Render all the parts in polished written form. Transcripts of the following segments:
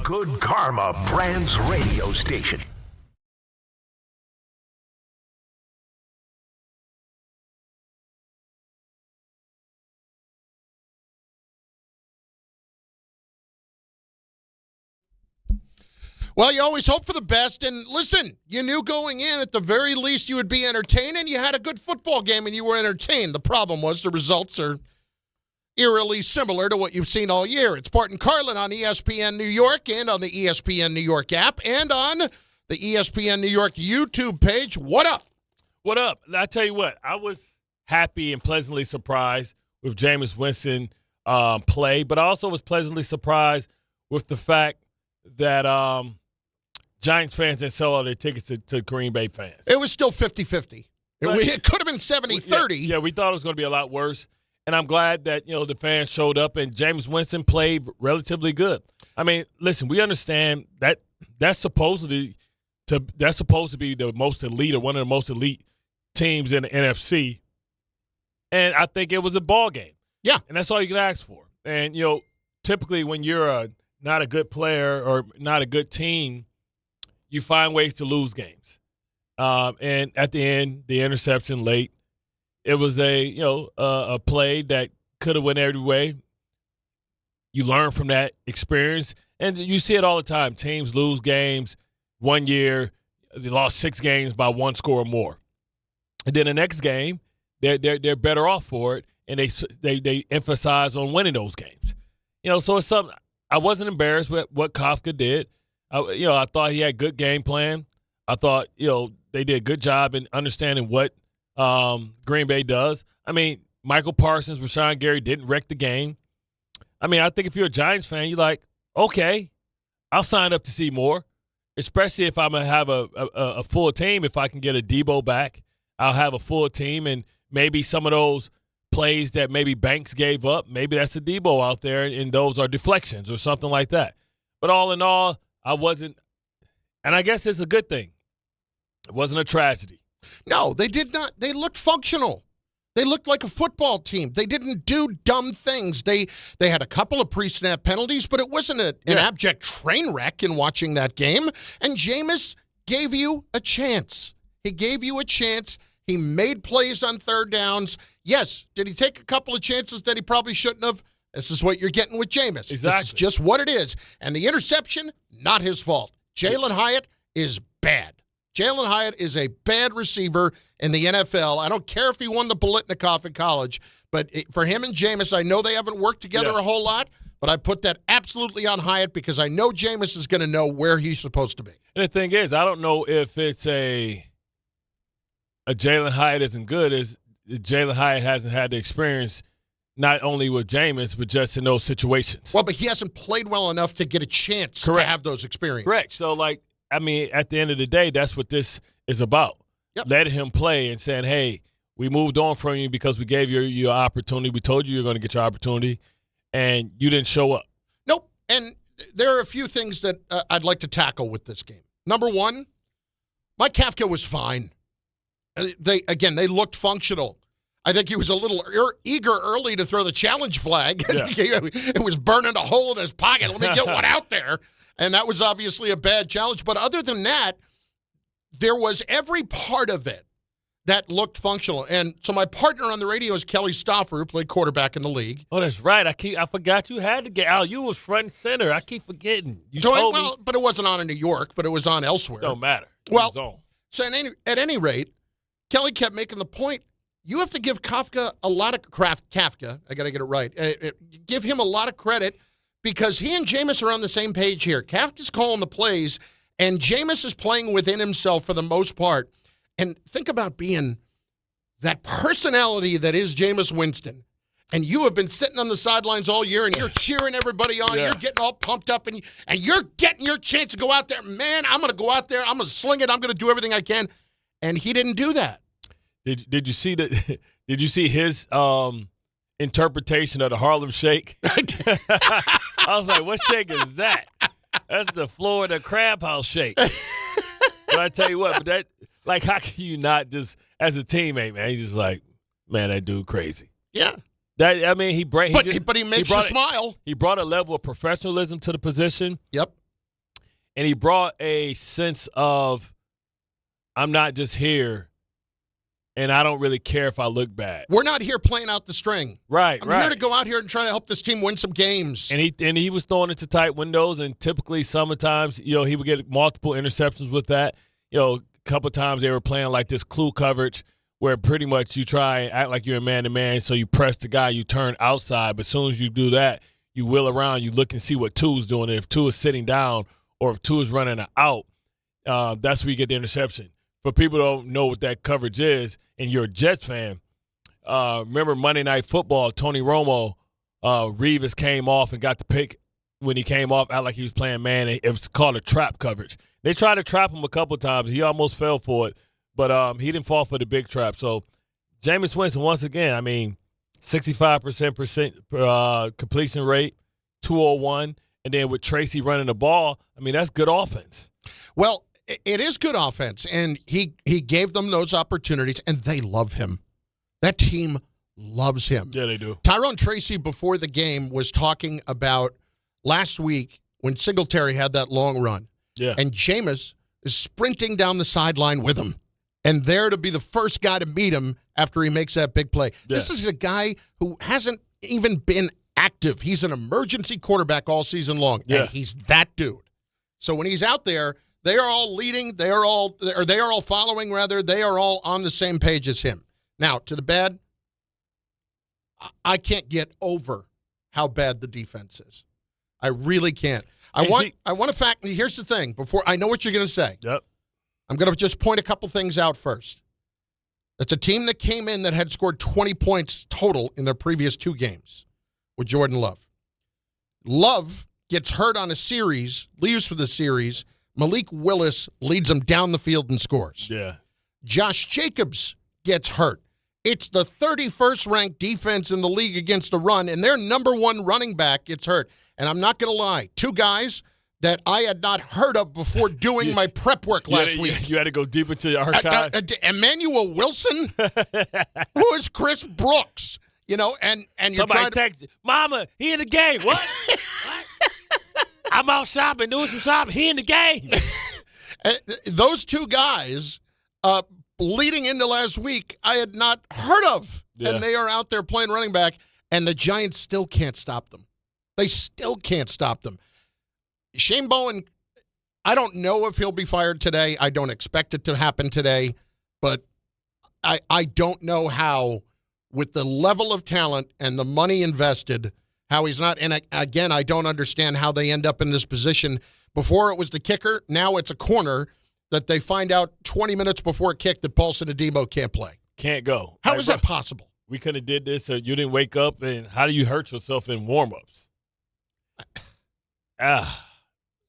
Good Karma Brands radio station. Well, you always hope for the best, and listen, you knew going in at the very least you would be entertained, and you had a good football game, and you were entertained. The problem was the results are eerily similar to what you've seen all year. It's Bart Carlin on ESPN New York and on the ESPN New York app and on the ESPN New York YouTube page. What up? What up? I tell you what, I was happy and pleasantly surprised with Jameis Winston play, but I also was pleasantly surprised with the fact that Giants fans didn't sell all their tickets to Green Bay fans. It was still 50-50. It could have been 70-30. Yeah, we thought it was going to be a lot worse. And I'm glad that, the fans showed up and Jameis Winston played relatively good. I mean, listen, we understand that that's supposed to be the most elite or one of the most elite teams in the NFC. And I think it was a ball game. Yeah. And that's all you can ask for. And, typically when you're not a good player or not a good team, you find ways to lose games. And at the end, the interception late, it was a play that could have went every way. You learn from that experience, and you see it all the time. Teams lose games. One year, they lost 6 games by 1 score or more, and then the next game, they're better off for it, and they emphasize on winning those games. So it's something. I wasn't embarrassed with what Kafka did. I thought he had a good game plan. I thought they did a good job in understanding what Green Bay does. I mean, Michael Parsons, Rashawn Gary didn't wreck the game. I mean, I think if you're a Giants fan, you're like, okay, I'll sign up to see more, especially if I'm going to have a full team. If I can get a Daboll back, I'll have a full team, and maybe some of those plays that maybe Banks gave up, maybe that's a Daboll out there, and those are deflections or something like that. But all in all, I wasn't – and I guess it's a good thing. It wasn't a tragedy. No, they did not. They looked functional. They looked like a football team. They didn't do dumb things. They had a couple of pre-snap penalties, but it wasn't an abject train wreck in watching that game. And Jameis gave you a chance. He gave you a chance. He made plays on third downs. Yes, did he take a couple of chances that he probably shouldn't have? This is what you're getting with Jameis. Exactly. This is just what it is. And the interception, not his fault. Jalen Hyatt is bad. Jalen Hyatt is a bad receiver in the NFL. I don't care if he won the Biletnikoff in college, but for him and Jameis, I know they haven't worked together a whole lot, but I put that absolutely on Hyatt because I know Jameis is going to know where he's supposed to be. And the thing is, I don't know if it's a Jalen Hyatt isn't good as Jalen Hyatt hasn't had the experience not only with Jameis, but just in those situations. Well, but he hasn't played well enough to get a chance to have those experiences. Correct. So, I mean, at the end of the day, that's what this is about. Yep. Letting him play and saying, hey, we moved on from you because we gave you your opportunity. We told you you're going to get your opportunity, and you didn't show up. Nope. And there are a few things that I'd like to tackle with this game. Number one, Mike Kafka was fine. They looked functional. I think he was a little eager early to throw the challenge flag. Yeah. It was burning a hole in his pocket. Let me get one out there. And that was obviously a bad challenge. But other than that, there was every part of it that looked functional. And so my partner on the radio is Kelly Stauffer, who played quarterback in the league. Oh, that's right. I forgot you had to get out. You was front and center. I keep forgetting. But it wasn't on in New York, but it was on elsewhere. Don't matter. So at any rate, Kelly kept making the point, you have to give Kafka a lot of Kafka. I got to get it right. Give him a lot of credit because he and Jameis are on the same page here. Kafka's calling the plays, and Jameis is playing within himself for the most part. And think about being that personality that is Jameis Winston. And you have been sitting on the sidelines all year, and you're cheering everybody on. Yeah. You're getting all pumped up, and you're getting your chance to go out there. Man, I'm going to go out there. I'm going to sling it. I'm going to do everything I can. And he didn't do that. Did you see the? Did you see his interpretation of the Harlem Shake? I was like, "What shake is that?" That's the Florida Crab House Shake. But I tell you what, how can you not just as a teammate, man? He's just like, man, that dude crazy. Yeah. But he makes you smile. He brought a level of professionalism to the position. Yep. And he brought a sense of, I'm not just here, and I don't really care if I look bad. We're not here playing out the string. Right, I'm here to go out here and try to help this team win some games. And he was throwing into tight windows, and typically sometimes, he would get multiple interceptions with that. A couple times they were playing like this clue coverage where pretty much you try and act like you're a man-to-man, so you press the guy, you turn outside, but as soon as you do that, you wheel around, you look and see what Tua's doing. And if Tua is sitting down or if Tua's running an out, that's where you get the interception. But people don't know what that coverage is, and you're a Jets fan. Remember Monday Night Football, Tony Romo, Revis came off and got the pick when he came off, out like he was playing man. It was called a trap coverage. They tried to trap him a couple times. He almost fell for it, but he didn't fall for the big trap. So Jameis Winston, once again, 65% completion rate, 201, and then with Tracy running the ball, that's good offense. Well, it is good offense, and he gave them those opportunities, and they love him. That team loves him. Yeah, they do. Tyrone Tracy, before the game, was talking about last week when Singletary had that long run. Yeah. And Jameis is sprinting down the sideline with him and there to be the first guy to meet him after he makes that big play. Yeah. This is a guy who hasn't even been active. He's an emergency quarterback all season long, and he's that dude. So when he's out there, they are all leading. They are all following, rather. They are all on the same page as him. Now, to the bad, I can't get over how bad the defense is. I really can't. I want to fact. Here's the thing. Before I know what you're going to say. Yep. I'm going to just point a couple things out first. That's a team that came in that had scored 20 points total in their previous 2 games with Jordan Love. Love gets hurt on a series, leaves for the series. Malik Willis leads them down the field and scores. Yeah. Josh Jacobs gets hurt. It's the 31st ranked defense in the league against the run, and their number 1 running back gets hurt. And I'm not going to lie, 2 guys that I had not heard of before doing my prep work last week. You had to go deep into the archive. Emmanuel Wilson, who is Chris Brooks, and you're somebody texted, Mama, he in the game. What? I'm out shopping, doing some shopping. He in the game. Those 2 guys, leading into last week, I had not heard of. Yeah. And they are out there playing running back, and the Giants still can't stop them. They still can't stop them. Shane Bowen, I don't know if he'll be fired today. I don't expect it to happen today. But I don't know how, with the level of talent and the money invested, how he's not. And again, I don't understand how they end up in this position. Before it was the kicker, now it's a corner that they find out 20 minutes before kick that Paulson Adebo can't play. Can't go. How is that possible? We could have did this, or you didn't wake up, and how do you hurt yourself in warm-ups?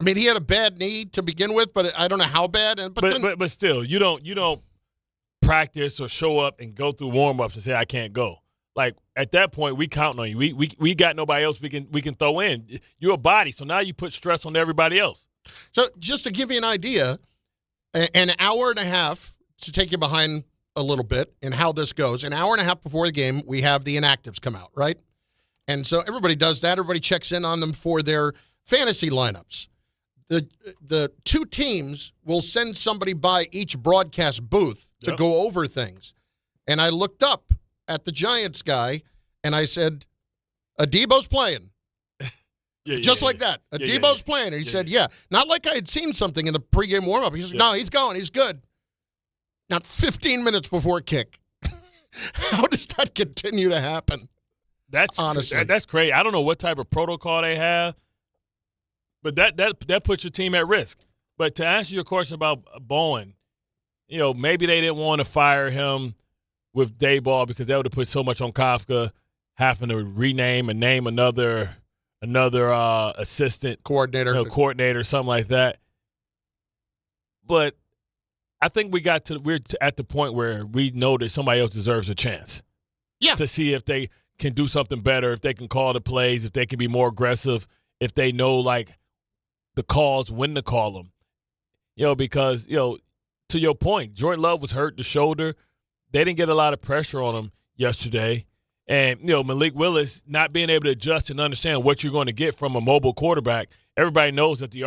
He had a bad knee to begin with, but I don't know how bad. But still, you don't practice or show up and go through warm-ups and say, I can't go. Like, at that point, we counting on you. We got nobody else we can throw in. You're a body, so now you put stress on everybody else. So just to give you an idea, an hour and a half, to take you behind a little bit in how this goes, an hour and a half before the game, we have the inactives come out, right? And so everybody does that. Everybody checks in on them for their fantasy lineups. The 2 teams will send somebody by each broadcast booth to go over things. And I looked up at the Giants guy, and I said, Adebo's playing. Like that. Adebo's playing. And he said, Not like I had seen something in the pregame warm-up. He said, no, he's going. He's good. Not 15 minutes before kick. How does that continue to happen? Honestly. That's crazy. I don't know what type of protocol they have, but that puts your team at risk. But to answer your question about Bowen, maybe they didn't want to fire him with Daboll because that would have put so much on Kafka, having to rename and name another assistant coordinator, something like that. But I think we're at the point where we know that somebody else deserves a chance. Yeah. To see if they can do something better, if they can call the plays, if they can be more aggressive, if they know the calls, when to call them. Because to your point, Jordan Love was hurt the shoulder. They didn't get a lot of pressure on him yesterday. And, Malik Willis not being able to adjust and understand what you're going to get from a mobile quarterback. Everybody knows that the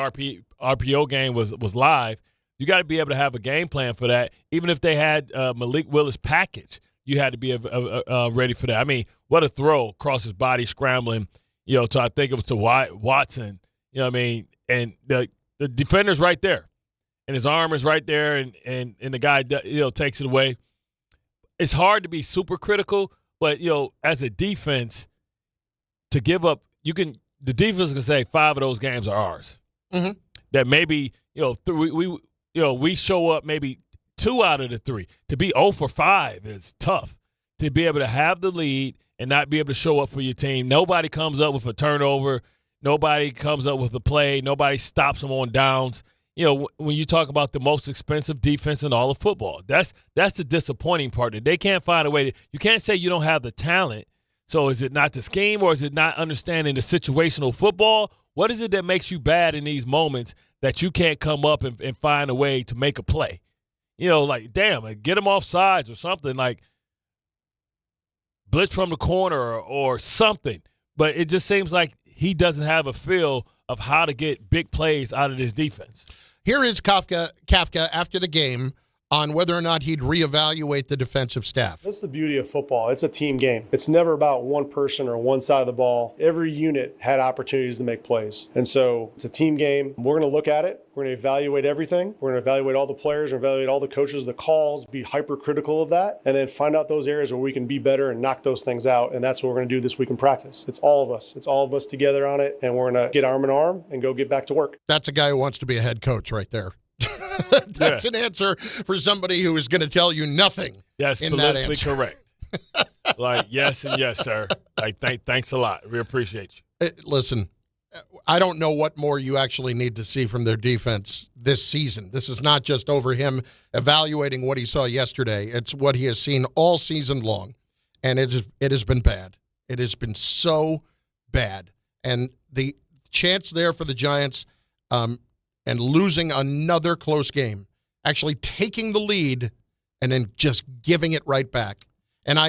RPO game was live, you got to be able to have a game plan for that. Even if they had Malik Willis package, you had to be ready for that. I mean, what a throw across his body, scrambling, to I think it was to Watson, you know what I mean? And the defender's right there, and his arm is right there, and the guy, takes it away. It's hard to be super critical, but, as a defense, to give up, the defense can say 5 of those games are ours. Mm-hmm. That maybe, we show up maybe 2 out of the 3. To be 0 for 5 is tough. To be able to have the lead and not be able to show up for your team. Nobody comes up with a turnover. Nobody comes up with a play. Nobody stops them on downs. When you talk about the most expensive defense in all of football, that's the disappointing part. That they can't find a way you can't say you don't have the talent. So is it not the scheme, or is it not understanding the situational football? What is it that makes you bad in these moments that you can't come up and find a way to make a play? Like, damn, get them off sides or something, like blitz from the corner or something. But it just seems like he doesn't have a feel of how to get big plays out of this defense. Here is Kafka after the game on whether or not he'd reevaluate the defensive staff. That's the beauty of football. It's a team game. It's never about one person or one side of the ball. Every unit had opportunities to make plays. And so it's a team game. We're going to look at it. We're going to evaluate everything. We're going to evaluate all the players, evaluate all the coaches, the calls, be hypercritical of that, and then find out those areas where we can be better and knock those things out. And that's what we're going to do this week in practice. It's all of us. It's all of us together on it, and we're going to get arm in arm and go get back to work. That's a guy who wants to be a head coach right there. That's an answer for somebody who is going to tell you nothing. Yes, in that politically answer. Correct. Like, yes and yes, sir. Like, thanks a lot. We appreciate you. Listen, I don't know what more you actually need to see from their defense this season. This is not just over him evaluating what he saw yesterday. It's what he has seen all season long, and it has been bad. It has been so bad. And the chance there for the Giants and losing another close game, actually taking the lead and then just giving it right back. And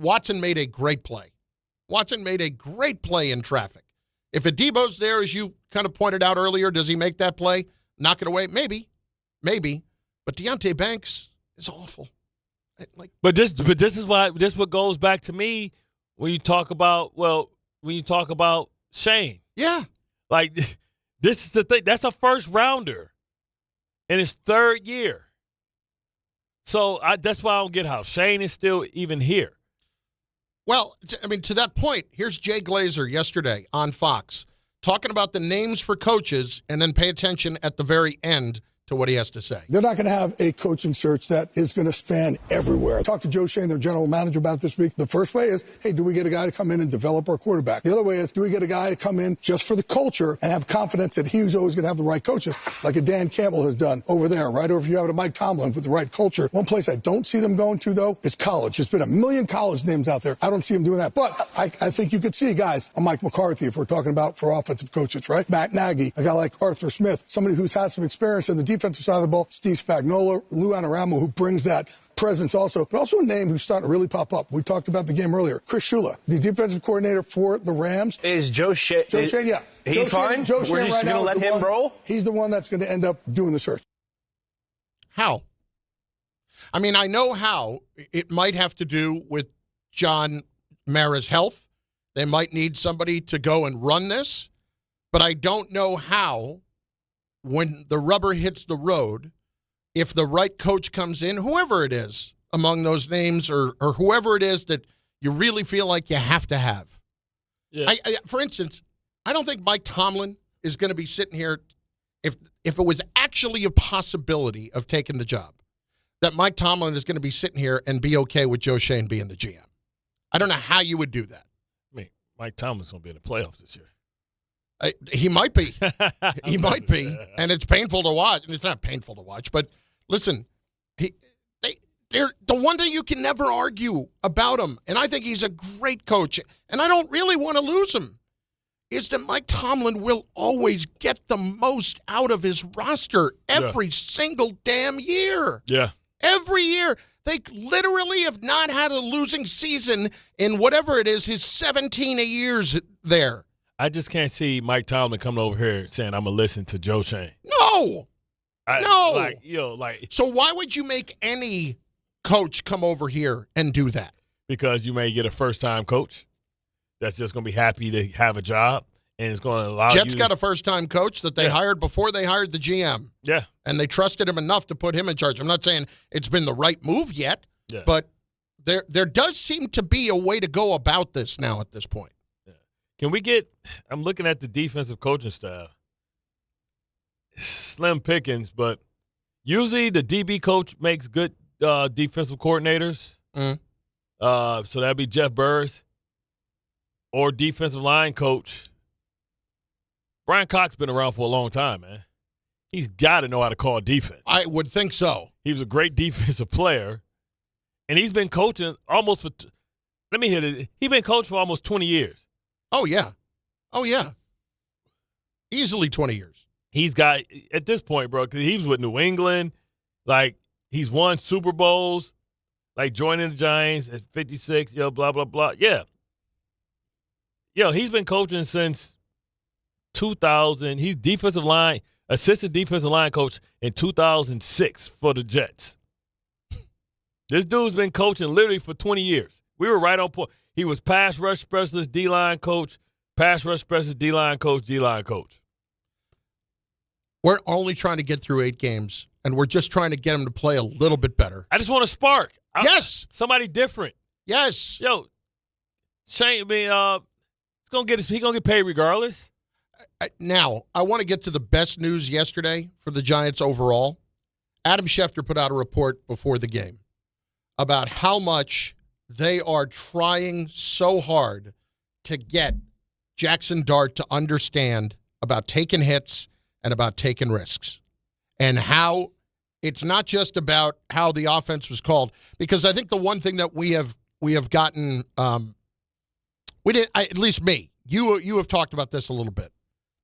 Watson made a great play. Watson made a great play in traffic. If Adebo's there, as you kind of pointed out earlier, does he make that play? Knock it away? Maybe. But Deonte Banks is awful. But this is what goes back to me when you talk about Shane. Yeah. Like, this is the thing. That's a first rounder in his 3rd year. So that's why I don't get how Shane is still even here. Well, to that point, here's Jay Glazer yesterday on Fox talking about the names for coaches, and then pay attention at the very end to what he has to say. They're not going to have a coaching search that is going to span everywhere. I talked to Joe Shane, their general manager, about this week. The first way is, hey, do we get a guy to come in and develop our quarterback? The other way is, do we get a guy to come in just for the culture and have confidence that he's always going to have the right coaches, like a Dan Campbell has done over there, right? Or if you have a Mike Tomlin with the right culture. One place I don't see them going to, though, is college. There's been a million college names out there. I don't see them doing that. But I think you could see guys, a Mike McCarthy, if we're talking about for offensive coaches, right? Matt Nagy, a guy like Arthur Smith, somebody who's had some experience in the defensive side of the ball. Steve Spagnuolo, Lou Anarumo, who brings that presence also, but also a name who's starting to really pop up. We talked about the game earlier. Chris Shula, the defensive coordinator for the Rams. Is Joe Shane? Yeah. He's fine? Joe Shane We're just right going to let him roll? He's the one that's going to end up doing the search. How? I know how. It might have to do with John Mara's health. They might need somebody to go and run this, but I don't know how, when the rubber hits the road, if the right coach comes in, whoever it is among those names, or whoever it is that you really feel like you have to have. Yeah. For instance, I don't think Mike Tomlin is going to be sitting here, if it was actually a possibility of taking the job, that Mike Tomlin is going to be sitting here and be okay with Joe Shane being the GM. I don't know how you would do that. Mike Tomlin's going to be in the playoffs this year. He might be. He might be. And it's painful to watch. And it's not painful to watch, but listen, they're the one thing you can never argue about him, and I think he's a great coach, and I don't really want to lose him, is that Mike Tomlin will always get the most out of his roster every single damn year. Yeah. Every year. They literally have not had a losing season in whatever it is, his 17 years there. I just can't see Mike Tomlin coming over here saying, I'm going to listen to Joe Shane. No. No. Like, so why would you make any coach come over here and do that? Because you may get a first-time coach that's just going to be happy to have a job, and it's going to allow Jets got a first-time coach that they hired before they hired the GM. Yeah. And they trusted him enough to put him in charge. I'm not saying it's been the right move yet, but there does seem to be a way to go about this now at this point. Yeah. Can we I'm looking at the defensive coaching staff. Slim pickings, but usually the DB coach makes good defensive coordinators. So that'd be Jeff Burris. Or defensive line coach. Brian Cox been around for a long time, man. He's got to know how to call defense. I would think so. He was a great defensive player, and he's been coaching almost for let me hit it. He's been coaching for almost 20 years. Oh, yeah. Easily 20 years. He's got, at this point, bro, because he was with New England. Like, he's won Super Bowls, like joining the Giants at 56, blah, blah, blah. Yeah. He's been coaching since 2000. He's assistant defensive line coach in 2006 for the Jets. This dude's been coaching literally for 20 years. We were right on point. He was pass rush specialist, D-line coach, pass rush specialist, D-line coach, D-line coach. We're only trying to get through 8 games, and we're just trying to get him to play a little bit better. I just want a spark. Yes. Somebody different. Yes. Shane, he's gonna get paid regardless. Now, I want to get to the best news yesterday for the Giants overall. Adam Schefter put out a report before the game about how much they are trying so hard to get Jackson Dart to understand about taking hits and about taking risks, and how it's not just about how the offense was called. Because I think the one thing that we have gotten, at least me, you have talked about this a little bit,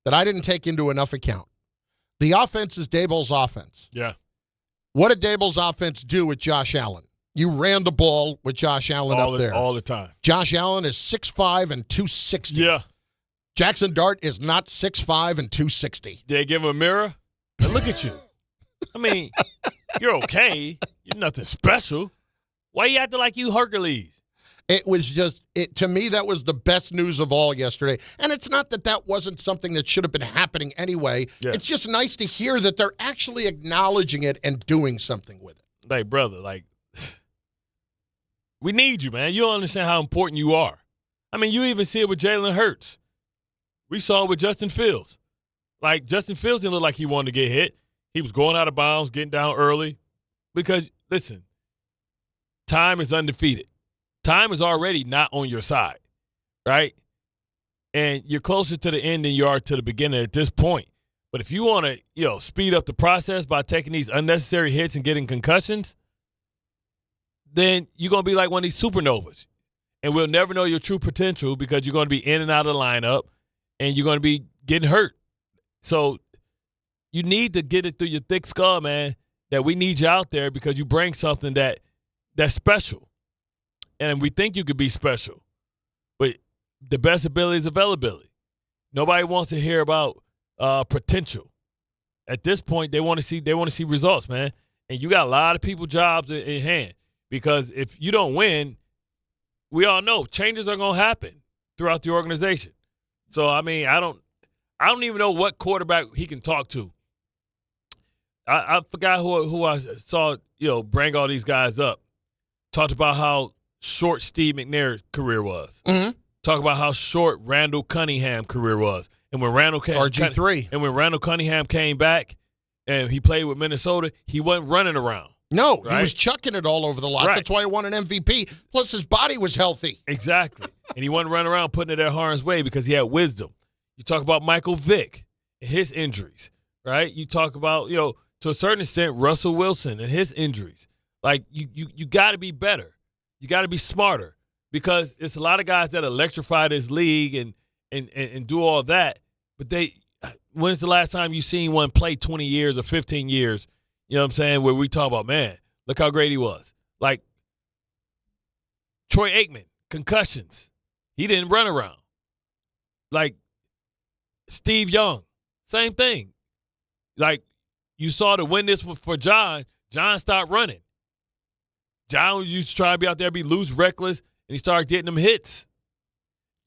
that I didn't take into enough account. The offense is Daboll's offense. Yeah. What did Daboll's offense do with Josh Allen? You ran the ball with Josh Allen up there. All the time. Josh Allen is 6'5" and 260. Yeah. Jackson Dart is not 6'5" and 260. Did they give him a mirror? Now look at you. I mean, you're okay. You're nothing special. Why you acting like you Hercules? It was just, to me, that was the best news of all yesterday. And it's not that wasn't something that should have been happening anyway. Yeah. It's just nice to hear that they're actually acknowledging it and doing something with it. Like, brother, we need you, man. You don't understand how important you are. I mean, you even see it with Jalen Hurts. We saw it with Justin Fields. Like, Justin Fields didn't look like he wanted to get hit. He was going out of bounds, getting down early. Because, listen, time is undefeated. Time is already not on your side, right? And you're closer to the end than you are to the beginning at this point. But if you want to, speed up the process by taking these unnecessary hits and getting concussions, then you're going to be like one of these supernovas. And we'll never know your true potential because you're going to be in and out of the lineup and you're going to be getting hurt. So you need to get it through your thick skull, man, that we need you out there because you bring something that's special. And we think you could be special. But the best ability is availability. Nobody wants to hear about potential. At this point, they want to see results, man. And you got a lot of people jobs in hand. Because if you don't win, we all know changes are going to happen throughout the organization. So, I mean, I don't even know what quarterback he can talk to. I forgot who I saw, bring all these guys up. Talked about how short Steve McNair's career was. Mm-hmm. Talk about how short Randall Cunningham's career was. And when RG3. And when Randall Cunningham came back and he played with Minnesota, he wasn't running around. No, right? He was chucking it all over the lot. Right. That's why he won an MVP. Plus, his body was healthy. Exactly. And he wasn't running around putting it at Harn's way because he had wisdom. You talk about Michael Vick and his injuries, right? You talk about, to a certain extent, Russell Wilson and his injuries. Like, you got to be better. You got to be smarter because it's a lot of guys that electrify this league and do all that. But when's the last time you seen one play 20 years or 15 years? You know what I'm saying? Where we talk about, man, look how great he was. Like Troy Aikman, concussions. He didn't run around. Like Steve Young, same thing. Like, you saw to win this for John. John stopped running. John used to try to be out there, be loose, reckless, and he started getting them hits.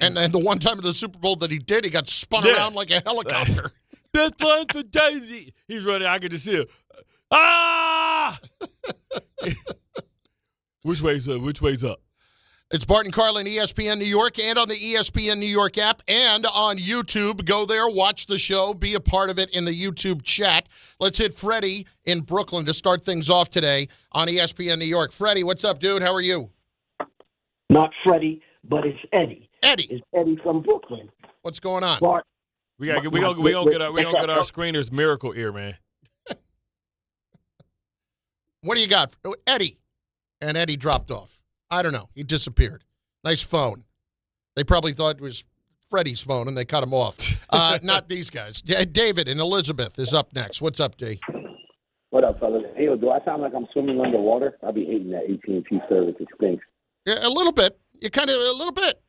And the one time in the Super Bowl that he did, he got spun around like a helicopter. This one for Daisy. He's running. I can just hear, ah! Which way's up? Which way's up? It's Bart Carlin, ESPN New York, and on the ESPN New York app and on YouTube. Go there, watch the show, be a part of it in the YouTube chat. Let's hit Freddie in Brooklyn to start things off today on ESPN New York. Freddie, what's up, dude? How are you? Not Freddie, but it's Eddie. Eddie. It's Eddie from Brooklyn. What's going on? Bart, We gonna get our screener's miracle ear, man. What do you got? Eddie. And Eddie dropped off. I don't know. He disappeared. Nice phone. They probably thought it was Freddie's phone, and they cut him off. Not these guys. David and Elizabeth is up next. What's up, D? What up, fellas? Hey, do I sound like I'm swimming underwater? I'll be hating that AT&T service. It stinks. Yeah, a little bit. You kind of a little bit.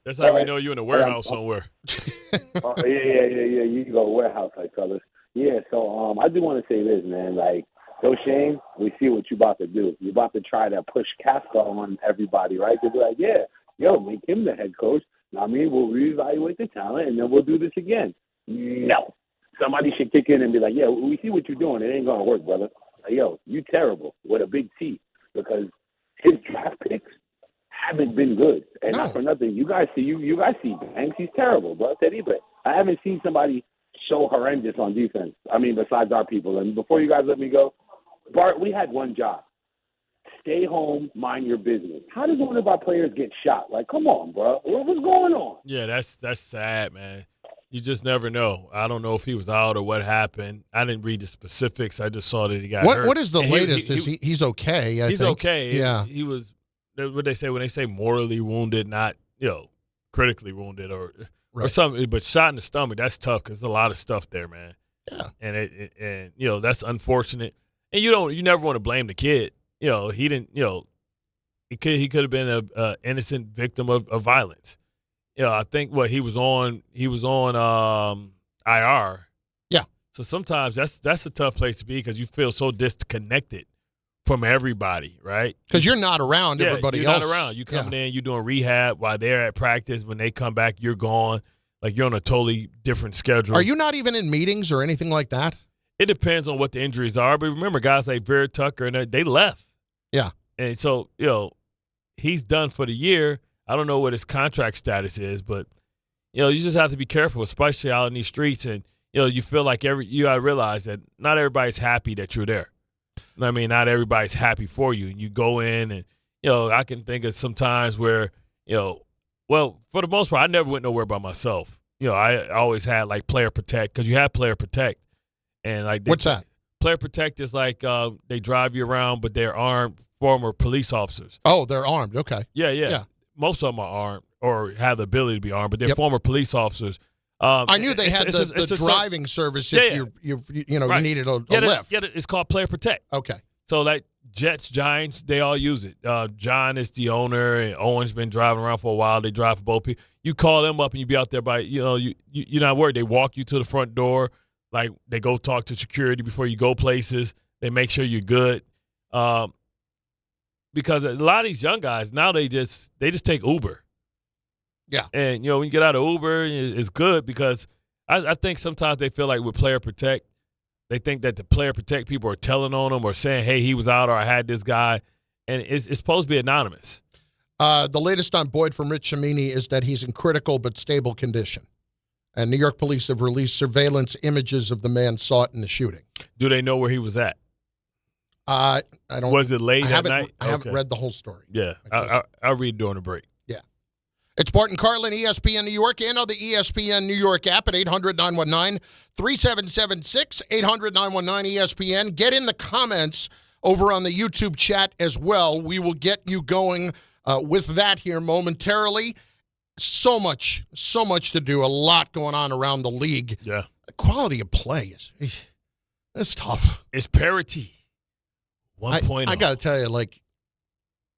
That's how we know you in a warehouse somewhere. Yeah. You can go to warehouse, like, fellas. Yeah, so I do want to say this, man. Like, so Shane, we see what you're about to do. You're about to try to push Kafka on everybody, right? They'll be like, yeah, make him the head coach. I mean, we'll reevaluate the talent, and then we'll do this again. No. Somebody should kick in and be like, yeah, we see what you're doing. It ain't going to work, brother. Like, you terrible with a big T, because his draft picks haven't been good. And not for nothing. You guys see Banks. He's terrible, bro. Teddy, but I haven't seen somebody so horrendous on defense. I mean, besides our people. And before you guys let me go, Bart, we had one job. Stay home, mind your business. How does one of our players get shot? Like, come on, bro. What's going on? Yeah, that's sad, man. You just never know. I don't know if he was out or what happened. I didn't read the specifics. I just saw that he got hurt. What is the latest? He's okay, He's think. okay. Yeah. He was, what they say when they say morally wounded, not, critically wounded or something. But shot in the stomach, that's tough because there's a lot of stuff there, man. Yeah. And that's unfortunate. And you never want to blame the kid. He didn't. He could have been a innocent victim of violence. I think he was on IR. Yeah. So sometimes that's a tough place to be because you feel so disconnected from everybody, right? Because you're not around everybody you're else. Not around. You coming in, you doing rehab while they're at practice. When they come back, you're gone. Like you're on a totally different schedule. Are you not even in meetings or anything like that? It depends on what the injuries are, but remember, guys like Vera Tucker, and they left. Yeah. And so, he's done for the year. I don't know what his contract status is, but, you just have to be careful, especially out in these streets. And, you feel like you got to realize that not everybody's happy that you're there. I mean, not everybody's happy for you. And you go in and, I can think of some times where, well, for the most part, I never went nowhere by myself. I always had, like, player protect because you have player protect. And like what's that? Player protect is like they drive you around, but they're armed former police officers. Oh, they're armed. Okay. Yeah. Most of them are armed or have the ability to be armed, but they're former police officers. I knew they had the driving service if you needed a lift. Yeah, it's called player protect. Okay. So like Jets, Giants, they all use it. John is the owner, and Owen's been driving around for a while. They drive for both people. You call them up, and you be out there by you're not worried. They walk you to the front door. Like, they go talk to security before you go places. They make sure you're good. Because a lot of these young guys, now they just take Uber. Yeah. And, when you get out of Uber, it's good because I think sometimes they feel like with Player Protect, they think that the Player Protect people are telling on them or saying, hey, he was out or I had this guy. And it's supposed to be anonymous. The latest on Boyd from Rich Cimini is that he's in critical but stable condition. And New York police have released surveillance images of the man sought in the shooting. Do they know where he was at? I don't. Was it late at night? I haven't read the whole story. Yeah, I'll read during the break. Yeah. It's Bart Carlin, ESPN New York, and on the ESPN New York app at 800-919-3776, 800-919-ESPN. Get in the comments over on the YouTube chat as well. We will get you going with that here momentarily. So much to do. A lot going on around the league. Yeah. The quality of play it's tough. It's parity. 1.0. I got to tell you,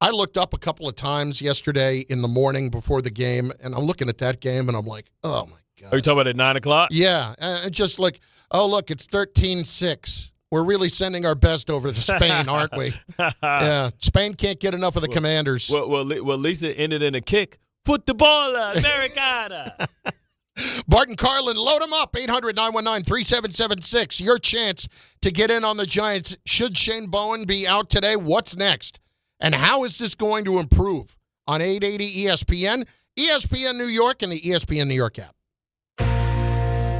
I looked up a couple of times yesterday in the morning before the game, and I'm looking at that game, and I'm like, oh, my Are you talking about at 9 o'clock? Yeah, just like, oh, look, it's 13-6. We're really sending our best over to Spain, aren't we? Yeah, Spain can't get enough of the Commanders. Well, at least it ended in a kick. Football, Americana. Bart and Carlin, load them up. 800-919-3776. Your chance to get in on the Giants. Should Shane Bowen be out today? What's next? And how is this going to improve? On 880 ESPN, ESPN New York, and the ESPN New York app.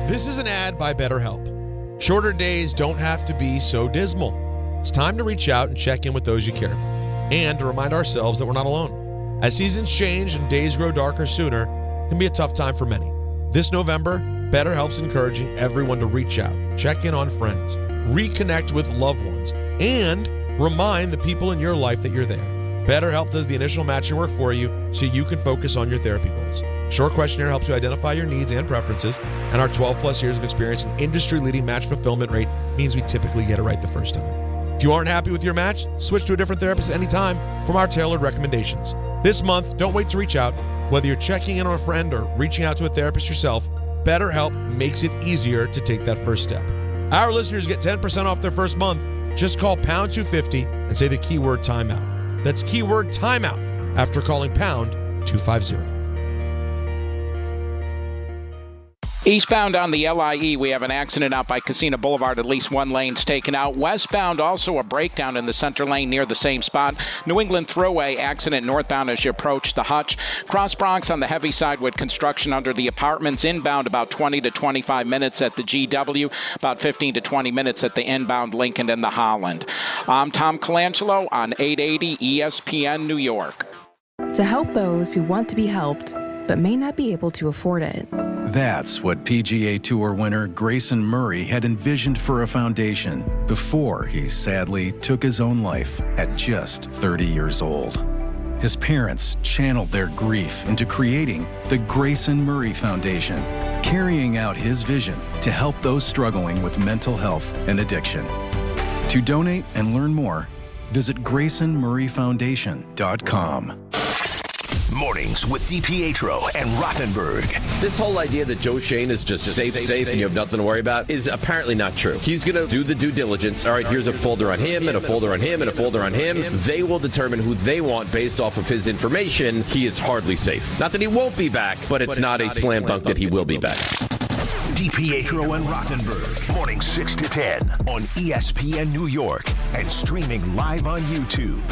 This is an ad by BetterHelp. Shorter days don't have to be so dismal. It's time to reach out and check in with those you care about. And to remind ourselves that we're not alone. As seasons change and days grow darker sooner, it can be a tough time for many. This November, BetterHelp's encouraging everyone to reach out, check in on friends, reconnect with loved ones, and remind the people in your life that you're there. BetterHelp does the initial matching work for you so you can focus on your therapy goals. Short questionnaire helps you identify your needs and preferences, and our 12-plus years of experience and industry-leading match fulfillment rate means we typically get it right the first time. If you aren't happy with your match, switch to a different therapist at any time from our tailored recommendations. This month, don't wait to reach out. Whether you're checking in on a friend or reaching out to a therapist yourself, BetterHelp makes it easier to take that first step. Our listeners get 10% off their first month. Just call pound 250 and say the keyword timeout. That's keyword timeout after calling pound 250. Eastbound on the LIE, we have an accident out by Casino Boulevard. At least one lane's taken out. Westbound, also a breakdown in the center lane near the same spot. New England Thruway accident northbound as you approach the Hutch. Cross Bronx on the heavy side with construction under the apartments. Inbound about 20 to 25 minutes at the GW. About 15 to 20 minutes at the inbound Lincoln and the Holland. I'm Tom Colangelo on 880 ESPN New York. To help those who want to be helped but may not be able to afford it. That's what PGA Tour winner Grayson Murray had envisioned for a foundation before he sadly took his own life at just 30 years old. His parents channeled their grief into creating the Grayson Murray Foundation, carrying out his vision to help those struggling with mental health and addiction. To donate and learn more, visit GraysonMurrayFoundation.com. Mornings with DiPietro and Rothenberg. This whole idea that Joe Shane is just safe and you have nothing to worry about is apparently not true. He's going to do the due diligence. All right, here's a folder on him and a folder on him and a folder on him. They will determine who they want based off of his information. He is hardly safe. Not that he won't be back, but it's not a slam dunk that he will be back. DiPietro and Rothenberg. Morning 6 to 10 on ESPN New York and streaming live on YouTube.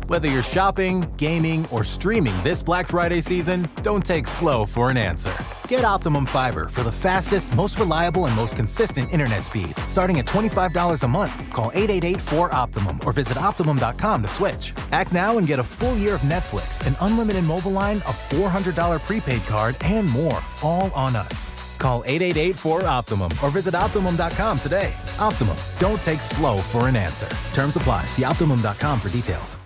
Whether you're shopping, gaming, or streaming this Black Friday season, don't take slow for an answer. Get Optimum Fiber for the fastest, most reliable, and most consistent internet speeds. Starting at $25 a month, call 888-4OPTIMUM or visit Optimum.com to switch. Act now and get a full year of Netflix, an unlimited mobile line, a $400 prepaid card, and more, all on us. Call 888-4OPTIMUM or visit Optimum.com today. Optimum, don't take slow for an answer. Terms apply. See Optimum.com for details.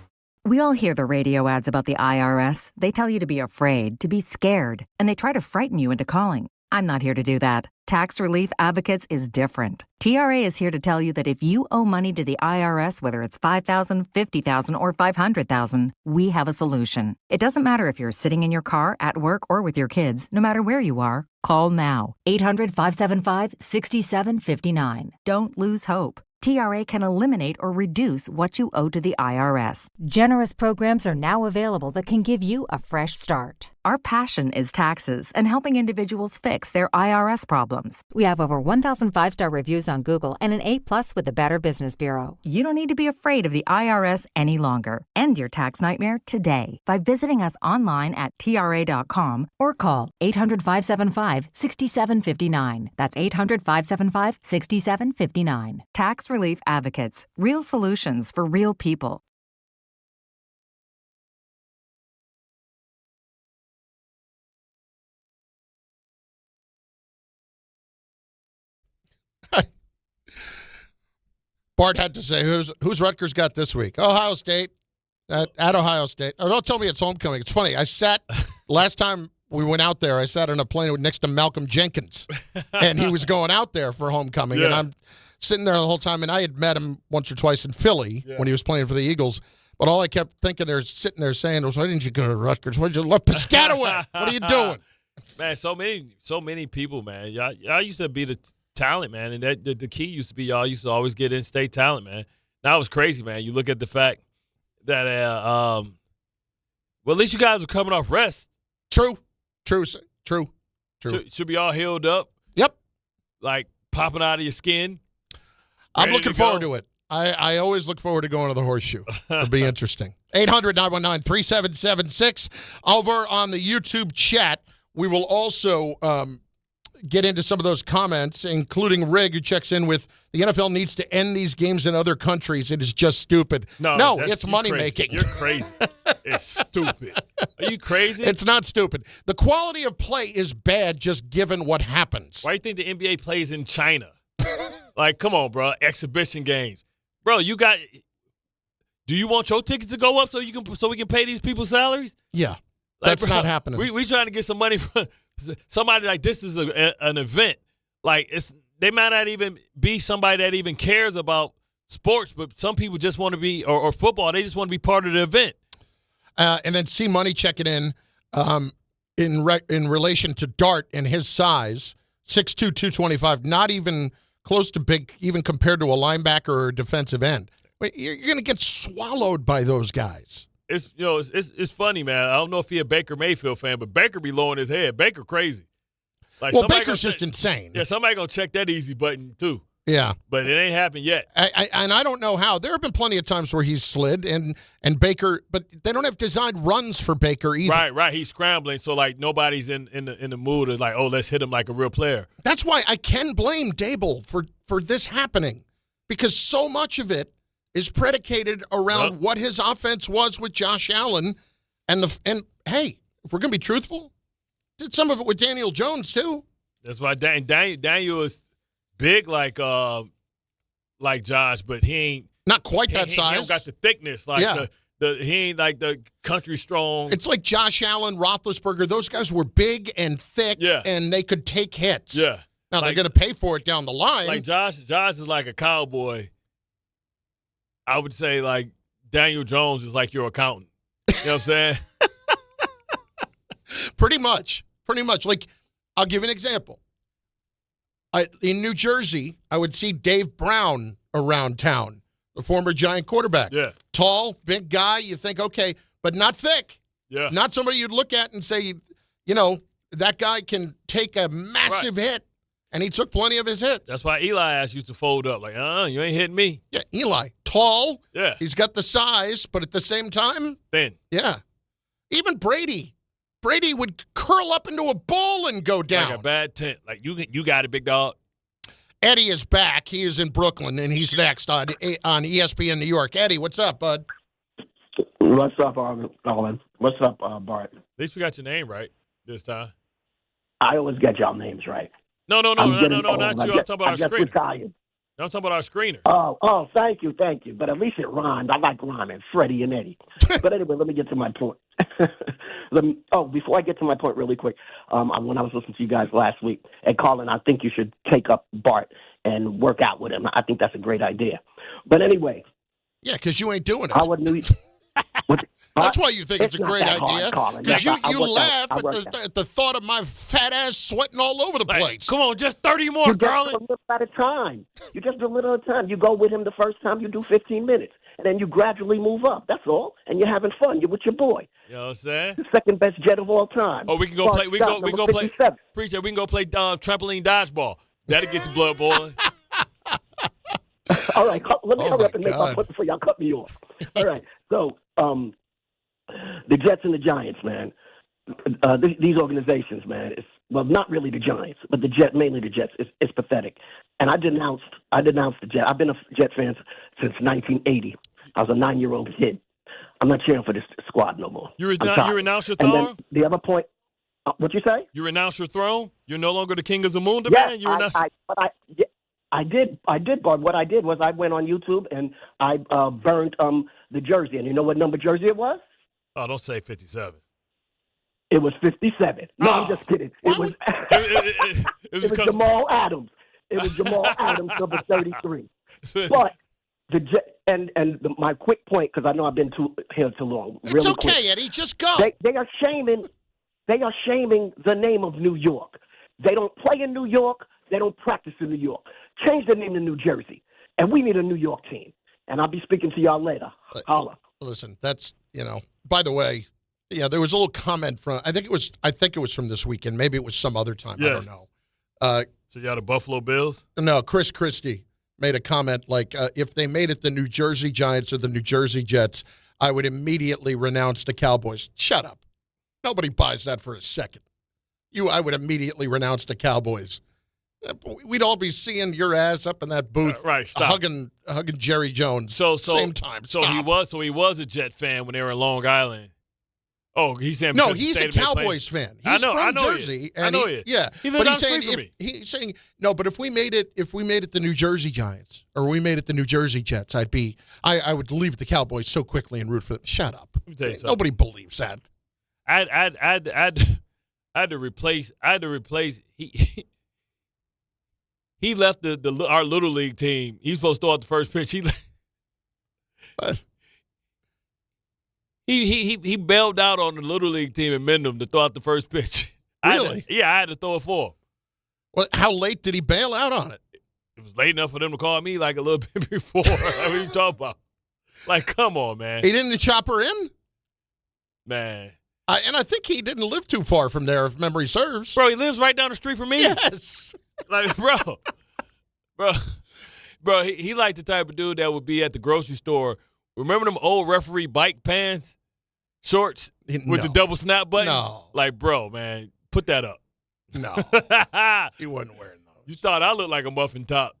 We all hear the radio ads about the IRS. They tell you to be afraid, to be scared, and they try to frighten you into calling. I'm not here to do that. Tax Relief Advocates is different. TRA is here to tell you that if you owe money to the IRS, whether it's $5,000, $50,000, or $500,000, we have a solution. It doesn't matter if you're sitting in your car, at work, or with your kids. No matter where you are, call now. 800-575-6759. Don't lose hope. TRA can eliminate or reduce what you owe to the IRS. Generous programs are now available that can give you a fresh start. Our passion is taxes and helping individuals fix their IRS problems. We have over 1,000 5-star reviews on Google and an A+ with the Better Business Bureau. You don't need to be afraid of the IRS any longer. End your tax nightmare today by visiting us online at TRA.com or call 800-575-6759. That's 800-575-6759. Tax Relief Advocates. Real solutions for real people. Bart had to say, who's Rutgers got this week? Ohio State. At Ohio State. Oh, don't tell me it's homecoming. It's funny. Last time we went out there, I sat on a plane next to Malcolm Jenkins, and he was going out there for homecoming. Yeah. And I'm sitting there the whole time, and I had met him once or twice in Philly when he was playing for the Eagles. But all I kept thinking sitting there saying was, why didn't you go to Rutgers? Why did you love Piscataway? What are you doing? Man, so many people, man. Y'all used to be the talent, man, and that the key used to be y'all used to always get in-state talent, man. Now it's crazy, man. You look at the fact that, well, at least you guys are coming off rest. True. Should be all healed up. Yep. Like popping out of your skin. I'm looking forward to it. I always look forward to going to the Horseshoe. It'll be interesting. 800-919-3776. Over on the YouTube chat, we will also get into some of those comments, including Rig, who checks in with the NFL needs to end these games in other countries. It is just stupid. No, it's money-making. You're crazy. It's stupid. Are you crazy? It's not stupid. The quality of play is bad just given what happens. Why do you think the NBA plays in China? Like, come on, bro. Exhibition games. Bro, do you want your tickets to go up so we can pay these people salaries? Yeah. That's not happening. We trying to get some money from somebody like this is an event. Like they might not even be somebody that even cares about sports, but some people just want to be or football. They just want to be part of the event. And then C Money checking in relation to Dart and his size, 6'2", 225, not even close to big, even compared to a linebacker or a defensive end. You're going to get swallowed by those guys. It's funny, man. I don't know if he a Baker Mayfield fan, but Baker be lowering his head. Baker crazy. Like, well, Baker's just insane. Yeah, somebody going to check that easy button, too. Yeah. But it ain't happened yet. And I don't know how. There have been plenty of times where he's slid and Baker, but they don't have designed runs for Baker either. Right. He's scrambling, so, like, nobody's in the mood of, like, oh, let's hit him like a real player. That's why I can blame Daboll for this happening, because so much of it is predicated around what his offense was with Josh Allen. And hey, if we're going to be truthful, did some of it with Daniel Jones, too. That's why Daniel is big like Josh, but he ain't not quite that size. He don't got the thickness like he ain't like the country strong. It's like Josh Allen, Roethlisberger. Those guys were big and thick, and they could take hits. Yeah. Now they're going to pay for it down the line. Like Josh is like a cowboy. I would say like Daniel Jones is like your accountant. You know what I'm saying? Pretty much. Like, I'll give an example. In New Jersey, I would see Dave Brown around town, the former Giant quarterback. Yeah. Tall, big guy. You think, okay, but not thick. Yeah. Not somebody you'd look at and say, that guy can take a massive hit. And he took plenty of his hits. That's why Eli ass used to fold up like, you ain't hitting me. Yeah, Eli, tall. Yeah. He's got the size, but at the same time, thin. Yeah. Even Brady would curl up into a ball and go down. Like a bad tent. Like, you got it, big dog. Eddie is back. He is in Brooklyn, and he's next on ESPN New York. Eddie, what's up, bud? What's up, Carlin? What's up, Bart? At least we got your name right this time. I always get y'all names right. No, not you. I'm talking about our screener. Retired. I'm talking about our screener. Oh, thank you. But at least it rhymed. I like rhyming, Freddie and Eddie. But anyway, let me get to my point. Before I get to my point really quick, when I was listening to you guys last week, and Carlin, I think you should take up Bart and work out with him. I think that's a great idea. But anyway. Yeah, because you ain't doing it. I wouldn't. That's why you think it's a great idea. Because you laugh at the thought of my fat ass sweating all over the place. Come on, just 30 more, Carlin. You just do a little at a time. You go with him the first time, you do 15 minutes. And then you gradually move up. That's all. And you're having fun. You're with your boy. You know what I'm saying? The second best Jet of all time. Oh, we can go play. We can go play. Appreciate it. We can go play trampoline dodgeball. That'll get the blood boiling. All right. Let me hurry up and make my point before y'all cut me off. All right. So, the Jets and the Giants, man. These organizations, man. Not really the Giants, but mainly the Jets. It's pathetic. And I denounced the Jets. I've been a Jet fan since 1980. I was a 9-year-old kid. I'm not cheering for this squad no more. You renounce your throne? And then the other point, what'd you say? You renounce your throne? You're no longer the king of Zamunda, man? I did, Bart. What I did was I went on YouTube and I burned the jersey. And you know what number jersey it was? Oh, don't say 57. It was 57. No, I'm just kidding. It was Jamal Adams. It was Jamal Adams, number 33. But my quick point, because I know I've been here too long. It's okay, Eddie. Just go. They are shaming They are shaming the name of New York. They don't play in New York. They don't practice in New York. Change the name to New Jersey. And we need a New York team. And I'll be speaking to y'all later. Holla. Listen, that's, by the way, there was a little comment from, I think it was from this weekend. Maybe it was some other time. Yeah. I don't know. So you got the Buffalo Bills? No, Chris Christie made a comment like, if they made it the New Jersey Giants or the New Jersey Jets, I would immediately renounce the Cowboys. Shut up. Nobody buys that for a second. I would immediately renounce the Cowboys. We'd all be seeing your ass up in that booth, right? Stop. Hugging Jerry Jones. Same time. So he was a Jet fan when they were in Long Island. Oh, he's saying no, he's a Cowboys fan. He's from Jersey. I know it. Yeah, but he's saying no. But if we made it the New Jersey Giants or we made it the New Jersey Jets, I would leave the Cowboys so quickly and root for them. Shut up. Let me tell you something. Nobody believes that. I had to replace. He left our Little League team. He's supposed to throw out the first pitch. He bailed out on the Little League team in Mendham to throw out the first pitch. Really? I had to throw it for him. Well, how late did he bail out on it? It was late enough for them to call me like a little bit before. What are you talking about? Like, come on, man. He didn't chop her in? Man. And I think he didn't live too far from there, if memory serves. Bro, he lives right down the street from me. Yes. Like, bro, he like the type of dude that would be at the grocery store. Remember them old referee bike pants, shorts with the double snap button? No. Like, bro, man, put that up. No. He wasn't wearing those. You thought I looked like a muffin top.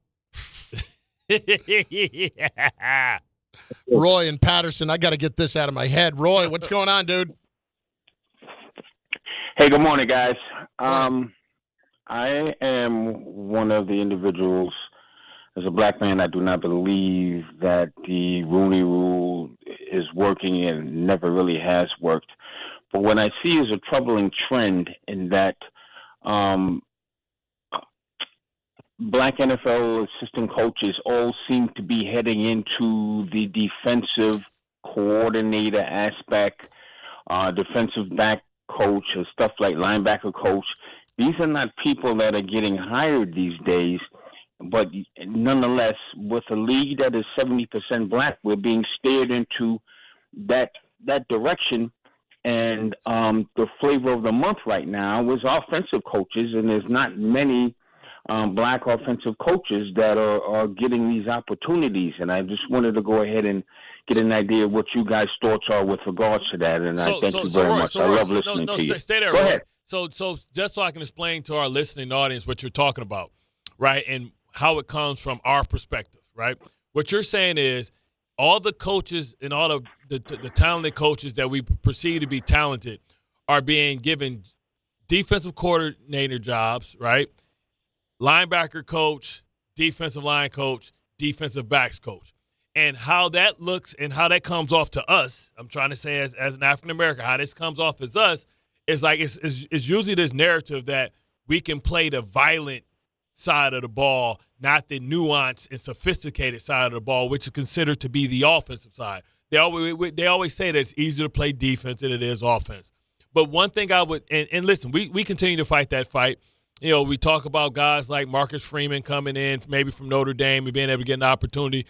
Roy and Patterson, I got to get this out of my head. Roy, what's going on, dude? Hey, good morning, guys. I am one of the individuals, as a black man, I do not believe that the Rooney Rule is working and never really has worked. But what I see is a troubling trend in that black NFL assistant coaches all seem to be heading into the defensive coordinator aspect, defensive back coach, or stuff like linebacker coach. These are not people that are getting hired these days, but nonetheless, with a league that is 70% black, we're being steered into that direction. And the flavor of the month right now is offensive coaches, and there's not many black offensive coaches that are getting these opportunities. And I just wanted to go ahead and get an idea of what you guys' thoughts are with regards to that. And I thank you very much. I love listening to you. Stay there, go Roy. ahead. So just so I can explain to our listening audience what you're talking about, right, and how it comes from our perspective, right? What you're saying is all the coaches and all the talented coaches that we perceive to be talented are being given defensive coordinator jobs, right? Linebacker coach, defensive line coach, defensive backs coach. And how that looks and how that comes off to us, I'm trying to say as an African-American, how this comes off as us, it's like it's usually this narrative that we can play the violent side of the ball, not the nuanced and sophisticated side of the ball, which is considered to be the offensive side. They always say that it's easier to play defense than it is offense. But one thing I would – and listen, we continue to fight that fight. You know, we talk about guys like Marcus Freeman coming in maybe from Notre Dame and being able to get an opportunity.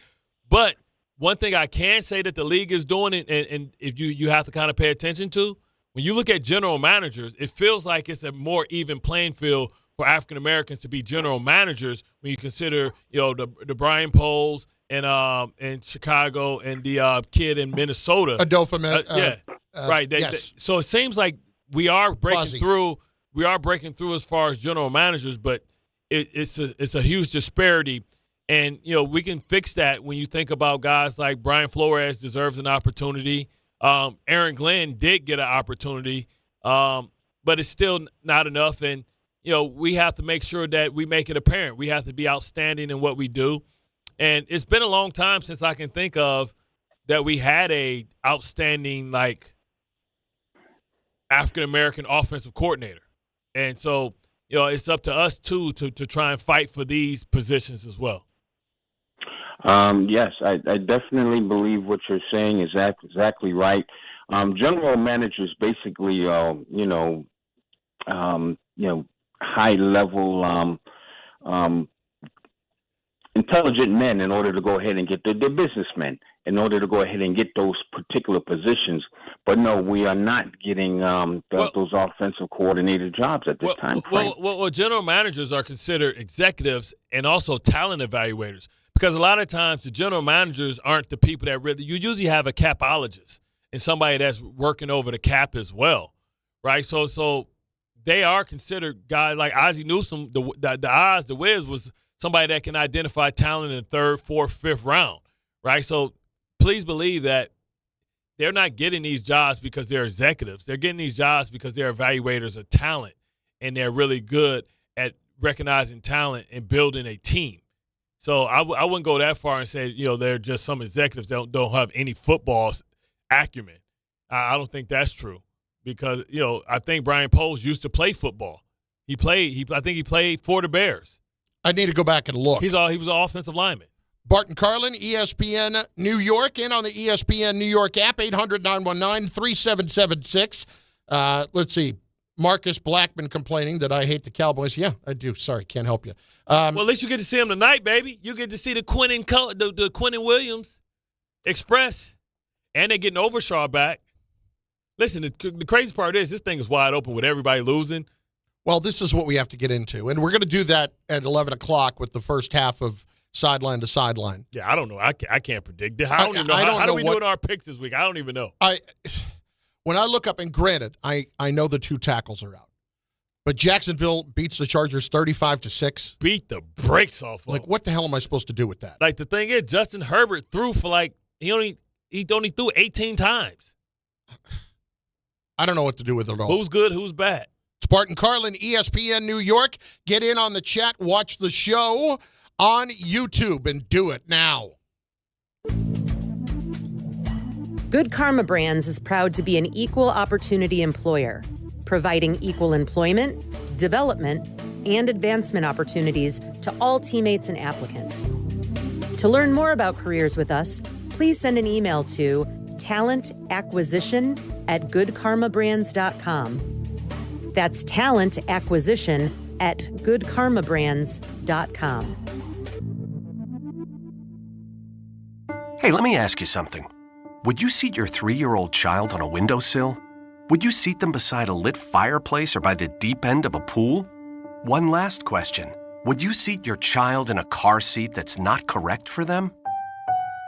But one thing I can say that the league is doing, and if you have to kind of pay attention to, when you look at general managers, it feels like it's a more even playing field for African Americans to be general managers when you consider, the Brian Poles and Chicago and the kid in Minnesota. Adolpha. Right. Yes. So it seems like we are breaking through. We are breaking through as far as general managers, but it's a huge disparity. And, we can fix that when you think about guys like Brian Flores deserves an opportunity. Aaron Glenn did get an opportunity, but it's still not enough. And, we have to make sure that we make it apparent. We have to be outstanding in what we do. And it's been a long time since I can think of that we had a outstanding, African-American offensive coordinator. And so, it's up to us, too, to try and fight for these positions as well. Yes, I definitely believe what you're saying is exactly right. General managers basically, high level intelligent men in order to go ahead and get they're businessmen in order to go ahead and get those particular positions. But no, we are not getting those offensive coordinator jobs at this time frame. Well, general managers are considered executives and also talent evaluators, because a lot of times the general managers aren't the people that really – you usually have a capologist and somebody that's working over the cap as well, right? So they are considered guys like Ozzie Newsome. The Wiz was somebody that can identify talent in the third, fourth, fifth round, right? So please believe that they're not getting these jobs because they're executives. They're getting these jobs because they're evaluators of talent, and they're really good at recognizing talent and building a team. So I wouldn't go that far and say, they're just some executives that don't have any football acumen. I don't think that's true, because, I think Brian Poles used to play football. I think he played for the Bears. I need to go back and look. He was an offensive lineman. Bart Carlin, ESPN New York, in on the ESPN New York app, 800-919-3776. Let's see. Marcus Blackman complaining that I hate the Cowboys. Yeah, I do. Sorry, can't help you. Well, at least you get to see him tonight, baby. You get to see the Quinnen Williams Express, and they're getting Overshaw back. Listen, the crazy part is this thing is wide open with everybody losing. Well, this is what we have to get into, and we're going to do that at 11 o'clock with the first half of Sideline-to-Sideline. Yeah, I don't know. I can't predict it. I don't even know. How do we do our picks this week? I don't even know. When I look up, and granted, I know the two tackles are out, but Jacksonville beats the Chargers 35-6. Beat the brakes off of them. What the hell am I supposed to do with that? The thing is, Justin Herbert threw for he only threw 18 times. I don't know what to do with it all. Who's good? Who's bad? Spartan Carlin, ESPN New York. Get in on the chat. Watch the show on YouTube, and do it now. Good Karma Brands is proud to be an equal opportunity employer, providing equal employment, development, and advancement opportunities to all teammates and applicants. To learn more about careers with us, please send an email to talentacquisition@goodkarmabrands.com. That's talentacquisition@goodkarmabrands.com. Hey, let me ask you something. Would you seat your 3-year-old child on a windowsill? Would you seat them beside a lit fireplace or by the deep end of a pool? One last question. Would you seat your child in a car seat that's not correct for them?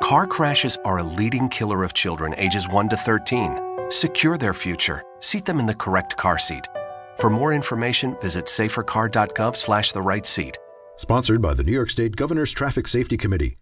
Car crashes are a leading killer of children ages 1 to 13. Secure their future. Seat them in the correct car seat. For more information, visit safercar.gov/the-right seat. Sponsored by the New York State Governor's Traffic Safety Committee.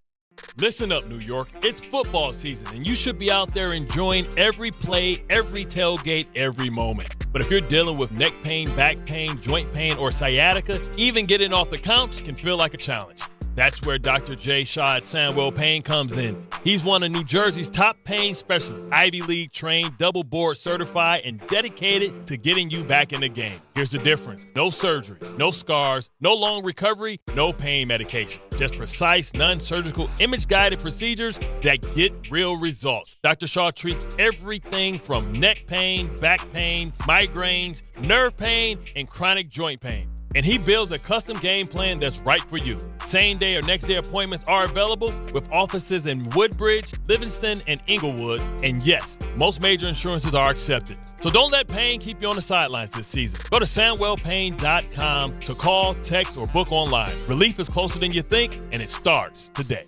Listen up, New York. It's football season, and you should be out there enjoying every play, every tailgate, every moment. But if you're dealing with neck pain, back pain, joint pain, or sciatica, even getting off the couch can feel like a challenge. That's where Dr. Jay Shaw at Sandwell Pain comes in. He's one of New Jersey's top pain specialists, Ivy League trained, double board certified, and dedicated to getting you back in the game. Here's the difference. No surgery, no scars, no long recovery, no pain medication. Just precise, non-surgical, image-guided procedures that get real results. Dr. Shaw treats everything from neck pain, back pain, migraines, nerve pain, and chronic joint pain. And he builds a custom game plan that's right for you. Same day or next day appointments are available with offices in Woodbridge, Livingston, and Inglewood. And yes, most major insurances are accepted. So don't let pain keep you on the sidelines this season. Go to SandwellPain.com to call, text, or book online. Relief is closer than you think, and it starts today.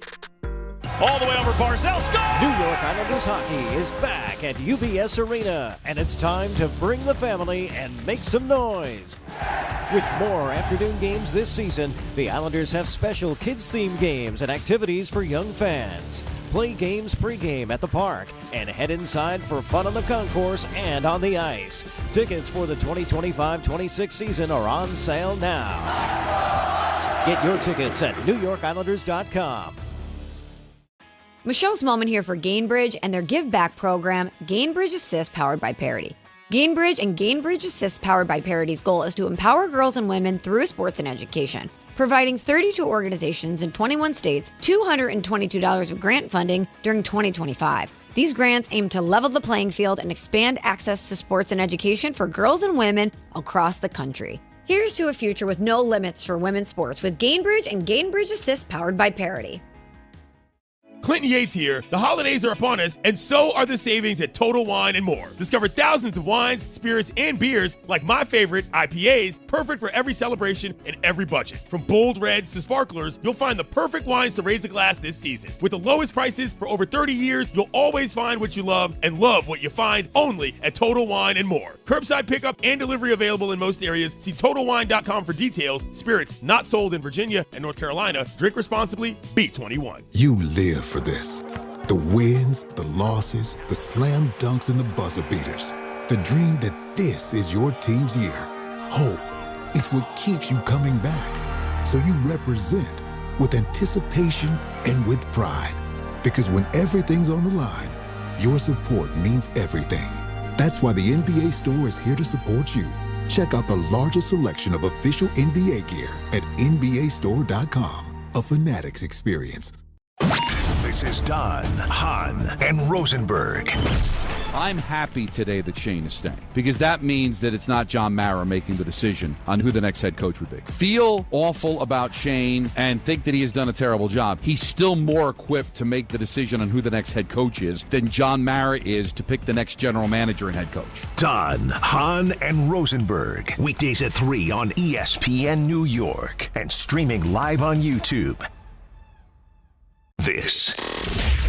All the way over Barzell, score! New York Islanders hockey is back at UBS Arena, and it's time to bring the family and make some noise. With more afternoon games this season, the Islanders have special kids-themed games and activities for young fans. Play games pregame at the park and head inside for fun on the concourse and on the ice. Tickets for the 2025-26 season are on sale now. Get your tickets at NewYorkIslanders.com. Michelle's Moment here for Gainbridge and their Give Back program, Gainbridge Assist, powered by Parity. Gainbridge and Gainbridge Assist, powered by Parity's goal is to empower girls and women through sports and education, providing 32 organizations in 21 states $222 of grant funding during 2025. These grants aim to level the playing field and expand access to sports and education for girls and women across the country. Here's to a future with no limits for women's sports with Gainbridge and Gainbridge Assist powered by Parity. Clinton Yates here. The holidays are upon us, and so are the savings at Total Wine & More. Discover thousands of wines, spirits, and beers like my favorite, IPAs, perfect for every celebration and every budget. From bold reds to sparklers, you'll find the perfect wines to raise a glass this season. With the lowest prices for over 30 years, you'll always find what you love and love what you find only at Total Wine & More. Curbside pickup and delivery available in most areas. See TotalWine.com for details. Spirits not sold in Virginia and North Carolina. Drink responsibly. Be 21. You live for this. The wins, the losses, the slam dunks, and the buzzer beaters. The dream that this is your team's year. Hope, it's what keeps you coming back. So you represent with anticipation and with pride. Because when everything's on the line, your support means everything. That's why the NBA Store is here to support you. Check out the largest selection of official NBA gear at NBAstore.com. A Fanatics experience. This is Don, Hahn, and Rosenberg. I'm happy today that Shane is staying because that means that it's not John Mara making the decision on who the next head coach would be. Feel awful about Shane and think that he has done a terrible job. He's still more equipped to make the decision on who the next head coach is than John Mara is to pick the next general manager and head coach. Don, Hahn, and Rosenberg. Weekdays at 3 on ESPN New York and streaming live on YouTube. This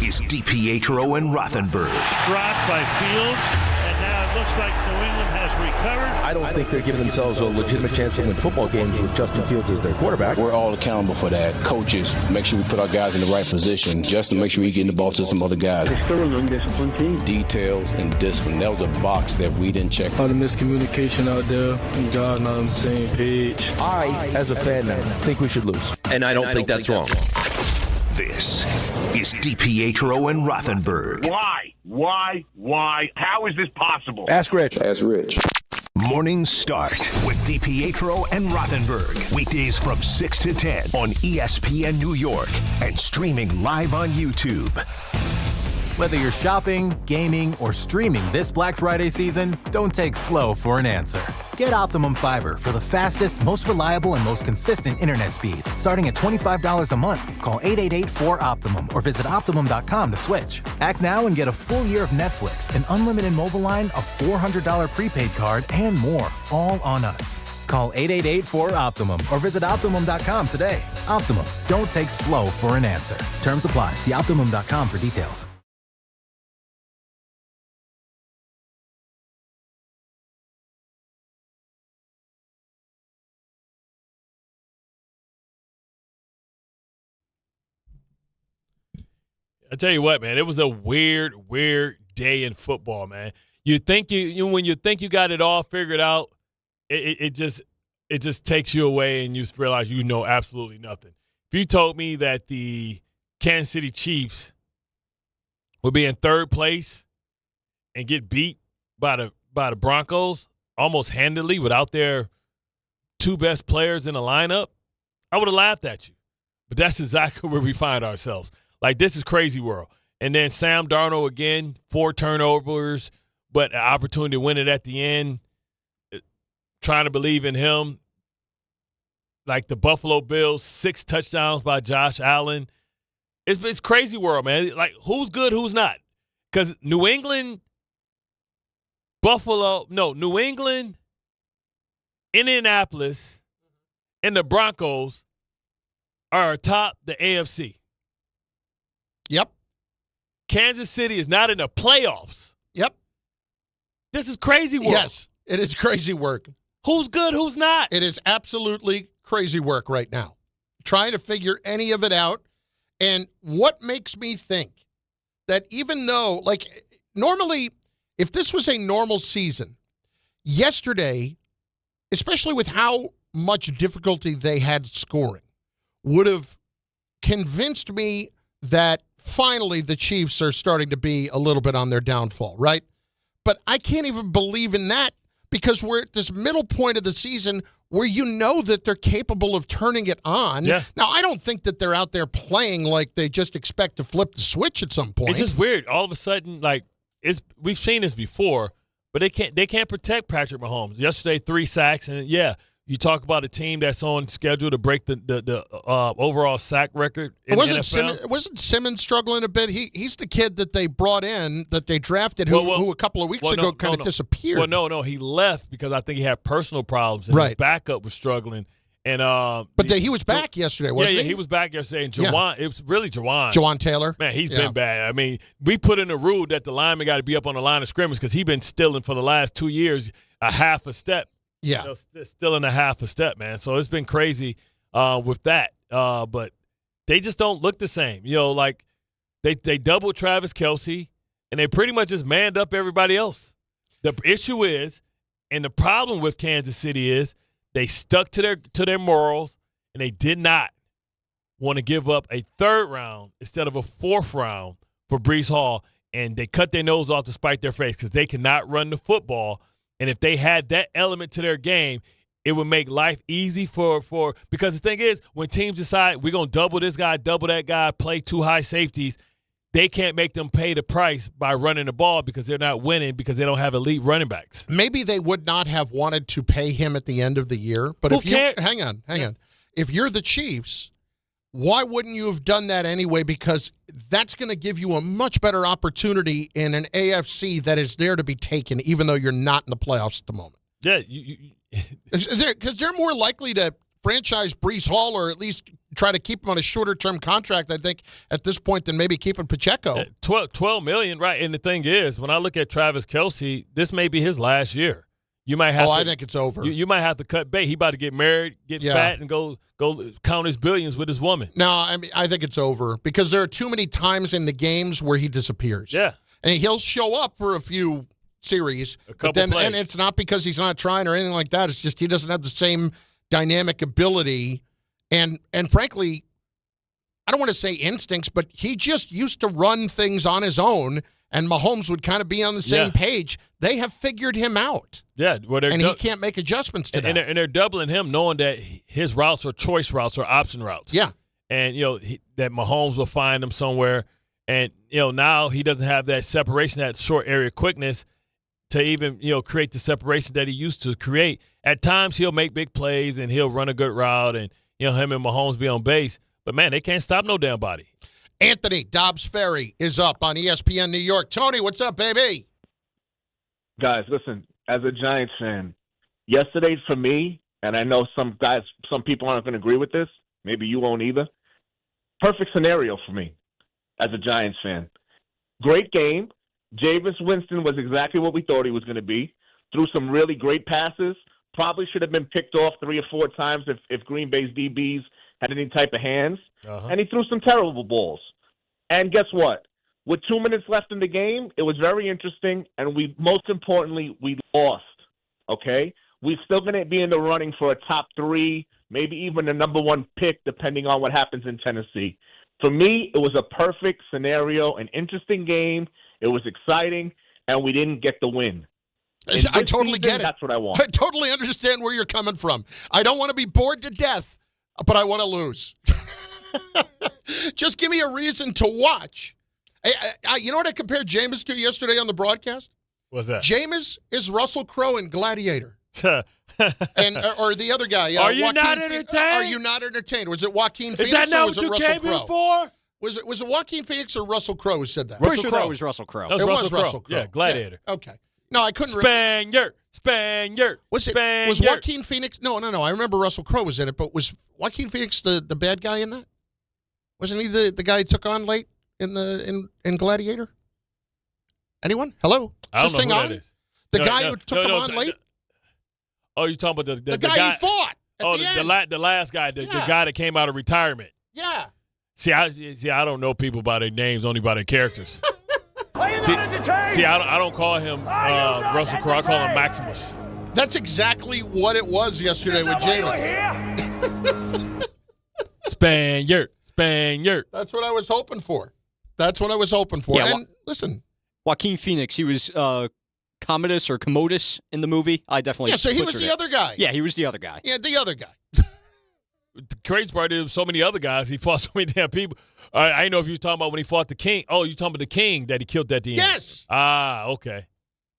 is DiPietro and Rothenberg. Dropped by Fields, and now it looks like New England has recovered. I don't think they're giving themselves a legitimate chance to win football games with Justin Fields as their quarterback. We're all accountable for that. Coaches, make sure we put our guys in the right position. Just to make sure we get the ball to some other guys. They're still an undisciplined team. Details and discipline. That was a box that we didn't check. A lot of miscommunication out there. And guys not on the same page. I, as a fan now, think we should lose. And I don't think that's wrong. This is DiPietro and Rothenberg. Why? How is this possible? Ask Rich. Morning Start with DiPietro and Rothenberg. Weekdays from 6 to 10 on ESPN New York and streaming live on YouTube. Whether you're shopping, gaming, or streaming this Black Friday season, don't take slow for an answer. Get Optimum Fiber for the fastest, most reliable, and most consistent internet speeds, starting at $25 a month. Call 888-4OPTIMUM or visit Optimum.com to switch. Act now and get a full year of Netflix, an unlimited mobile line, a $400 prepaid card, and more, all on us. Call 888-4OPTIMUM or visit Optimum.com today. Optimum, don't take slow for an answer. Terms apply. See Optimum.com for details. I tell you what, man, it was a weird day in football, man. You think when you think you got it all figured out, it just takes you away and you just realize you know absolutely nothing. If you told me that the Kansas City Chiefs would be in third place and get beat by the Broncos almost handily without their two best players in the lineup, I would have laughed at you. But that's exactly where we find ourselves. Like, this is crazy world. And then Sam Darnold again, 4 turnovers, but an opportunity to win it at the end. Trying to believe in him. Like the Buffalo Bills, 6 touchdowns by Josh Allen. It's crazy world, man. Like, who's good, who's not? Because New England, Indianapolis, and the Broncos are atop the AFC. Yep. Kansas City is not in the playoffs. Yep. This is crazy work. Yes, it is crazy work. Who's good, who's not? It is absolutely crazy work right now. Trying to figure any of it out. And what makes me think that even though, like, normally, if this was a normal season, yesterday, especially with how much difficulty they had scoring, would have convinced me that finally the Chiefs are starting to be a little bit on their downfall, right? But I can't even believe in that because we're at this middle point of the season where you know that they're capable of turning it on. Yeah. Now, I don't think that they're out there playing like they just expect to flip the switch at some point. It's just weird. All of a sudden, we've seen this before, but they can't protect Patrick Mahomes. Yesterday, 3 sacks, and you talk about a team that's on schedule to break the overall sack record in the NFL. Wasn't Simmons struggling a bit? He's the kid that they brought in, that they drafted, who a couple of weeks ago kind of disappeared. Well, no, he left because I think he had personal problems, and his backup was struggling. And he was back yesterday, wasn't he? Yeah, he was back yesterday. And Jawan, it was really Jawan. Jawan Taylor. Man, he's been bad. I mean, we put in a rule that the lineman got to be up on the line of scrimmage because he's been stealing for the last 2 years a half a step. Yeah. Still in a half a step, man. So it's been crazy with that. But they just don't look the same. They doubled Travis Kelce, and they pretty much just manned up everybody else. The issue is, and the problem with Kansas City is, they stuck to their morals, and they did not want to give up a 3rd round instead of a 4th round for Breece Hall, and they cut their nose off to spite their face because they cannot run the football. And if they had that element to their game, it would make life easy for because the thing is, when teams decide we're going to double this guy, double that guy, play 2 high safeties, they can't make them pay the price by running the ball because they're not winning because they don't have elite running backs. Maybe they would not have wanted to pay him at the end of the year. But hang on. If you're the Chiefs, why wouldn't you have done that anyway? Because that's going to give you a much better opportunity in an AFC that is there to be taken, even though you're not in the playoffs at the moment. Yeah. Because they're more likely to franchise Breece Hall or at least try to keep him on a shorter-term contract, I think, at this point than maybe keeping Pacheco. $12 million, right? And the thing is, when I look at Travis Kelce, this may be his last year. You might have. I think it's over. You might have to cut bait. He about to get married, get fat, and go count his billions with his woman. No, I think it's over because there are too many times in the games where he disappears. Yeah, and he'll show up for a few series, plays. And it's not because he's not trying or anything like that. It's just he doesn't have the same dynamic ability, and frankly, I don't want to say instincts, but he just used to run things on his own. And Mahomes would kind of be on the same page. They have figured him out. Yeah, and he can't make adjustments to that. And they're doubling him, knowing that his routes are choice routes or option routes. Yeah, and that Mahomes will find him somewhere. And now he doesn't have that separation, that short area quickness to even create the separation that he used to create. At times he'll make big plays and he'll run a good route, and him and Mahomes be on base. But man, they can't stop no damn body. Anthony Dobbs Ferry is up on ESPN New York. Tony, what's up, baby? Guys, listen, as a Giants fan, yesterday for me, and I know some people aren't going to agree with this, maybe you won't either, perfect scenario for me as a Giants fan. Great game. Jameis Winston was exactly what we thought he was going to be. Threw some really great passes. Probably should have been picked off 3 or 4 times if Green Bay's DBs had any type of hands. And he threw some terrible balls. And guess what? With 2 minutes left in the game, it was very interesting, and most importantly, we lost, okay? We're still going to be in the running for a top 3, maybe even a number 1 pick, depending on what happens in Tennessee. For me, it was a perfect scenario, an interesting game. It was exciting, and we didn't get the win. I totally get it. That's what I want. I totally understand where you're coming from. I don't want to be bored to death, but I want to lose. Just give me a reason to watch. You know what I compared Jameis to yesterday on the broadcast? What's that? Jameis is Russell Crowe in Gladiator. Or the other guy. Are you not entertained? Are you not entertained? Was it Joaquin Phoenix or was it Russell Crowe? Is that not what you came in for? Was it Joaquin Phoenix or Russell Crowe who said that? Pretty sure that was Russell Crowe. It was Russell Crowe. Yeah, Gladiator. Yeah, okay. No, I couldn't remember. Spaniard. Was Joaquin Phoenix? No. I remember Russell Crowe was in it, but was Joaquin Phoenix the bad guy in that? Wasn't he the guy he took on late in Gladiator? Anyone? Hello? I don't know who that is. The guy who took him on late? Oh, you're talking about the guy he fought at the end. The last guy, the guy that came out of retirement. Yeah. See, I don't know people by their names, only by their characters. See, I don't call him Russell Crowe. I call him Maximus. That's exactly what it was yesterday with Jameis. Spaniard. That's what I was hoping for. Yeah, and listen. Joaquin Phoenix, he was Commodus or Commodus in the movie. I definitely so he was the other guy. Yeah, he was the other guy. Yeah, the other guy. The crazy part is so many other guys. He fought so many damn people. I didn't know if you was talking about when he fought the king. Oh, you talking about the king that he killed at the end? Yes. Okay.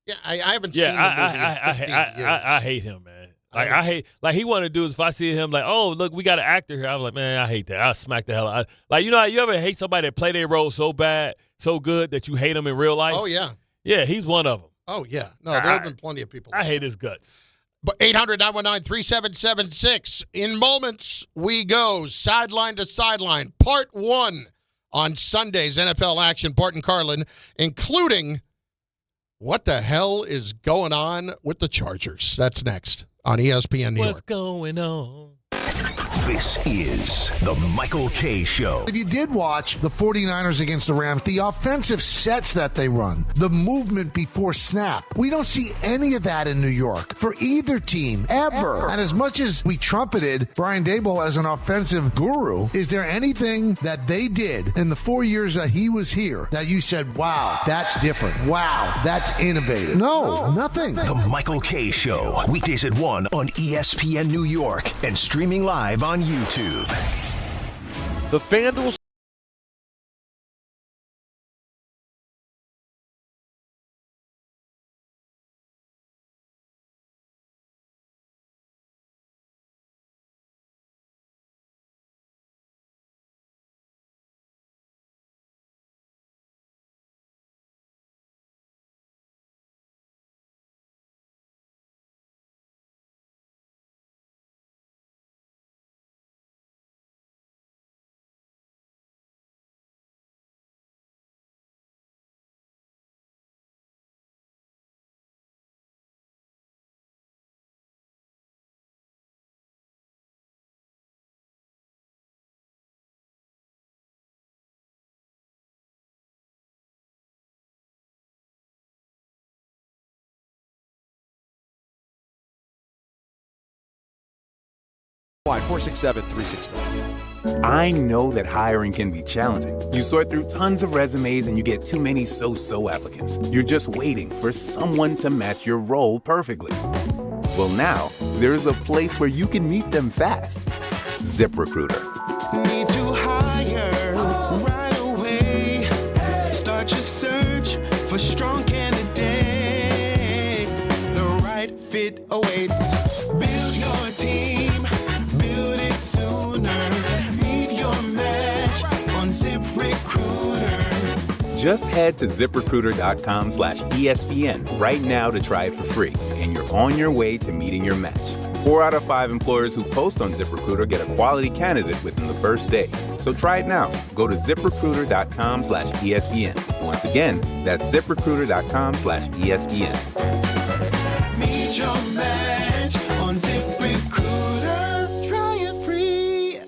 Yeah, I haven't seen the movie in 15 years. I hate him, man. I hate he wanted to do is if I see him like, oh look, we got an actor here. I'm like, man, I hate that. I'll smack the hell out. You ever hate somebody that play their role so bad, so good that you hate them in real life? Oh yeah. Yeah, he's one of them. Oh yeah. No, there have been plenty of people. I hate his guts. But 800-919-3776. In moments, we go sideline to sideline. Part 1 on Sunday's NFL action. Bart and Carlin, including what the hell is going on with the Chargers. That's next on ESPN New York. What's going on? This is the Michael K. Show. If you did watch the 49ers against the Rams, the offensive sets that they run, the movement before snap, we don't see any of that in New York for either team, ever. And as much as we trumpeted Brian Daboll as an offensive guru, is there anything that they did in the 4 years that he was here that you said, wow, that's different. Wow, that's innovative? No, nothing. The Michael K. Show. Weekdays at 1 on ESPN New York and streaming live on YouTube. The FanDuel Why 467-369. I know that hiring can be challenging. You sort through tons of resumes and you get too many so-so applicants. You're just waiting for someone to match your role perfectly. Well, now there's a place where you can meet them fast. ZipRecruiter. Need to hire right away. Start your search for strong candidates. The right fit awaits. Build your team. Build it sooner. Meet your match on ZipRecruiter. Just head to ZipRecruiter.com/ESPN right now to try it for free, and you're on your way to meeting your match. 4 out of 5 employers who post on ZipRecruiter get a quality candidate within the first day. So try it now. Go to ZipRecruiter.com/ESPN. Once again, that's ZipRecruiter.com/ESPN. Meet your match on ZipRecruiter. Try it free.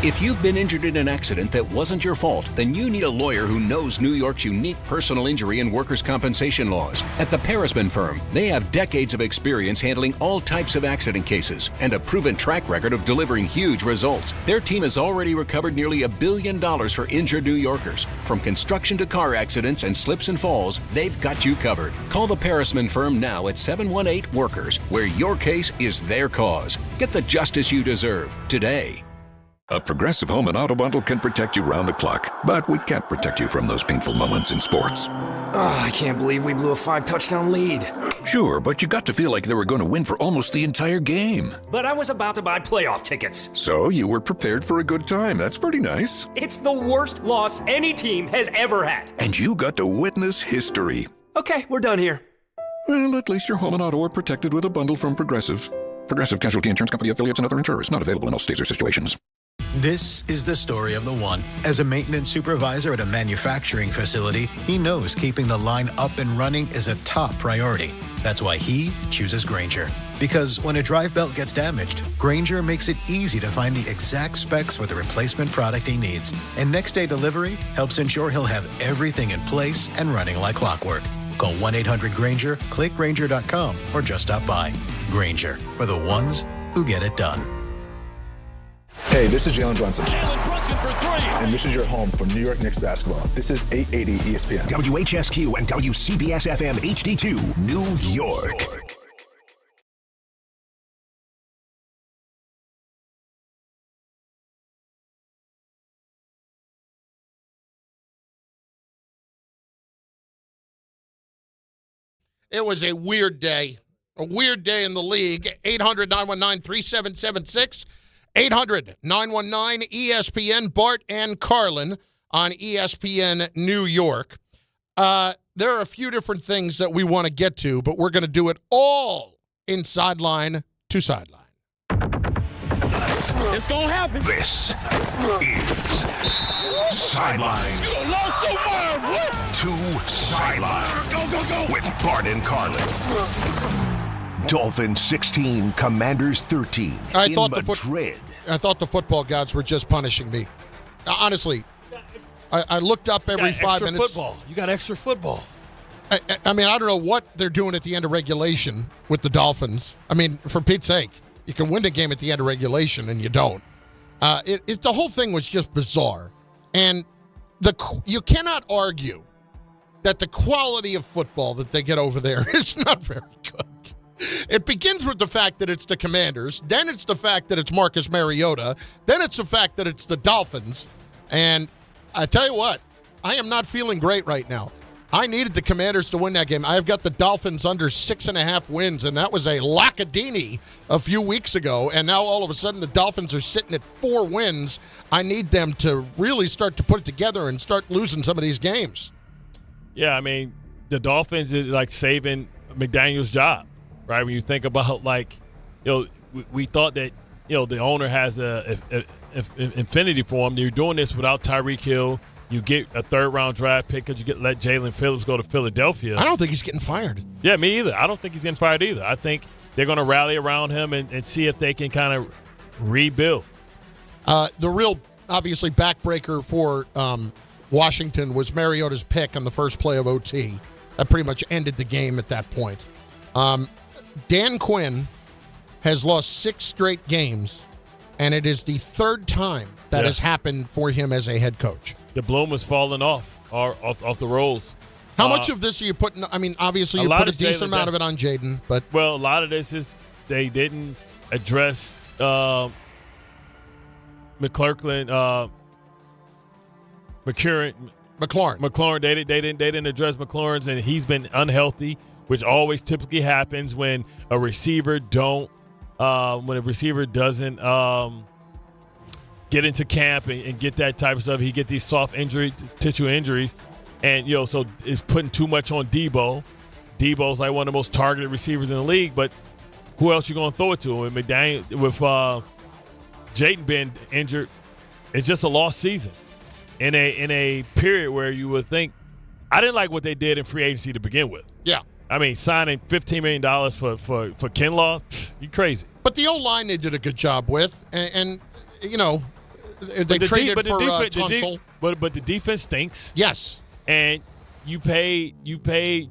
If you've been injured in an accident that wasn't your fault, then you need a lawyer who knows New York's unique personal injury and workers' compensation laws. At the Parisman Firm, they have decades of experience handling all types of accident cases and a proven track record of delivering huge results. Their team has already recovered nearly $1 billion for injured New Yorkers. From construction to car accidents and slips and falls, they've got you covered. Call the Parisman Firm now at 718-WORKERS, where your case is their cause. Get the justice you deserve today. A Progressive Home and Auto Bundle can protect you round the clock, but we can't protect you from those painful moments in sports. Oh, I can't believe we blew a 5-touchdown lead. Sure, but you got to feel like they were going to win for almost the entire game. But I was about to buy playoff tickets. So you were prepared for a good time. That's pretty nice. It's the worst loss any team has ever had. And you got to witness history. Okay, we're done here. Well, at least your home and auto are protected with a bundle from Progressive. Progressive Casualty Insurance Company affiliates and other insurers. Not available in all states or situations. This is the story of the one. As a maintenance supervisor at a manufacturing facility, he knows keeping the line up and running is a top priority. That's why he chooses Grainger. Because when a drive belt gets damaged, Grainger makes it easy to find the exact specs for the replacement product he needs. And next day delivery helps ensure he'll have everything in place and running like clockwork. Call 1-800-GRAINGER, click Grainger.com, or just stop by. Grainger, for the ones who get it done. Hey, this is Jalen Brunson. Jalen Brunson for three. And this is your home for New York Knicks basketball. This is 880 ESPN. WHSQ and WCBS-FM HD2, New York. It was a weird day. A weird day in the league. 800-919-3776. 800-919-ESPN. Bart and Carlin on ESPN New York. There are a few different things that we want to get to, but we're going to do it all in Sideline to Sideline. It's going to happen. This is Sideline to Sideline. Go, go, go. With Bart and Carlin. Dolphins 16, Commanders 13 in Madrid. I thought the football gods were just punishing me. Honestly, I looked up every 5 minutes. Football. You got extra football. I mean, I don't know what they're doing at the end of regulation with the Dolphins. I mean, for Pete's sake, you can win the game at the end of regulation, and you don't. The whole thing was just bizarre. And you cannot argue that the quality of football that they get over there is not very good. It begins with the fact that it's the Commanders. Then it's the fact that it's Marcus Mariota. Then it's the fact that it's the Dolphins. And I tell you what, I am not feeling great right now. I needed the Commanders to win that game. I've got the Dolphins under 6.5 wins, and that was a Lackadini a few weeks ago. And now all of a sudden the Dolphins are sitting at 4 wins. I need them to really start to put it together and start losing some of these games. Yeah, I mean, the Dolphins is like saving McDaniel's job, right? When you think about, like, we thought that, the owner has a infinity for him. You're doing this without Tyreek Hill. You get a third-round draft pick because you let Jalen Phillips go to Philadelphia. I don't think he's getting fired. Yeah, me either. I don't think he's getting fired either. I think they're going to rally around him and see if they can kind of rebuild. The real, obviously, backbreaker for Washington was Mariota's pick on the first play of OT. That pretty much ended the game at that point. Dan Quinn has lost 6 straight games, and it is the 3rd time that has happened for him as a head coach. The bloom was falling off the rolls. How much of this are you putting? I mean, obviously you put a decent amount of it on Jaden, but a lot of this is they didn't address McLaurin. They didn't address McLaurin's, and he's been unhealthy, which always typically happens when a receiver doesn't get into camp and get that type of stuff. He get these soft tissue injuries, and so it's putting too much on Debo. Debo's like one of the most targeted receivers in the league, but who else you gonna throw it to? And McDaniel, with Jayden being injured, it's just a lost season in a period where you would think. I didn't like what they did in free agency to begin with. Yeah, I mean, signing $15 million for Kinlaw, you crazy. But the O-line they did a good job with, and they traded for Tunsil. But the defense stinks. Yes. And you paid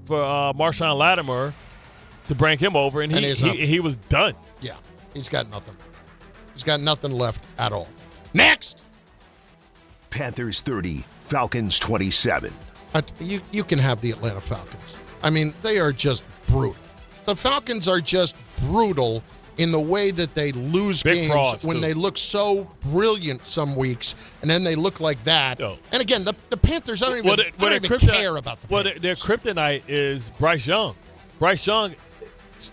for Marshawn Lattimore to bring him over, and he was done. Yeah, he's got nothing. He's got nothing left at all. Next! Panthers 30, Falcons 27. You can have the Atlanta Falcons. I mean, they are just brutal. The Falcons are just brutal in the way that they lose games when they look so brilliant some weeks, and then they look like that. And again, the Panthers, I don't even care about the Panthers. Their kryptonite is Bryce Young. Bryce Young,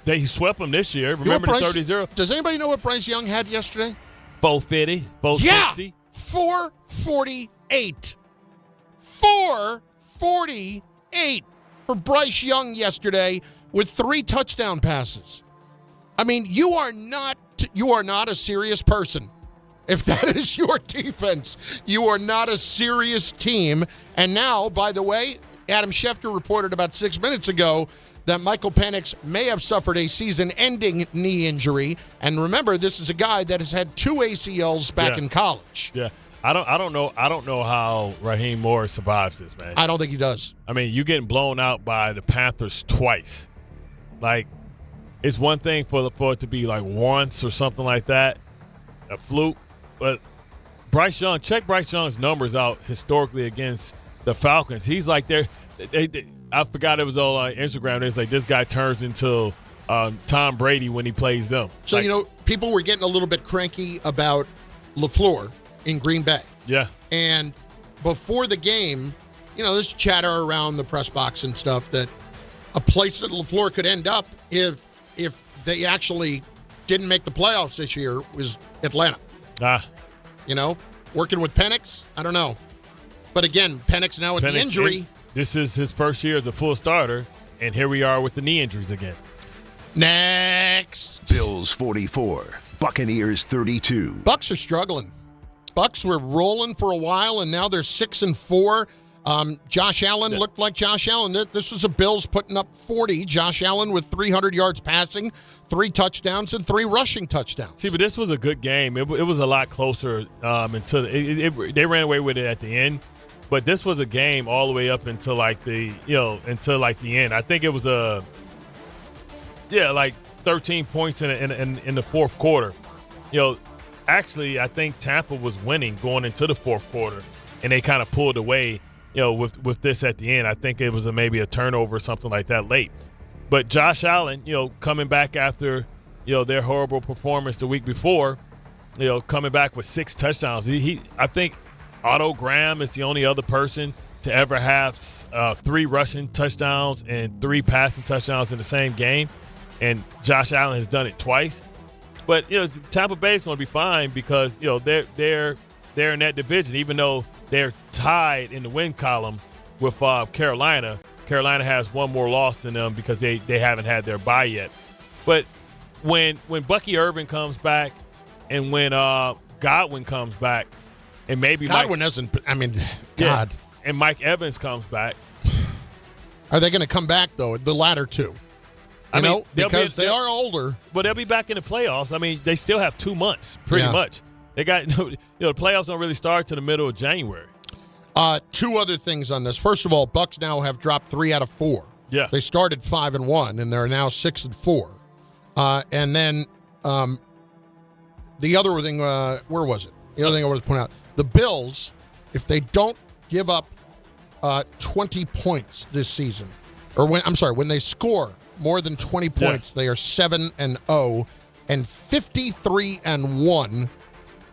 they swept them this year. Remember the 30-0? Does anybody know what Bryce Young had yesterday? 450, 460. Yeah, 448. 448 for Bryce Young yesterday with 3 touchdown passes. I mean, you are not a serious person. If that is your defense, you are not a serious team. And now, by the way, Adam Schefter reported about 6 minutes ago that Michael Penix may have suffered a season-ending knee injury. And remember, this is a guy that has had 2 ACLs back in college. Yeah. I don't know how Raheem Morris survives this, man. I don't think he does. I mean, you're getting blown out by the Panthers twice. Like, it's one thing for it to be like once or something like that, a fluke. But Bryce Young, check Bryce Young's numbers out historically against the Falcons. He's like I forgot it was on Instagram. It's like this guy turns into Tom Brady when he plays them. So, people were getting a little bit cranky about LaFleur in Green Bay. Yeah. And before the game, there's chatter around the press box and stuff that a place that LaFleur could end up if they actually didn't make the playoffs this year was Atlanta. Working with Penix, I don't know. But again, Penix now with the injury. This is his first year as a full starter, and here we are with the knee injuries again. Next. Bills 44, Buccaneers 32. Bucs are struggling. Bucs were rolling for a while, and now they're 6-4. Josh Allen looked like Josh Allen. This was the Bills putting up 40. Josh Allen with 300 yards passing, 3 touchdowns, and 3 rushing touchdowns. See, but this was a good game. It was a lot closer until they ran away with it at the end. But this was a game all the way up until the end. I think it was 13 points in the fourth quarter. Actually, I think Tampa was winning going into the fourth quarter, and they kind of pulled away. With this at the end, I think it was maybe a turnover or something like that late. But Josh Allen, coming back after their horrible performance the week before, coming back with 6 touchdowns. I think Otto Graham is the only other person to ever have 3 rushing touchdowns and 3 passing touchdowns in the same game, and Josh Allen has done it twice. But Tampa Bay is going to be fine because they're in that division, even though they're tied in the win column with Carolina. Carolina has 1 more loss than them because they haven't had their bye yet. But when Bucky Irvin comes back and when Godwin comes back, and maybe Godwin doesn't. God. Yeah, and Mike Evans comes back. Are they going to come back though? The latter two, because they are older. But they'll be back in the playoffs. I mean, they still have 2 months, pretty much. They got the playoffs don't really start to the middle of January. 2 other things on this. First of all, Bucs now have dropped 3 out of 4. Yeah, they started 5-1 and they're now 6-4. And then the other thing, where was it? The other thing I want to point out: the Bills, if they don't give up 20 points this season, when they score more than 20 points, they are 7-0 and 53-1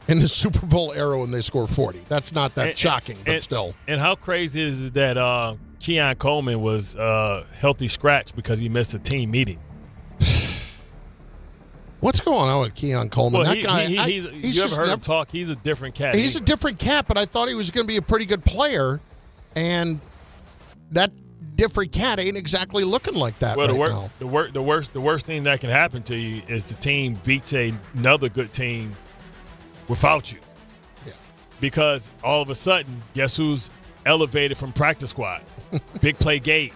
in the Super Bowl era when they score 40. That's not that shocking, but still. And how crazy is it that Keon Coleman was healthy scratch because he missed a team meeting? What's going on with Keon Coleman? Well, that guy, he's you just ever heard him talk? He's a different cat. He's a different cat, but I thought he was going to be a pretty good player, and that different cat ain't exactly looking like that now. The worst thing that can happen to you is the team beats another good team without you. Yeah. Because all of a sudden, guess who's elevated from practice squad? Big Play Gabe,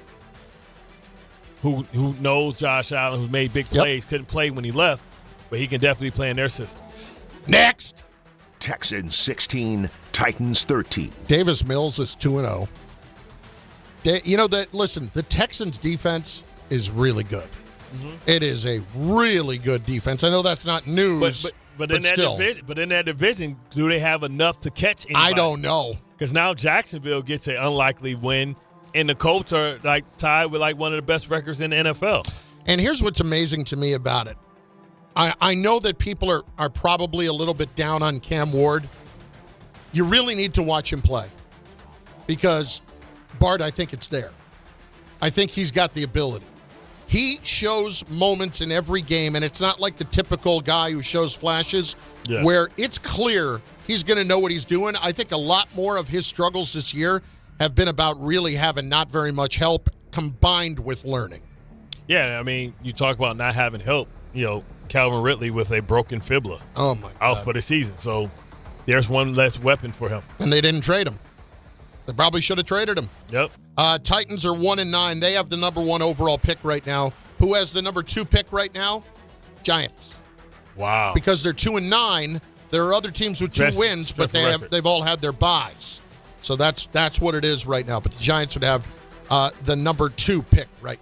who knows Josh Allen, who made big plays, couldn't play when he left, but he can definitely play in their system. Next. Texans 16, Titans 13. Davis Mills is 2-0. Listen, the Texans defense is really good. Mm-hmm. It is a really good defense. I know that's not news, but in that division, do they have enough to catch anybody? I don't know. Because now Jacksonville gets an unlikely win, and the Colts are tied with one of the best records in the NFL. And here's what's amazing to me about it. I know that people are probably a little bit down on Cam Ward. You really need to watch him play because, Bart, I think it's there. I think he's got the ability. He shows moments in every game, and it's not like the typical guy who shows flashes where it's clear he's going to know what he's doing. I think a lot more of his struggles this year have been about really having not very much help combined with learning. Yeah, I mean, you talk about not having help. Calvin Ridley with a broken fibula. Oh, my God. Out for the season. So there's one less weapon for him. And they didn't trade him. They probably should have traded him. Yep. Titans are 1-9. They have the number 1 overall pick right now. Who has the number 2 pick right now? Giants. Wow. Because they're 2-9. There are other teams with 2 wins, but they've all had their byes. So that's what it is right now. But the Giants would have the number 2 pick right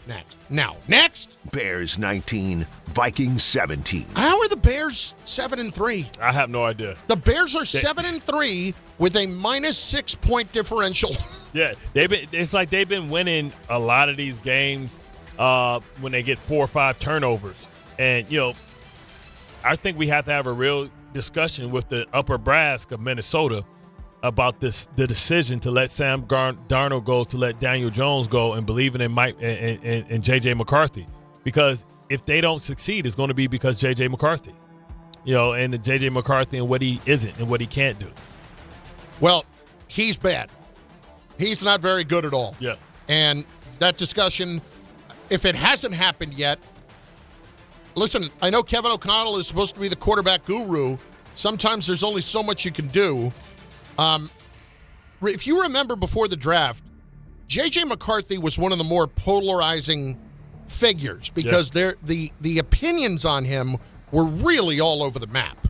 now. Next. Bears 19, Vikings 17. How are the Bears 7-3? I have no idea. The Bears are 7-3 with a -6 point differential. Yeah, it's like they've been winning a lot of these games when they get 4 or 5 turnovers. And, I think we have to have a real discussion with the upper brass of Minnesota about the decision to let Sam Darnold go, to let Daniel Jones go, and believing in Mike and J.J. McCarthy. Because if they don't succeed, it's going to be because J.J. McCarthy. And the J.J. McCarthy and what he isn't and what he can't do. Well, he's bad. He's not very good at all. Yeah. And that discussion, if it hasn't happened yet, listen, I know Kevin O'Connell is supposed to be the quarterback guru. Sometimes there's only so much you can do. If you remember before the draft, J.J. McCarthy was one of the more polarizing figures because the opinions on him were really all over the map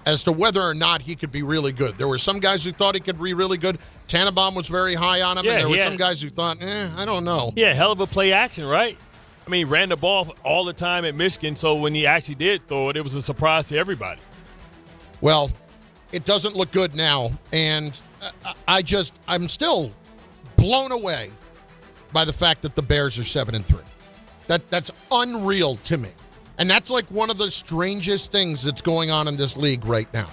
as to whether or not he could be really good. There were some guys who thought he could be really good. Tannenbaum was very high on him, and there were some guys who thought, I don't know. Yeah, hell of a play action, right? I mean, he ran the ball all the time at Michigan, so when he actually did throw it, it was a surprise to everybody. Well, it doesn't look good now, and I'm still blown away by the fact that the Bears are 7-3. That's unreal to me. And that's like one of the strangest things that's going on in this league right now.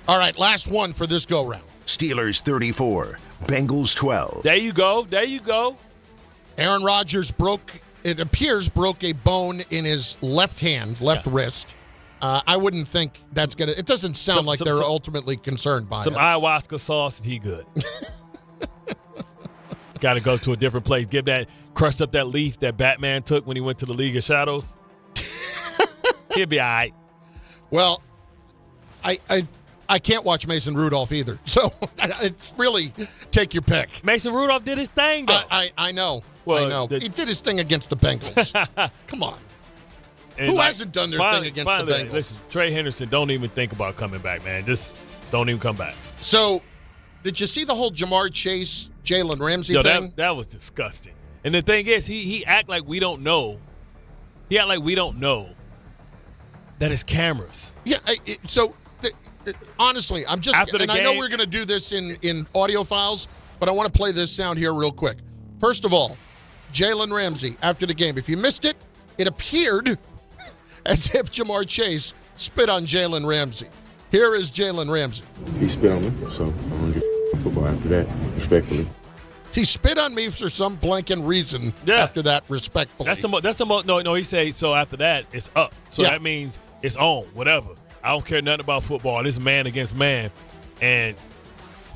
All right, last one for this go-round. Steelers 34, Bengals 12. There you go. Aaron Rodgers broke a bone in his left wrist. I wouldn't think that's going to – it doesn't sound like they're ultimately concerned by it. Some ayahuasca sauce, and he good. Got to go to a different place. Crushed up that leaf that Batman took when he went to the League of Shadows. He'll be all right. Well, I can't watch Mason Rudolph either. So it's really take your pick. Mason Rudolph did his thing, though. I know. Well, I know. He did his thing against the Bengals. Come on. Who hasn't done their thing against the Bengals? Listen, Trey Henderson, don't even think about coming back, man. Just don't even come back. So, did you see the whole Jamar Chase, Jalen Ramsey thing? That was disgusting. And the thing is, he act like we don't know. He act like we don't know that it's cameras. Yeah. Honestly, I'm just – and I know we're going to do this in audio files, but I want to play this sound here real quick. First of all, Jalen Ramsey, after the game, if you missed it, it appeared as if Jamar Chase spit on Jalen Ramsey. Here is Jalen Ramsey. He spit on me, so I'm going to get football after that, respectfully. He spit on me for some blanking reason after that, respectfully. No, he said, so after that, it's up. So that means it's on, whatever. I don't care nothing about football. This is man against man. And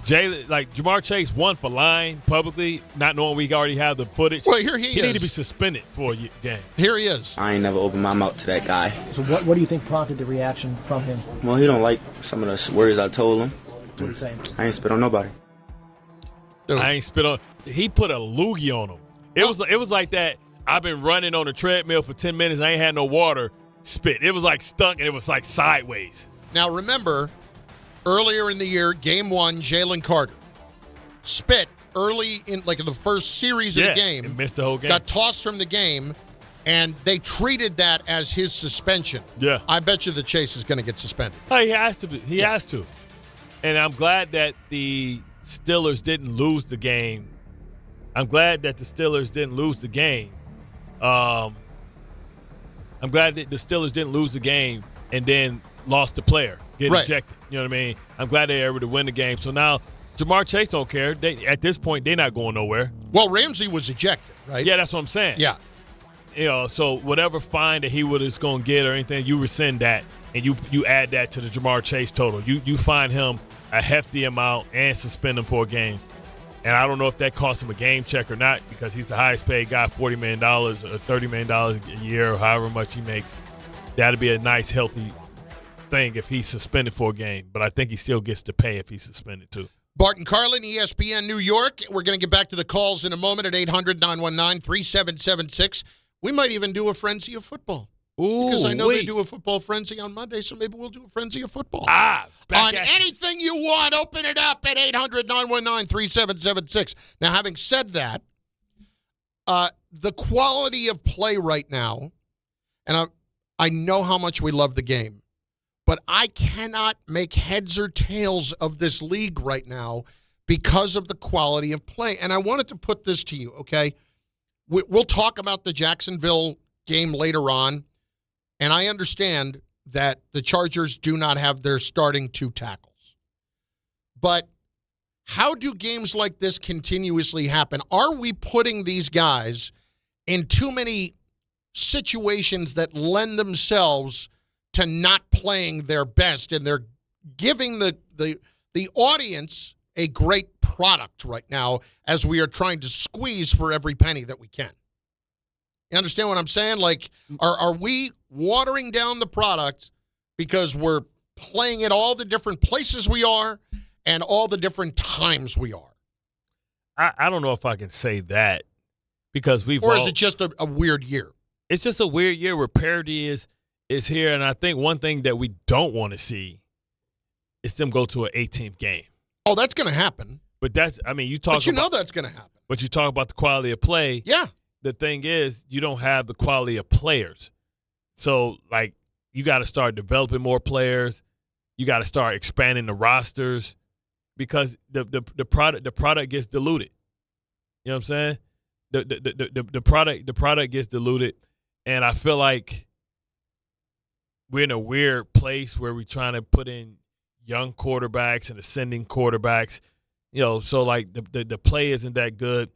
Jamar Chase won for lying publicly, not knowing we already have the footage. Well, here he is. He need to be suspended for a game. Here he is. I ain't never opened my mouth to that guy. So what do you think prompted the reaction from him? Well, he don't like some of the words I told him. What are you saying? I ain't spit on nobody. Dude. I ain't spit on. He put a loogie on him. It was like that. I've been running on a treadmill for 10 minutes. I ain't had no water. Spit. It was like stuck and it was like sideways. Now remember, earlier in the year, game 1, Jalen Carter spit early in the first series of the game. And missed the whole game. Got tossed from the game, and they treated that as his suspension. Yeah. I bet you the Chase is going to get suspended. Oh, he has to be. He has to. And I'm glad that the Steelers didn't lose the game. I'm glad that the Steelers didn't lose the game. I'm glad that the Steelers didn't lose the game and then lost the player, get ejected. You know what I mean? I'm glad they were able to win the game. So now Jamar Chase don't care. At this point, they're not going nowhere. Well, Ramsey was ejected, right? Yeah, that's what I'm saying. Yeah. So whatever fine that he was going to get or anything, you rescind that and you add that to the Jamar Chase total. You fine him a hefty amount and suspend him for a game. And I don't know if that cost him a game check or not because he's the highest paid guy, $40 million or $30 million a year or however much he makes. That'd be a nice, healthy thing if he's suspended for a game. But I think he still gets to pay if he's suspended too. Bart Carlin, ESPN New York. We're going to get back to the calls in a moment at 800-919-3776. We might even do a frenzy of football. Ooh, because I know they do a football frenzy on Monday, so maybe we'll do a frenzy of football. On anything you want, open it up at 800-919-3776. Now, having said that, The quality of play right now, and I know how much we love the game, but I cannot make heads or tails of this league right now because of the quality of play. And I wanted to put this to you, okay? We'll talk about the Jacksonville game later on, and I understand that the Chargers do not have their starting 2 tackles. But how do games like this continuously happen? Are we putting these guys in too many situations that lend themselves to not playing their best, and they're giving the audience a great product right now as we are trying to squeeze for every penny that we can? You understand what I'm saying? Like, are we watering down the product because we're playing it all the different places we are and all the different times we are? I don't know if I can say that, because Or is it just a weird year? It's just a weird year where parity is here, and I think one thing that we don't want to see is them go to an 18th game. Oh, that's going to happen. But that's, I mean, you talk But you about, know that's going to happen. But you talk about the quality of play. Yeah. The thing is, you don't have the quality of players. So, like, you got to start developing more players. You got to start expanding the rosters, because the product gets diluted. You know what I'm saying? The product gets diluted, and I feel like we're in a weird place where we're trying to put in young quarterbacks and ascending quarterbacks. You know, so like the play isn't that good,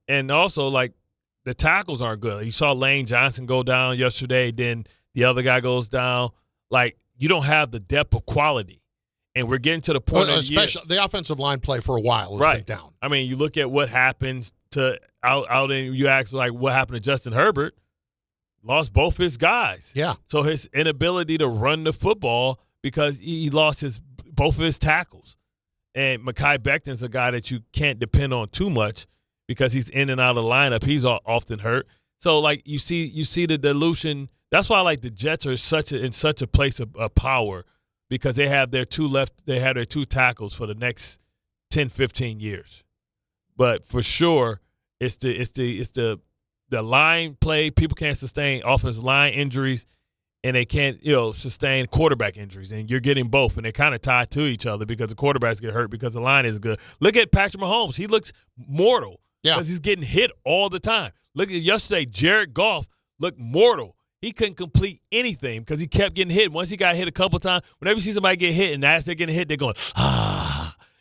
and also like the tackles aren't good. You saw Lane Johnson go down yesterday, then the other guy goes down. Like, you don't have the depth of quality. And we're getting to the point of the offensive line play for a while has been down. I mean, you look at what happens to out in, you ask, like, what happened to Justin Herbert? Lost both his guys. Yeah. So his inability to run the football because he lost both of his tackles. And Mekhi Becton's a guy that you can't depend on too much because he's in and out of the lineup. He's often hurt. So, like, you see the dilution. That's why, like, the Jets are in such a place of power, because they have their two tackles for the next 10, 15 years. But for sure, it's the line play. People can't sustain offensive line injuries, and they can't, sustain quarterback injuries. And you're getting both, and they're kind of tied to each other because the quarterbacks get hurt because the line is good. Look at Patrick Mahomes. He looks mortal because he's getting hit all the time. Look at yesterday, Jared Goff looked mortal. He couldn't complete anything because he kept getting hit. Once he got hit a couple times, whenever you see somebody get hit, and as they're getting hit, they're going,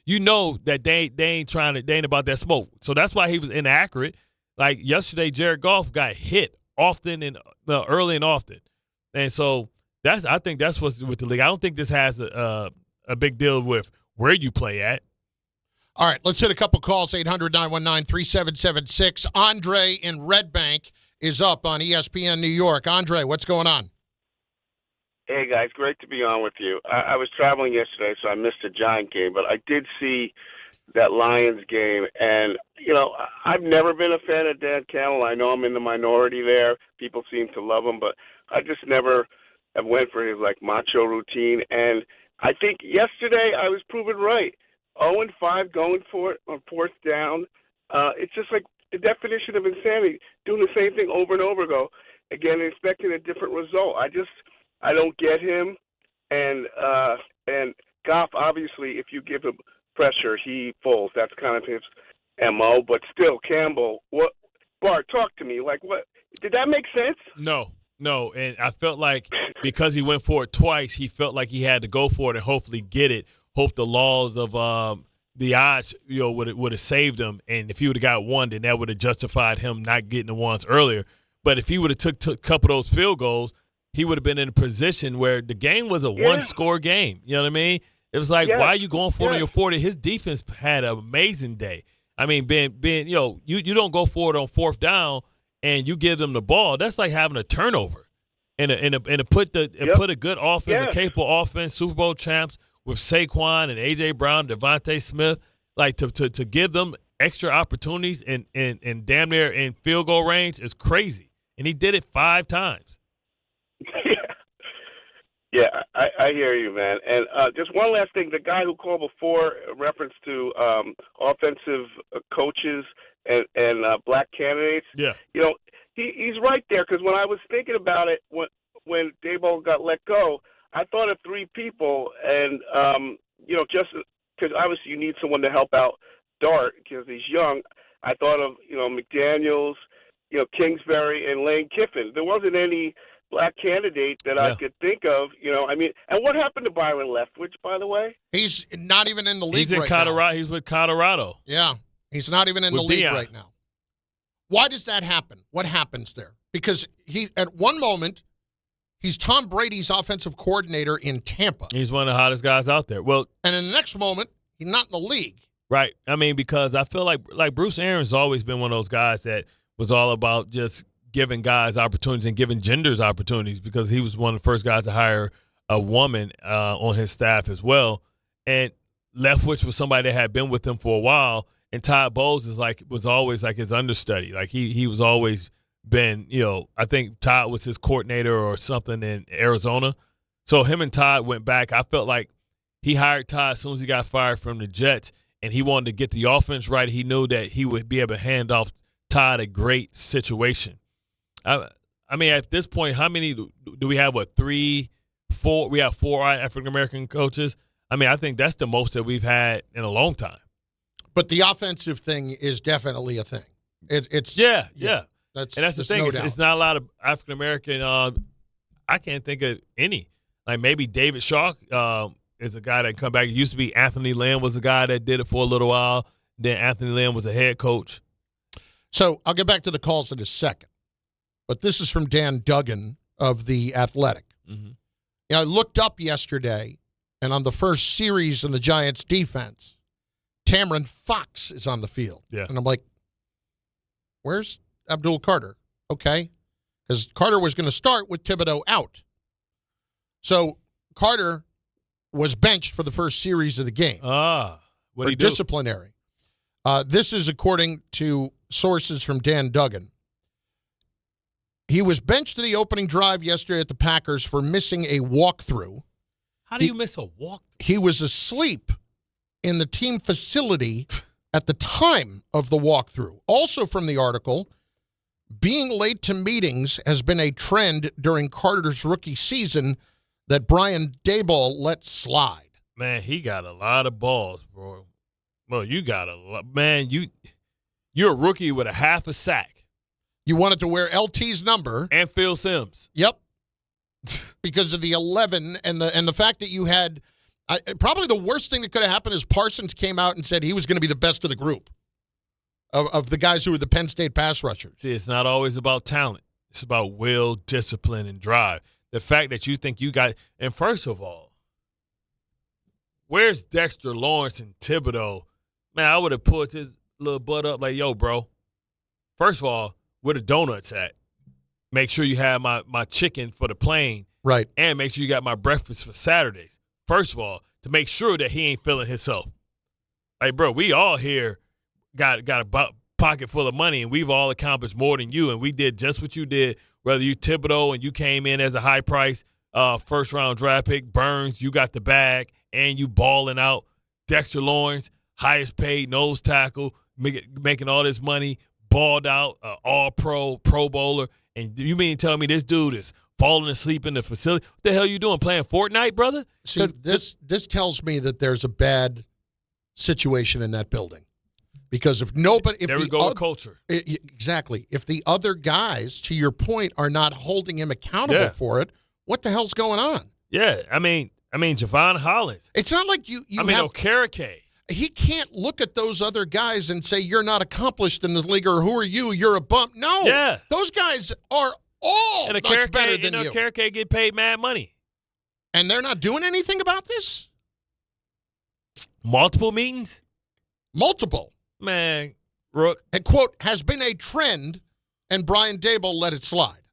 you know that they ain't about that smoke. So that's why he was inaccurate. Like yesterday, Jared Goff got hit often and early and often. And so I think that's what's with the league. I don't think this has a big deal with where you play at. All right, let's hit a couple calls, 800-919-3776. Andre in Red Bank is up on ESPN New York. Andre, what's going on? Hey, guys, great to be on with you. I was traveling yesterday, so I missed the Giant game, but I did see that Lions game. And, I've never been a fan of Dan Campbell. I know I'm in the minority there. People seem to love him, but I just never have went for his, macho routine. And I think yesterday I was proven right. 0-5 going for it on fourth down. It's just like the definition of insanity, doing the same thing over and over again, expecting a different result. I don't get him. And Goff, obviously, if you give him pressure, he folds. That's kind of his MO. But still, Campbell, Bart, talk to me. What did that make sense? No. And I felt like because he went for it twice, he felt like he had to go for it and hopefully get it. Hope the laws of the odds, would have saved him. And if he would have got one, then that would have justified him not getting the ones earlier. But if he would have took a couple of those field goals, he would have been in a position where the game was a one-score game. You know what I mean? It was like, why are you going for it on your 40? His defense had an amazing day. I mean, you don't go for it on fourth down and you give them the ball. That's like having a turnover. And put a good offense, a capable offense, Super Bowl champs with Saquon and A.J. Brown, Devontae Smith, to give them extra opportunities and damn near in field goal range is crazy. And he did it 5 times. Yeah, I hear you, man. And just one last thing. The guy who called before, reference to offensive coaches and black candidates. Yeah. He's right there, because when I was thinking about it, when Daboll got let go, I thought of three people, and just because obviously you need someone to help out Dart because he's young. I thought of McDaniels, Kingsbury, and Lane Kiffin. There wasn't any black candidate that I could think of. And what happened to Byron Leftwich, by the way? He's not even in the league. He's in right Colorado. now. He's with Colorado. Yeah, he's not even in the league right now. Why does that happen? What happens there? Because at one moment, he's Tom Brady's offensive coordinator in Tampa. He's one of the hottest guys out there. Well, and in the next moment, he's not in the league. Right. I mean, because I feel like Bruce Arians always been one of those guys that was all about just giving guys opportunities and giving genders opportunities, because he was one of the first guys to hire a woman on his staff as well. And Leftwich was somebody that had been with him for a while. And Todd Bowles was always like his understudy. Like he was always been, I think Todd was his coordinator or something in Arizona. So him and Todd went back. I felt like he hired Todd as soon as he got fired from the Jets, and he wanted to get the offense right. He knew that he would be able to hand off Todd a great situation. I mean, at this point, how many do we have? What, 3, 4? We have 4 African-American coaches. I mean, I think that's the most that we've had in a long time. But the offensive thing is definitely a thing. It's yeah. That's the thing. It's not a lot of African American. I can't think of any. Like maybe David Shaw is a guy that come back. It used to be Anthony Lynn was a guy that did it for a little while. Then Anthony Lynn was a head coach. So I'll get back to the calls in a second. But this is from Dan Duggan of The Athletic. Mm-hmm. I looked up yesterday, and on the first series in the Giants' defense, Tamron Fox is on the field. Yeah. And I'm like, where's Abdul Carter? Okay. Because Carter was going to start with Thibodeau out. So Carter was benched for the first series of the game. What did he do? Disciplinary. This is according to sources from Dan Duggan. He was benched to the opening drive yesterday at the Packers for missing a walkthrough. How do you miss a walk? He was asleep in the team facility at the time of the walkthrough. Also from the article, being late to meetings has been a trend during Carter's rookie season that Brian Daboll let slide. Man, he got a lot of balls, bro. Well, you got a lot. Man, you're a rookie with a half a sack. You wanted to wear LT's number. And Phil Simms. Yep. Because of the 11 and the fact that you had probably the worst thing that could have happened is Parsons came out and said he was going to be the best of the group of the guys who were the Penn State pass rushers. See, it's not always about talent. It's about will, discipline, and drive. The fact that you think you got – and first of all, where's Dexter Lawrence and Thibodeau? Man, I would have pulled his little butt up like, yo, bro, first of all, where the donuts at? Make sure you have my chicken for the plane. Right. And make sure you got my breakfast for Saturdays. First of all, to make sure that he ain't feeling himself. Like, bro, we all here got a pocket full of money, and we've all accomplished more than you, and we did just what you did, whether you Thibodeau and you came in as a high-price first-round draft pick. Burns, you got the bag, and you balling out. Dexter Lawrence, highest-paid nose tackle, making all this money, balled out, all-pro, Pro Bowler. And you mean to tell me this dude is falling asleep in the facility? What the hell are you doing, playing Fortnite, brother? See, this tells me that there's a bad situation in that building. Because if nobody... There we go with culture. Exactly. If the other guys, to your point, are not holding him accountable for it, what the hell's going on? Yeah, I mean, Javon Hollins. It's not like you have... Okereke. He can't look at those other guys and say, you're not accomplished in the league, or who are you? You're a bump. No. Yeah. Those guys are all much better than you. And Okereke get paid mad money. And they're not doing anything about this? Multiple meetings? Multiple. Man, Rook. And, quote, has been a trend, and Brian Daboll let it slide.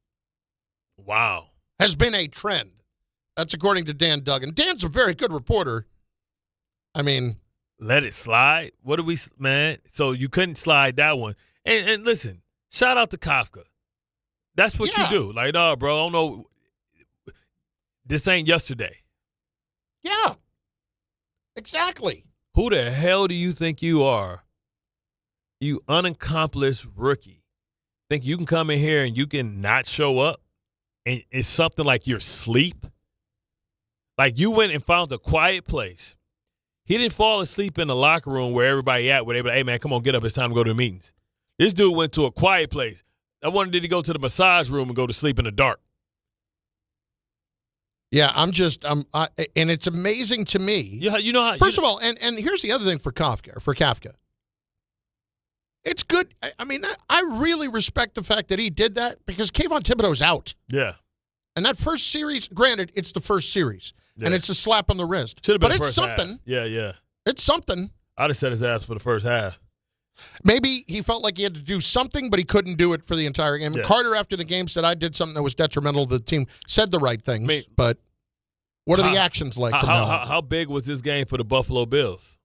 Wow. Has been a trend. That's according to Dan Duggan. Dan's a very good reporter. I mean... Let it slide? What do we, man? So you couldn't slide that one. And listen, shout out to Kafka. That's what you do. Like, no, bro, I don't know. this ain't yesterday. Yeah. Exactly. Who the hell do you think you are? You unaccomplished rookie. Think you can come in here and you can not show up? And it's something like your sleep? Like you went and found a quiet place. He didn't fall asleep in the locker room where everybody at, where they be like, hey, man, come on, get up. It's time to go to the meetings. This dude went to a quiet place. I wonder, did he go to the massage room and go to sleep in the dark? Yeah, and it's amazing to me. You know how. First of all, and here's the other thing for Kafka. It's good. I mean, I really respect the fact that he did that because Kayvon Thibodeau's out. Yeah. And that first series, granted, it's the first series, and it's a slap on the wrist. Should've been but the it's first something. Half. Yeah. It's something. I'd have set his ass for the first half. Maybe he felt like he had to do something, but he couldn't do it for the entire game. Yeah. Carter, after the game, said, I did something that was detrimental to the team. Said the right things, but what are the actions like? How big was this game for the Buffalo Bills?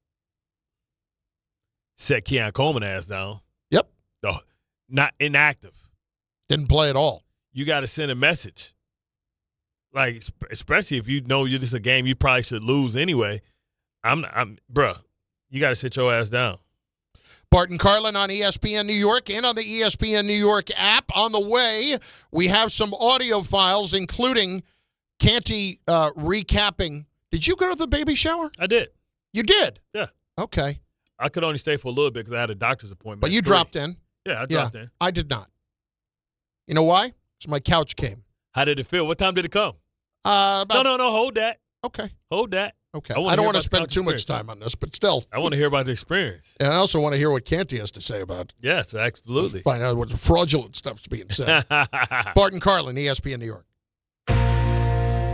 Set Keon Coleman ass down. Yep. No, not inactive. Didn't play at all. You got to send a message. Like, especially if you know this is a game you probably should lose anyway. Bruh, you got to sit your ass down. Bart Carlin on ESPN New York and on the ESPN New York app. On the way, we have some audio files, including Canty recapping. Did you go to the baby shower? I did. You did? Yeah. Okay. I could only stay for a little bit because I had a doctor's appointment. But you dropped in. Yeah, I dropped in. I did not. You know why? Because my couch came. How did it feel? What time did it come? No. Hold that. Okay. Hold that. Okay. I don't want to spend too much time on this, but still. I want to hear about the experience. And I also want to hear what Canty has to say about it. Yes, absolutely. Find out what the fraudulent stuff's being said. Bart Carlin, ESPN New York.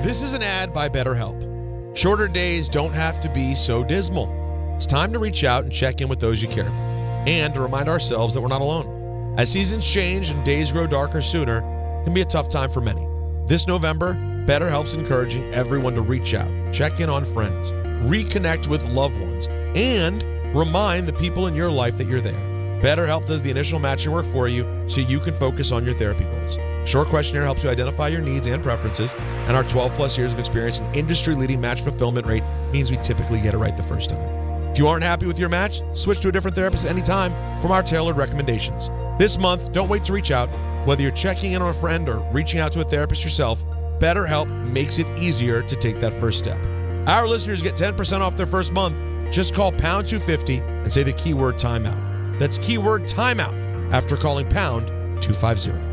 This is an ad by BetterHelp. Shorter days don't have to be so dismal. It's time to reach out and check in with those you care about. And to remind ourselves that we're not alone. As seasons change and days grow darker sooner, it can be a tough time for many. This November, BetterHelp's encouraging everyone to reach out, check in on friends, reconnect with loved ones, and remind the people in your life that you're there. BetterHelp does the initial matching work for you so you can focus on your therapy goals. Short questionnaire helps you identify your needs and preferences, and our 12-plus years of experience and industry-leading match fulfillment rate means we typically get it right the first time. If you aren't happy with your match, switch to a different therapist at any time from our tailored recommendations. This month, don't wait to reach out. Whether you're checking in on a friend or reaching out to a therapist yourself, BetterHelp makes it easier to take that first step. Our listeners get 10% off their first month. Just call pound 250 and say the keyword timeout. That's keyword timeout after calling pound 250.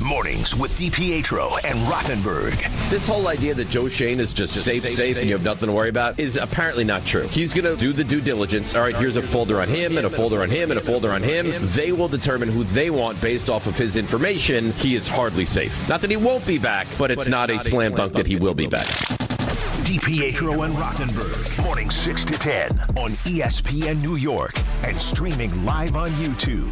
Mornings with DiPietro and Rothenberg. This whole idea that Joe Shane is just safe and you have nothing to worry about is apparently not true. He's going to do the due diligence. All right, here's a folder on him and a folder on him and a folder on him. They will determine who they want based off of his information. He is hardly safe. Not that he won't be back, but it's not a slam dunk that he will be back. DiPietro and Rothenberg, morning 6 to 10 on ESPN New York and streaming live on YouTube.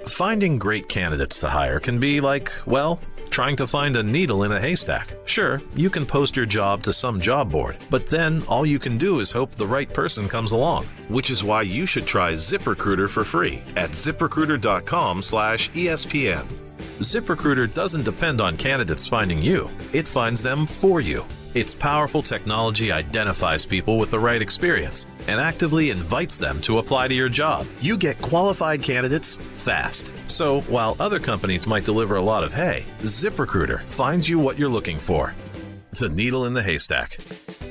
Finding great candidates to hire can be like, well, trying to find a needle in a haystack. Sure, you can post your job to some job board, but then all you can do is hope the right person comes along, which is why you should try ZipRecruiter for free at ZipRecruiter.com/ESPN. ZipRecruiter doesn't depend on candidates finding you. It finds them for you. Its powerful technology identifies people with the right experience and actively invites them to apply to your job. You get qualified candidates fast. So while other companies might deliver a lot of hay, ZipRecruiter finds you what you're looking for. The needle in the haystack.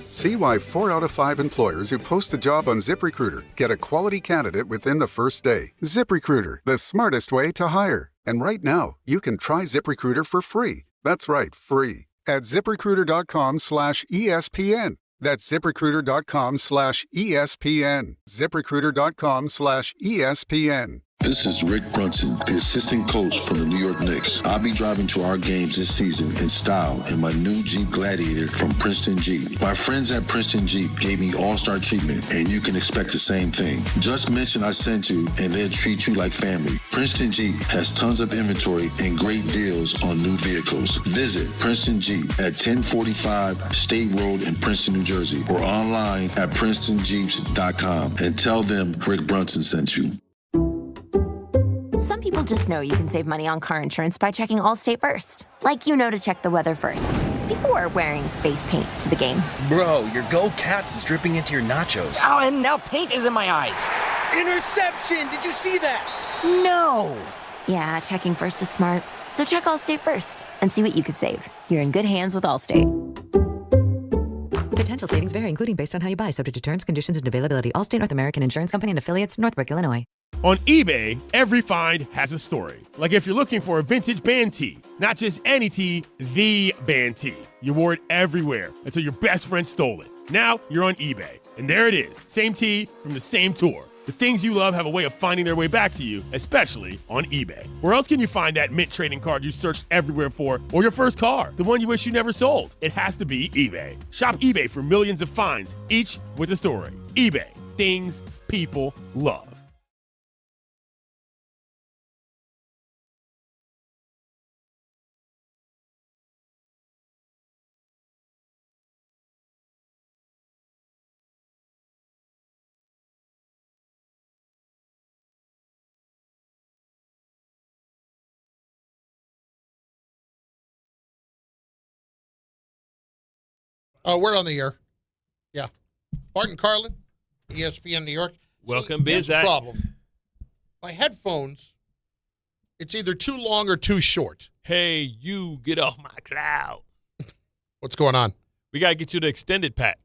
See why 4 out of 5 employers who post a job on ZipRecruiter get a quality candidate within the first day. ZipRecruiter, the smartest way to hire. And right now, you can try ZipRecruiter for free. That's right, free. At ZipRecruiter.com/ESPN. That's ZipRecruiter.com/ESPN. ZipRecruiter.com/ESPN. This is Rick Brunson, the assistant coach from the New York Knicks. I'll be driving to our games this season in style in my new Jeep Gladiator from Princeton Jeep. My friends at Princeton Jeep gave me all-star treatment, and you can expect the same thing. Just mention I sent you, and they'll treat you like family. Princeton Jeep has tons of inventory and great deals on new vehicles. Visit Princeton Jeep at 1045 State Road in Princeton, New Jersey, or online at PrincetonJeeps.com and tell them Rick Brunson sent you. Some people just know you can save money on car insurance by checking Allstate first. Like you know to check the weather first, before wearing face paint to the game. Bro, your Go Cats is dripping into your nachos. Oh, and now paint is in my eyes. Interception! Did you see that? No! Yeah, checking first is smart. So check Allstate first and see what you could save. You're in good hands with Allstate. Potential savings vary, including based on how you buy, subject to terms, conditions, and availability. Allstate North American Insurance Company and affiliates, Northbrook, Illinois. On eBay, every find has a story. Like if you're looking for a vintage band tee, not just any tee, the band tee. You wore it everywhere until your best friend stole it. Now you're on eBay, and there it is. Same tee from the same tour. The things you love have a way of finding their way back to you, especially on eBay. Where else can you find that mint trading card you searched everywhere for, or your first car, the one you wish you never sold? It has to be eBay. Shop eBay for millions of finds, each with a story. eBay, things people love. We're on the air. Yeah. Bart Carlin, ESPN New York. Welcome, Biz. Here's the problem. My headphones, it's either too long or too short. Hey, you, get off my cloud. What's going on? We got to get you the extended pack.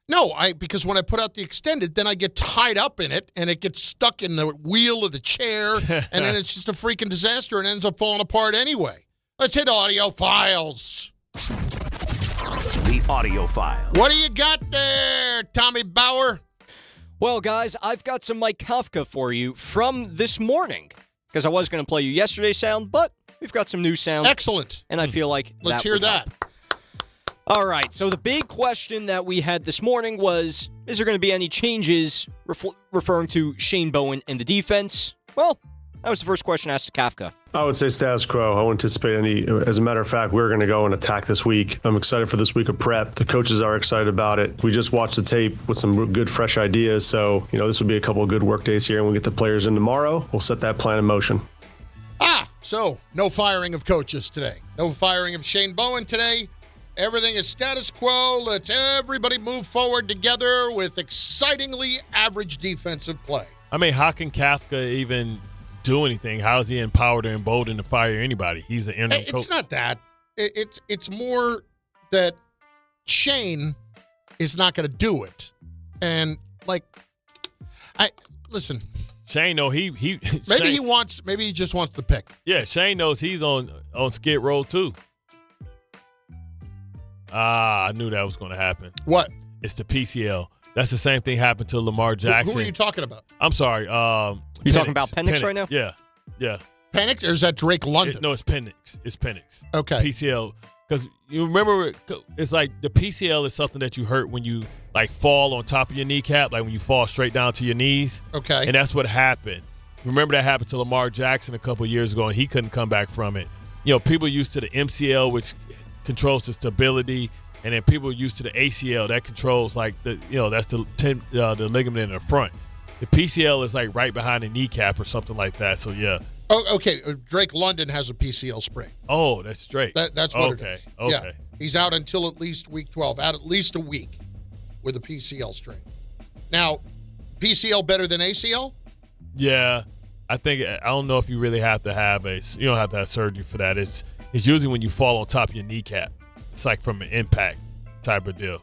No, because when I put out the extended, then I get tied up in it, and it gets stuck in the wheel of the chair, and then it's just a freaking disaster and ends up falling apart anyway. Let's hit audio files. The audio file. What do you got there, Tommy Bauer? Well, guys, I've got some Mike Kafka for you from this morning, because I was going to play you yesterday's sound, but we've got some new sound. Excellent. And I feel like let's hear that. All right, so the big question that we had this morning was, is there going to be any changes referring to Shane Bowen and the defense? Well, that was the first question asked to Kafka. I would say status quo. I wouldn't anticipate any. As a matter of fact, we're going to go and attack this week. I'm excited for this week of prep. The coaches are excited about it. We just watched the tape with some good, fresh ideas. So, this will be a couple of good work days here. And we'll get the players in tomorrow. We'll set that plan in motion. So no firing of coaches today. No firing of Shane Bowen today. Everything is status quo. Let's everybody move forward together with excitingly average defensive play. I mean, how can Kafka even do anything? How is he empowered or emboldened to fire anybody? He's an interim coach. It's not that. It's more that Shane is not going to do it. And listen. Shane, no, maybe he just wants the pick. Yeah, Shane knows he's on skid row too. I knew that was going to happen. What? It's the PCL. That's the same thing happened to Lamar Jackson. Who are you talking about? I'm sorry. You talking about Penix right now? Yeah. Penix, or is that Drake London? No, it's Penix. It's Penix. Okay. PCL. Because you remember, it's like the PCL is something that you hurt when you fall on top of your kneecap, like when you fall straight down to your knees. Okay. And that's what happened. Remember that happened to Lamar Jackson a couple of years ago, and he couldn't come back from it. People used to the MCL, which controls the stability, and then people used to the ACL that controls that's the ligament in the front. The PCL is right behind the kneecap or something like that. So yeah. Oh, okay. Drake London has a PCL sprain. Oh, that's straight. That's what it is. Okay. Yeah. He's out until at least week 12. Out at least a week with a PCL strain. Now, PCL better than ACL? Yeah, I don't know if you really have to have you don't have to have surgery for that. It's usually when you fall on top of your kneecap. It's like from an impact type of deal.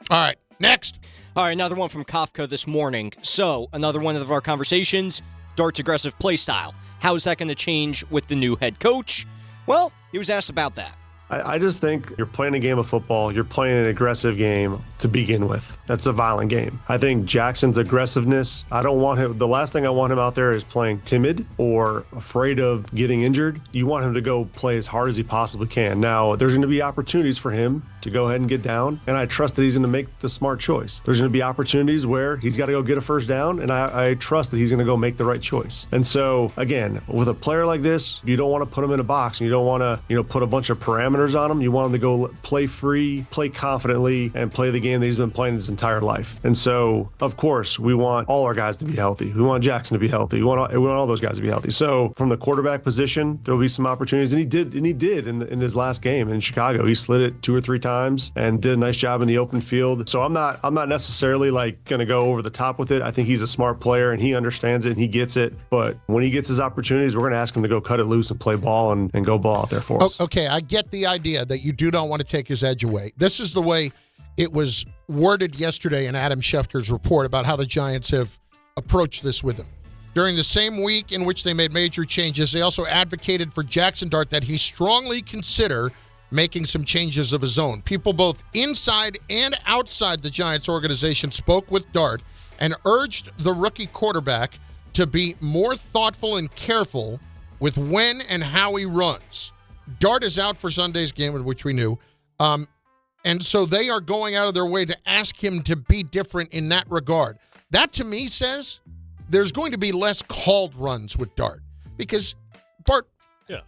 All right, next. All right, another one from Kafka this morning. So, another one of our conversations, Dart's aggressive play style. How is that going to change with the new head coach? Well, he was asked about that. I just think you're playing a game of football. You're playing an aggressive game to begin with. That's a violent game. I think Jackson's aggressiveness, I don't want him. The last thing I want him out there is playing timid or afraid of getting injured. You want him to go play as hard as he possibly can. Now, there's going to be opportunities for him to go ahead and get down, and I trust that he's going to make the smart choice. There's going to be opportunities where he's got to go get a first down, and I trust that he's going to go make the right choice. And so, again, with a player like this, you don't want to put him in a box, and you don't want to, put a bunch of parameters parameters on him. You want him to go play free, play confidently, and play the game that he's been playing his entire life. And so, of course, we want all our guys to be healthy. We want Jackson to be healthy. We want all those guys to be healthy. So from the quarterback position, there will be some opportunities. And he did in his last game in Chicago. He slid it 2 or 3 times and did a nice job in the open field. So I'm not necessarily like going to go over the top with it. I think he's a smart player and he understands it and he gets it. But when he gets his opportunities, we're going to ask him to go cut it loose and play ball and go ball out there for us. Okay, I get the idea that you do not want to take his edge away. This is the way it was worded yesterday in Adam Schefter's report about how the Giants have approached this with him. During the same week in which they made major changes, they also advocated for Jackson Dart that he strongly consider making some changes of his own. People both inside and outside the Giants organization spoke with Dart and urged the rookie quarterback to be more thoughtful and careful with when and how he runs. Dart is out for Sunday's game, which we knew. And so they are going out of their way to ask him to be different in that regard. That, to me, says there's going to be less called runs with Dart. Because, Bart, yeah.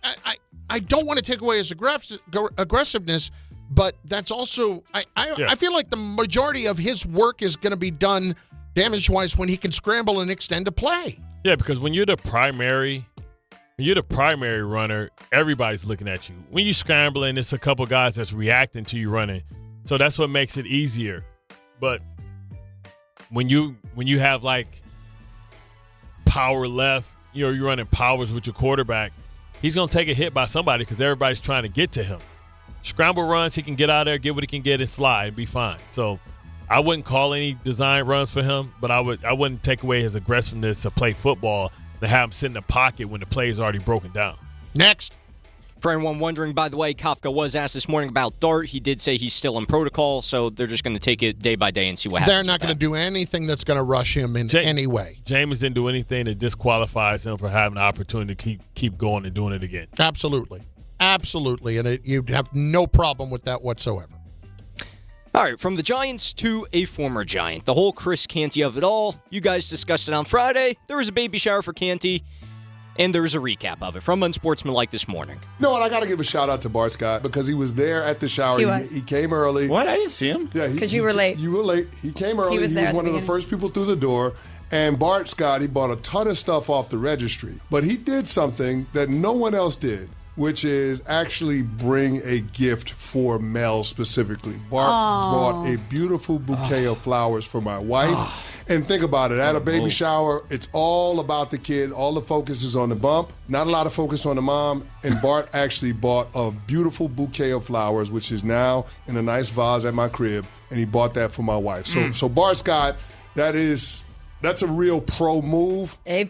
I don't want to take away his aggressiveness, but that's also I feel like the majority of his work is going to be done damage-wise when he can scramble and extend a play. Yeah, because when you're the primary runner, everybody's looking at you. When you scrambling, it's a couple guys that's reacting to you running. So that's what makes it easier. But when you have like power left, you're running powers with your quarterback, he's going to take a hit by somebody because everybody's trying to get to him. Scramble runs, he can get out there, get what he can get, and slide, and be fine. So I wouldn't call any design runs for him, but I wouldn't take away his aggressiveness to play football, to have him sit in the pocket when the play is already broken down. Next. For anyone wondering, by the way, Kafka was asked this morning about Dart. He did say he's still in protocol, so they're just going to take it day by day and see what happens. They're not going to do anything that's going to rush him in any way. Jameis didn't do anything that disqualifies him for having the opportunity to keep going and doing it again. Absolutely. Absolutely. And you'd have no problem with that whatsoever. All right, from the Giants to a former Giant. The whole Chris Canty of it all. You guys discussed it on Friday. There was a baby shower for Canty, and there was a recap of it from Unsportsmanlike this morning. No, and I got to give a shout-out to Bart Scott because he was there at the shower. He came early. What? I didn't see him. Yeah, because you were late. You were late. He came early. He was one of the first people through the door. And Bart Scott, he bought a ton of stuff off the registry. But he did something that no one else did, which is actually bring a gift for Mel specifically. Bart bought a beautiful bouquet of flowers for my wife. And think about it, at a baby shower, it's all about the kid. All the focus is on the bump, not a lot of focus on the mom. And Bart actually bought a beautiful bouquet of flowers, which is now in a nice vase at my crib. And he bought that for my wife. So Bart Scott, that's a real pro move. A+.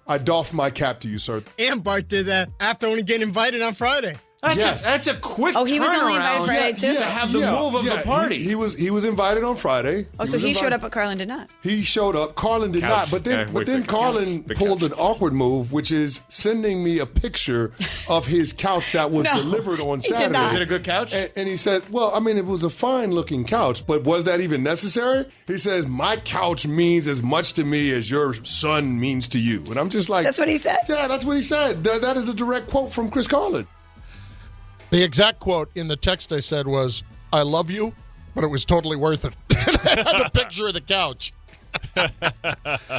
I doff my cap to you, sir. And Bart did that after only getting invited on Friday. That's a quick turnaround. Oh, he was only invited Friday, too? To have the move of the party. He was invited on Friday. Oh, so he showed up, but Carlin did not. He showed up. Carlin did not. But then Carlin pulled an awkward move, which is sending me a picture of his couch that was delivered on Saturday. Did not. Is it a good couch? And he said, well, I mean, it was a fine-looking couch, but was that even necessary? He says, my couch means as much to me as your son means to you. And I'm just like... That's what he said? Yeah, that's what he said. That is a direct quote from Chris Carlin. The exact quote in the text I said was, I love you, but it was totally worth it. I had a picture of the couch.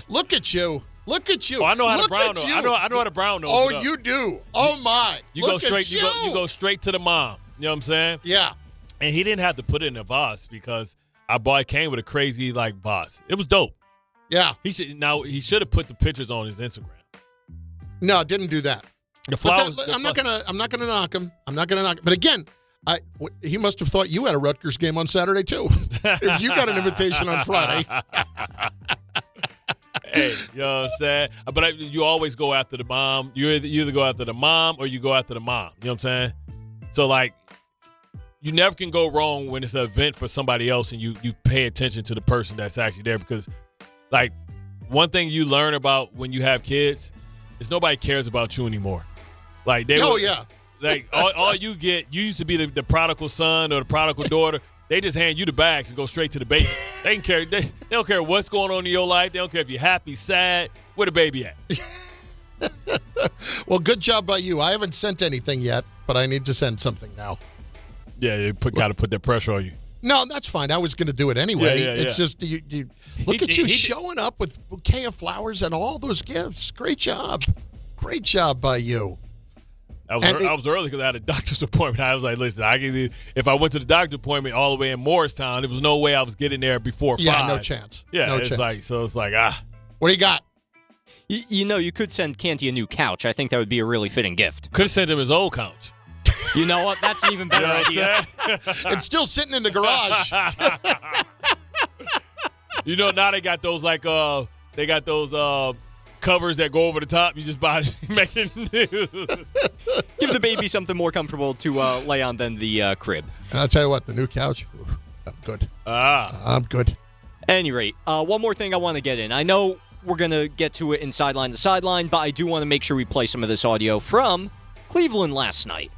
Look at you. Look at you. Oh, I know how Look to brown at nose. you. I know how to brown nose. Oh, you do. Oh, my. You Look go straight. At you go straight to the mom. You know what I'm saying? Yeah. And he didn't have to put it in a vase because our boy came with a crazy vase. It was dope. Yeah. He should have put the pictures on his Instagram. No, didn't do that. The flowers. I'm not gonna knock him. I'm not gonna knock him. But again, he must have thought you had a Rutgers game on Saturday too. If you got an invitation on Friday. Hey, you know what I'm saying? But you always go after the mom. You either go after the mom or you go after the mom. You know what I'm saying? So you never can go wrong when it's an event for somebody else and you pay attention to the person that's actually there because one thing you learn about when you have kids is nobody cares about you anymore. All you get, you used to be the prodigal son or the prodigal daughter. They just hand you the bags and go straight to the baby. They don't care what's going on in your life. They don't care if you're happy, sad. Where the baby at? Well, good job by you. I haven't sent anything yet, but I need to send something now. Yeah, they got to put that pressure on you. No, that's fine. I was going to do it anyway. Yeah. It's just you look at you showing up with a bouquet of flowers and all those gifts. Great job. Great job by you. I was early because I had a doctor's appointment. I was like, listen, if I went to the doctor's appointment all the way in Morristown, there was no way I was getting there before 5. Yeah, no chance. Yeah, no it's chance. like. What do you got? You could send Canty a new couch. I think that would be a really fitting gift. Could have sent him his old couch. You know what? That's an even better idea. It's still sitting in the garage. Now they got those covers that go over the top. You just buy it, make it new. Give the baby something more comfortable to lay on than the crib. And I'll tell you what, the new couch, I'm good. I'm good. At any rate, one more thing I want to get in. I know we're going to get to it in Sideline-to-Sideline, but I do want to make sure we play some of this audio from Cleveland last night.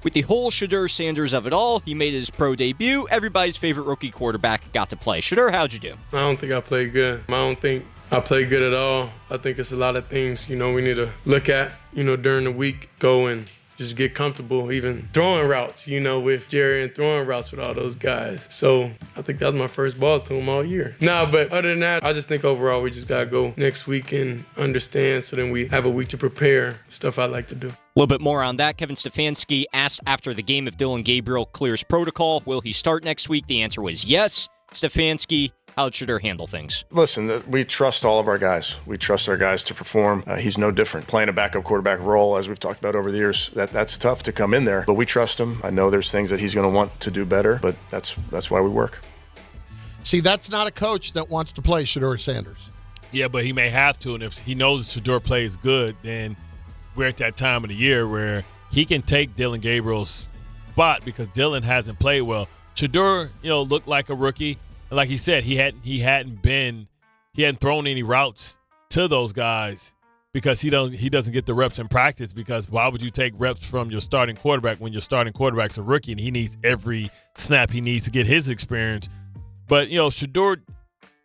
With the whole Shedeur Sanders of it all, he made his pro debut. Everybody's favorite rookie quarterback got to play. Shedeur, how'd you do? I don't think I played good. I don't think I played good at all. I think it's a lot of things, we need to look at, during the week, go and just get comfortable even throwing routes, with Jerry and throwing routes with all those guys. So I think that was my first ball to him all year. But other than that, I just think overall we just got to go next week and understand so then we have a week to prepare, stuff I like to do. A little bit more on that. Kevin Stefanski asked after the game if Dillon Gabriel clears protocol. Will he start next week? The answer was yes. Stefanski, how should Shedeur handle things? Listen, we trust all of our guys. We trust our guys to perform. He's no different. Playing a backup quarterback role, as we've talked about over the years, that's tough to come in there. But we trust him. I know there's things that he's going to want to do better, but that's why we work. See, that's not a coach that wants to play Shedeur Sanders. Yeah, but he may have to, and if he knows Shedeur plays good, then we're at that time of the year where he can take Dillon Gabriel's spot because Dillon hasn't played well. Shedeur, looked like a rookie. Like he said, he hadn't thrown any routes to those guys because he doesn't get the reps in practice. Because why would you take reps from your starting quarterback when your starting quarterback's a rookie and he needs every snap he needs to get his experience? But Shedeur,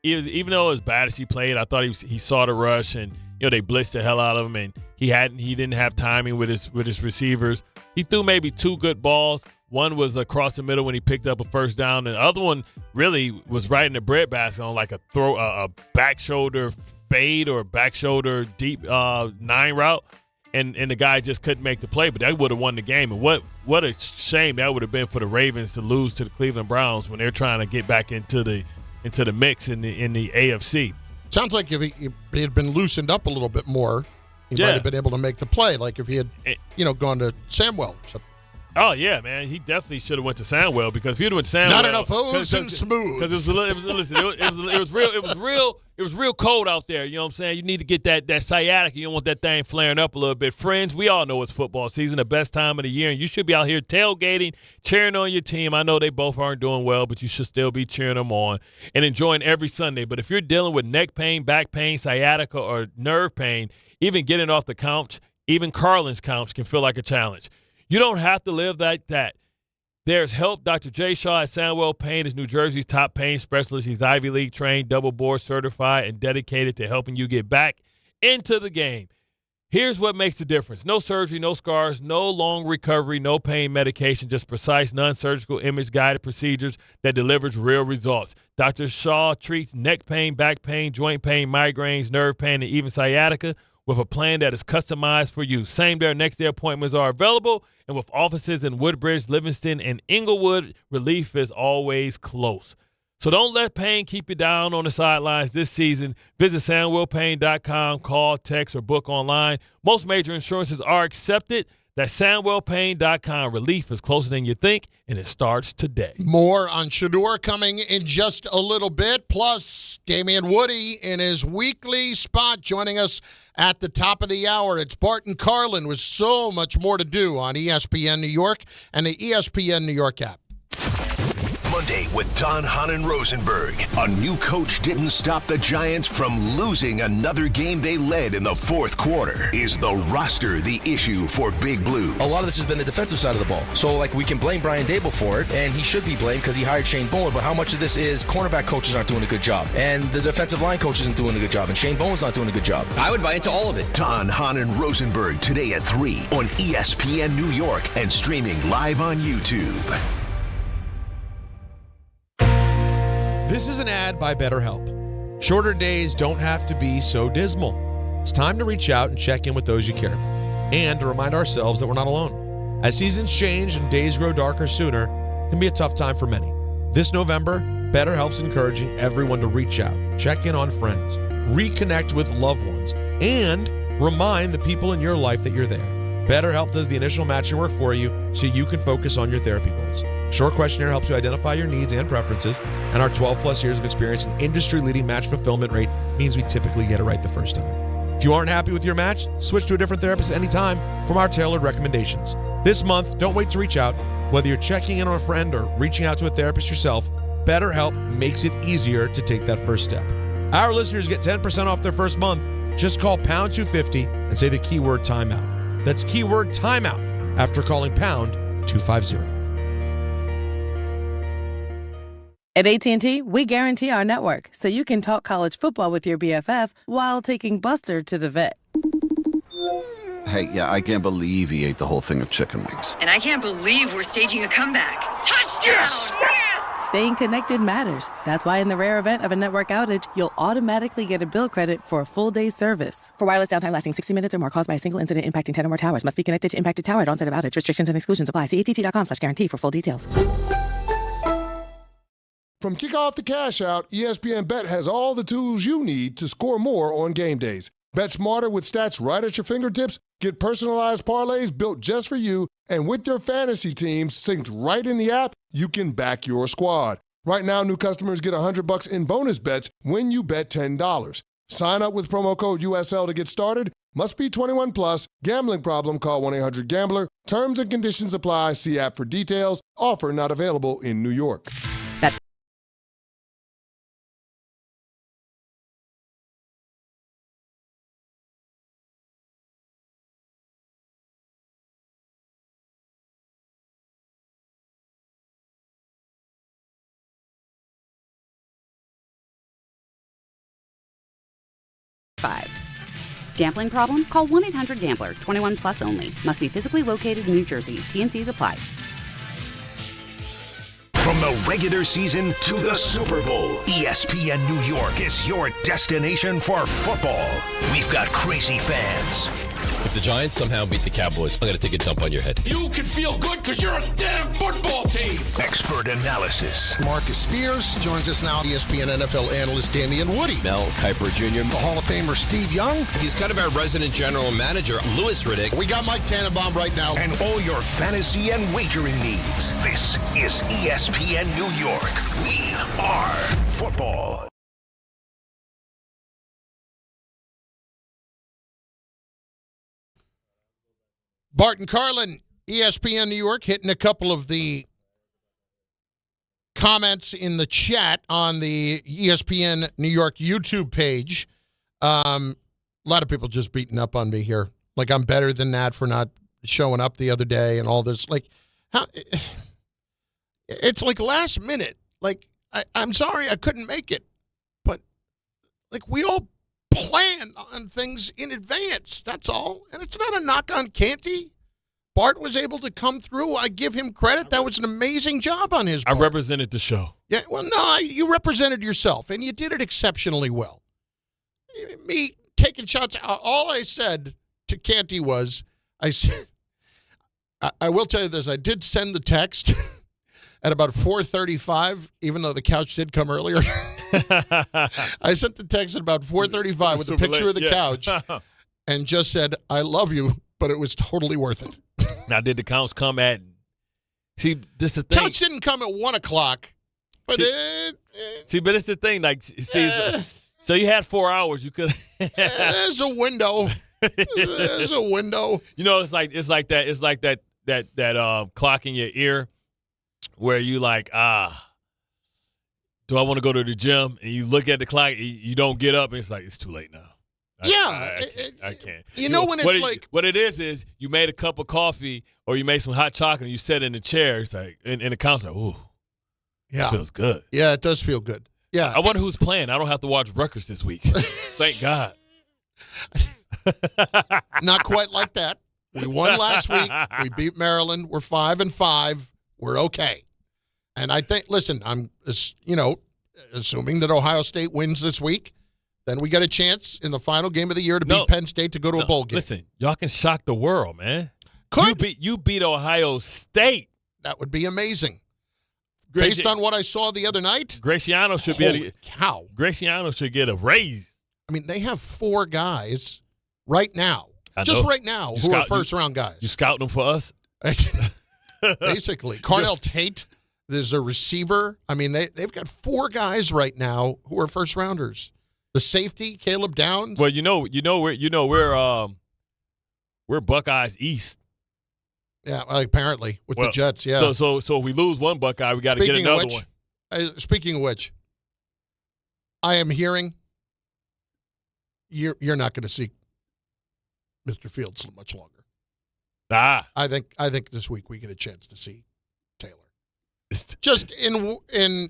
even though as bad as he played, I thought he saw the rush and they blitzed the hell out of him and he didn't have timing with his receivers. He threw maybe 2 good balls. One was across the middle when he picked up a first down, and the other one really was right in the breadbasket on like a back shoulder fade or back shoulder deep 9 route, and the guy just couldn't make the play. But that would have won the game. And what a shame that would have been for the Ravens to lose to the Cleveland Browns when they're trying to get back into the mix in the AFC. Sounds like if he had been loosened up a little bit more, he might have been able to make the play. Like if he had gone to Samwell or something. Oh yeah, man! He definitely should have went to Sandwell because if he'd have went to Sandwell, not enough hose and smooth. Because it was real cold out there. You know what I'm saying? You need to get that sciatica. You don't want that thing flaring up a little bit. Friends, we all know it's football season, the best time of the year, and you should be out here tailgating, cheering on your team. I know they both aren't doing well, but you should still be cheering them on and enjoying every Sunday. But if you're dealing with neck pain, back pain, sciatica, or nerve pain, even getting off the couch, even Carlin's couch can feel like a challenge. You don't have to live like that. There's help. Dr. Jay Shaw at Sandwell Pain is New Jersey's top pain specialist. He's Ivy League trained, double board certified, and dedicated to helping you get back into the game. Here's what makes the difference. No surgery, no scars, no long recovery, no pain medication, just precise, non-surgical, image-guided procedures that delivers real results. Dr. Shaw treats neck pain, back pain, joint pain, migraines, nerve pain, and even sciatica with a plan that is customized for you. Same-day or next-day appointments are available, and with offices in Woodbridge, Livingston, and Inglewood, relief is always close. So don't let pain keep you down on the sidelines this season. Visit SandwellPain.com, call, text, or book online. Most major insurances are accepted. That's SandwellPain.com. Relief is closer than you think, and it starts today. More on Shedeur coming in just a little bit. Plus, Damien Woody in his weekly spot joining us at the top of the hour. It's Bart Carlin with so much more to do on ESPN New York and the ESPN New York app. Monday with Hahn and Rosenberg. A new coach didn't stop the Giants from losing another game they led in the fourth quarter. Is the roster the issue for Big Blue? A lot of this has been the defensive side of the ball. So, we can blame Brian Daboll for it, and he should be blamed because he hired Shane Bowen, but how much of this is cornerback coaches aren't doing a good job, and the defensive line coach isn't doing a good job, and Shane Bowen's not doing a good job? I would buy into all of it. Hahn and Rosenberg today at 3 on ESPN New York and streaming live on YouTube. This is an ad by BetterHelp. Shorter days don't have to be so dismal. It's time to reach out and check in with those you care about, and to remind ourselves that we're not alone. As seasons change and days grow darker sooner, it can be a tough time for many. This November, BetterHelp's encouraging everyone to reach out, check in on friends, reconnect with loved ones, and remind the people in your life that you're there. BetterHelp does the initial matching work for you so you can focus on your therapy goals. Short questionnaire helps you identify your needs and preferences, and our 12-plus years of experience and industry-leading match fulfillment rate means we typically get it right the first time. If you aren't happy with your match, switch to a different therapist at any time from our tailored recommendations. This month, don't wait to reach out. Whether you're checking in on a friend or reaching out to a therapist yourself, BetterHelp makes it easier to take that first step. Our listeners get 10% off their first month. Just call pound 250 and say the keyword timeout. That's keyword timeout after calling pound 250. At AT&T, we guarantee our network so you can talk college football with your BFF while taking Buster to the vet. Hey, yeah, I can't believe he ate the whole thing of chicken wings. And I can't believe we're staging a comeback. Touchdown! Yes! Staying connected matters. That's why in the rare event of a network outage, you'll automatically get a bill credit for a full day's service. For wireless downtime lasting 60 minutes or more caused by a single incident impacting 10 or more towers, must be connected to impacted tower at onset of outage. Restrictions and exclusions apply. See att.com/guarantee for full details. From kickoff to cash out, ESPN Bet has all the tools you need to score more on game days. Bet smarter with stats right at your fingertips. Get personalized parlays built just for you. And with your fantasy teams synced right in the app, you can back your squad. Right now, new customers get $100 in bonus bets when you bet $10. Sign up with promo code USL to get started. Must be 21 plus. Gambling problem? Call 1-800-GAMBLER. Terms and conditions apply. See app for details. Offer not available in New York. Gambling problem? Call 1-800-GAMBLER. 21 plus only. Must be physically located in New Jersey. T&Cs apply. From the regular season to the Super Bowl, ESPN New York is your destination for football. We've got crazy fans. If the Giants somehow beat the Cowboys, I'm going to take a dump on your head. You can feel good because you're a damn football team. Expert analysis. Marcus Spears joins us now. ESPN NFL analyst Damien Woody. Mel Kiper Jr. The Hall of Famer Steve Young. He's kind of our resident general manager, Louis Riddick. We got Mike Tannenbaum right now. And all your fantasy and wagering needs. This is ESPN New York. We are football. Bart Carlin, ESPN New York, hitting a couple of the comments in the chat on the ESPN New York YouTube page. A lot of people just beating up on me here. Like I'm better than that for not showing up the other day and all this. Like, how? It's like last minute. Like, I'm sorry I couldn't make it. But, like, we all plan on things in advance. That's all. And it's not a knock on Canty. Bart was able to come through. I give him credit. That was an amazing job on his part. I represented the show. Yeah, well, no, you represented yourself, and you did it exceptionally well. Me taking shots, all I said to Canty was, I said, I will tell you this, I did send the text at about 4:35, even though the couch did come earlier. I sent the text at about 4:35 with a picture of the couch and just said, I love you, but it was totally worth it. Now, did the couch come at, see, this is the thing. Couch didn't come at 1 o'clock, but but it's the thing, like, see, so you had 4 hours, you could. There's a window. There's a window. You know, it's like that clock in your ear where you like, do I want to go to the gym? And you look at the clock, you don't get up, and it's like, it's too late now. I can't. You know when it's like. What it is you made a cup of coffee or you made some hot chocolate and you sat in the chair. It's like, and the count's like, ooh, yeah. This feels good. Yeah, it does feel good. Yeah. I wonder who's playing. I don't have to watch Rutgers this week. Thank God. Not quite like that. We won last week. We beat Maryland. We're 5-5. We're okay. And I think, listen, I'm, you know, assuming that Ohio State wins this week, then we got a chance in the final game of the year to beat Penn State to go to a bowl game. Listen, y'all can shock the world, man. Could. You beat Ohio State. That would be amazing. Based on what I saw the other night, Graciano should Graciano should get a raise. I mean, they have 4 guys right now, right now, who are first-round guys. You scouting them for us? Basically. Carnell Tate, there's a receiver. I mean, they've got 4 guys right now who are first-rounders. The safety, Caleb Downs. Well, we're Buckeyes East. Yeah, apparently with the Jets. Yeah. So if we lose one Buckeye, we got to get another one. Speaking of which, I am hearing you're not going to see Mr. Fields much longer. I think this week we get a chance to see Taylor. Just in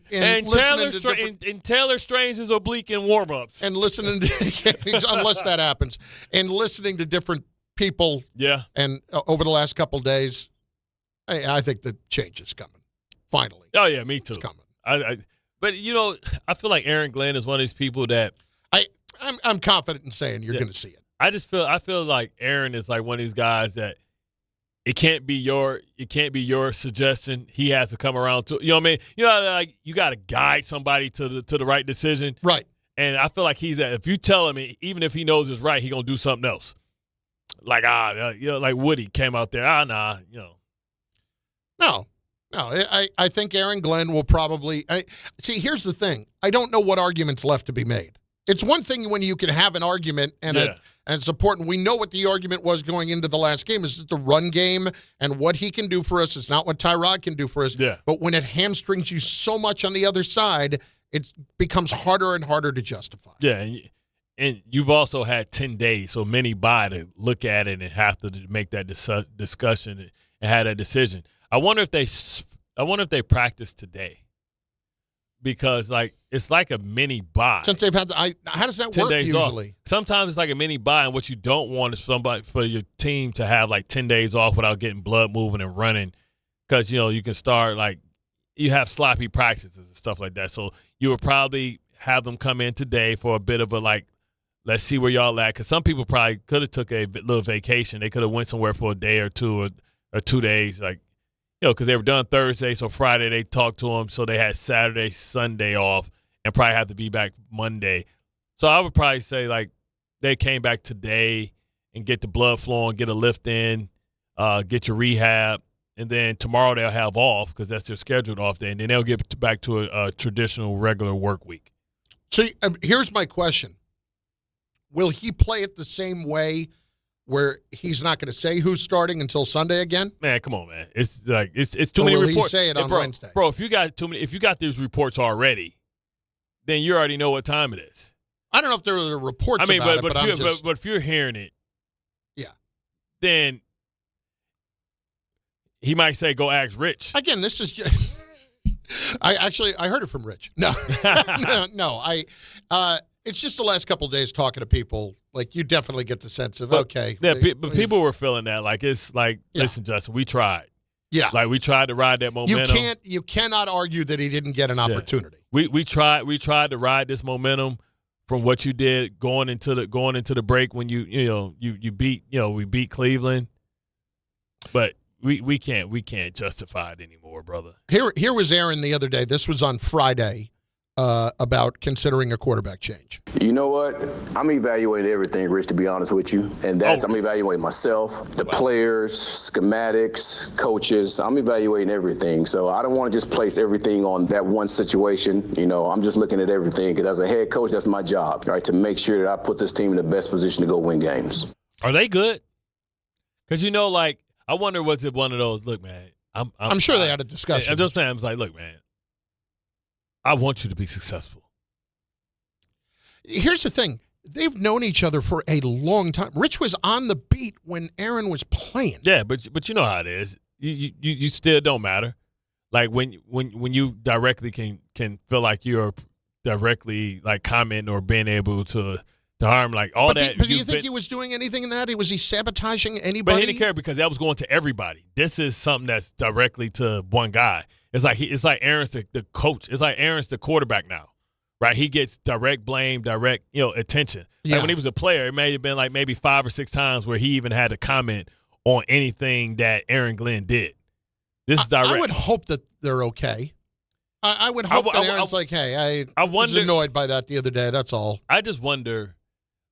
listening to Taylor strains his oblique in warm-ups and listening to unless that happens, and listening to different people. Yeah. And over the last couple of days, I think the change is coming. Finally. Oh yeah, me too. It's coming. But I feel like Aaron Glenn is one of these people that I'm confident in saying you're going to see it. I feel like Aaron is like one of these guys that it can't be your suggestion. He has to come around to, you know what I mean? Like you got to guide somebody to the right decision. Right. And I feel like he's that. If you tell him, even if he knows it's right, he's going to do something else. Like like Woody came out there. No. I think Aaron Glenn will probably see. Here's the thing. I don't know what argument's left to be made. It's one thing when you can have an argument and it's important. We know what the argument was going into the last game. Is the run game and what he can do for us. It's not what Tyrod can do for us. Yeah. But when it hamstrings you so much on the other side, it becomes harder and harder to justify. Yeah, and you've also had 10 days, so many by to look at it and have to make that discussion and have that decision. I wonder if they practice today, because it's like a mini bye. Since they've had how does that 10 work days usually? Off. Sometimes it's like a mini bye, and what you don't want is for your team to have like 10 days off without getting blood moving and running, because you can start you have sloppy practices and stuff like that. So you would probably have them come in today for a bit of a let's see where y'all at, because some people probably could have took a little vacation. They could have went somewhere for a day or two or 2 days, because they were done Thursday, so Friday they talked to them, so they had Saturday, Sunday off, and probably have to be back Monday. So I would probably say they came back today and get the blood flowing, get a lift in, get your rehab, and then tomorrow they'll have off because that's their scheduled off day, and then they'll get back to a traditional regular work week. So here's my question. Will he play it the same way where he's not going to say who's starting until Sunday again? Man, come on, man. It's it's too many reports. Will he say it on Wednesday? Bro, if you got these reports already, then you already know what time it is. I don't know if there are reports about it, but if you're hearing it, yeah, then he might say, go ask Rich. Again, this is just I heard it from Rich. No. no. It's just the last couple of days talking to people. You definitely get the sense of, okay. Yeah, but people were feeling that. Listen, Justin, we tried. Yeah. We tried to ride that momentum. You cannot argue that he didn't get an opportunity. We tried to ride this momentum from what you did going into the break when you beat Cleveland. But we can't justify it anymore, brother. Here was Aaron the other day. This was on Friday. About considering a quarterback change. You know what? I'm evaluating everything, Rich, to be honest with you. And I'm evaluating myself, the players, schematics, coaches. I'm evaluating everything. So I don't want to just place everything on that one situation. I'm just looking at everything because as a head coach, that's my job, right? To make sure that I put this team in the best position to go win games. Are they good? Because, I wonder, was it one of those, look, man, I'm sure they had a discussion. I'm just saying, I was like, look, man, I want you to be successful. Here's the thing. They've known each other for a long time. Rich was on the beat when Aaron was playing. Yeah, but you know how it is. You still don't matter. When you directly can feel like you're directly commenting or being able to harm all that. But do you think he was doing anything in that? Was he sabotaging anybody? But he didn't care because that was going to everybody. This is something that's directly to one guy. It's like Aaron's the coach. It's like Aaron's the quarterback now. right? He gets direct blame, direct, attention. Yeah. Like when he was a player, it may have been like maybe 5 or 6 times where he even had to comment on anything that Aaron Glenn did. This is direct. I would hope that they're okay. I would hope that Aaron's like, hey, I was annoyed by that the other day. That's all. I just wonder,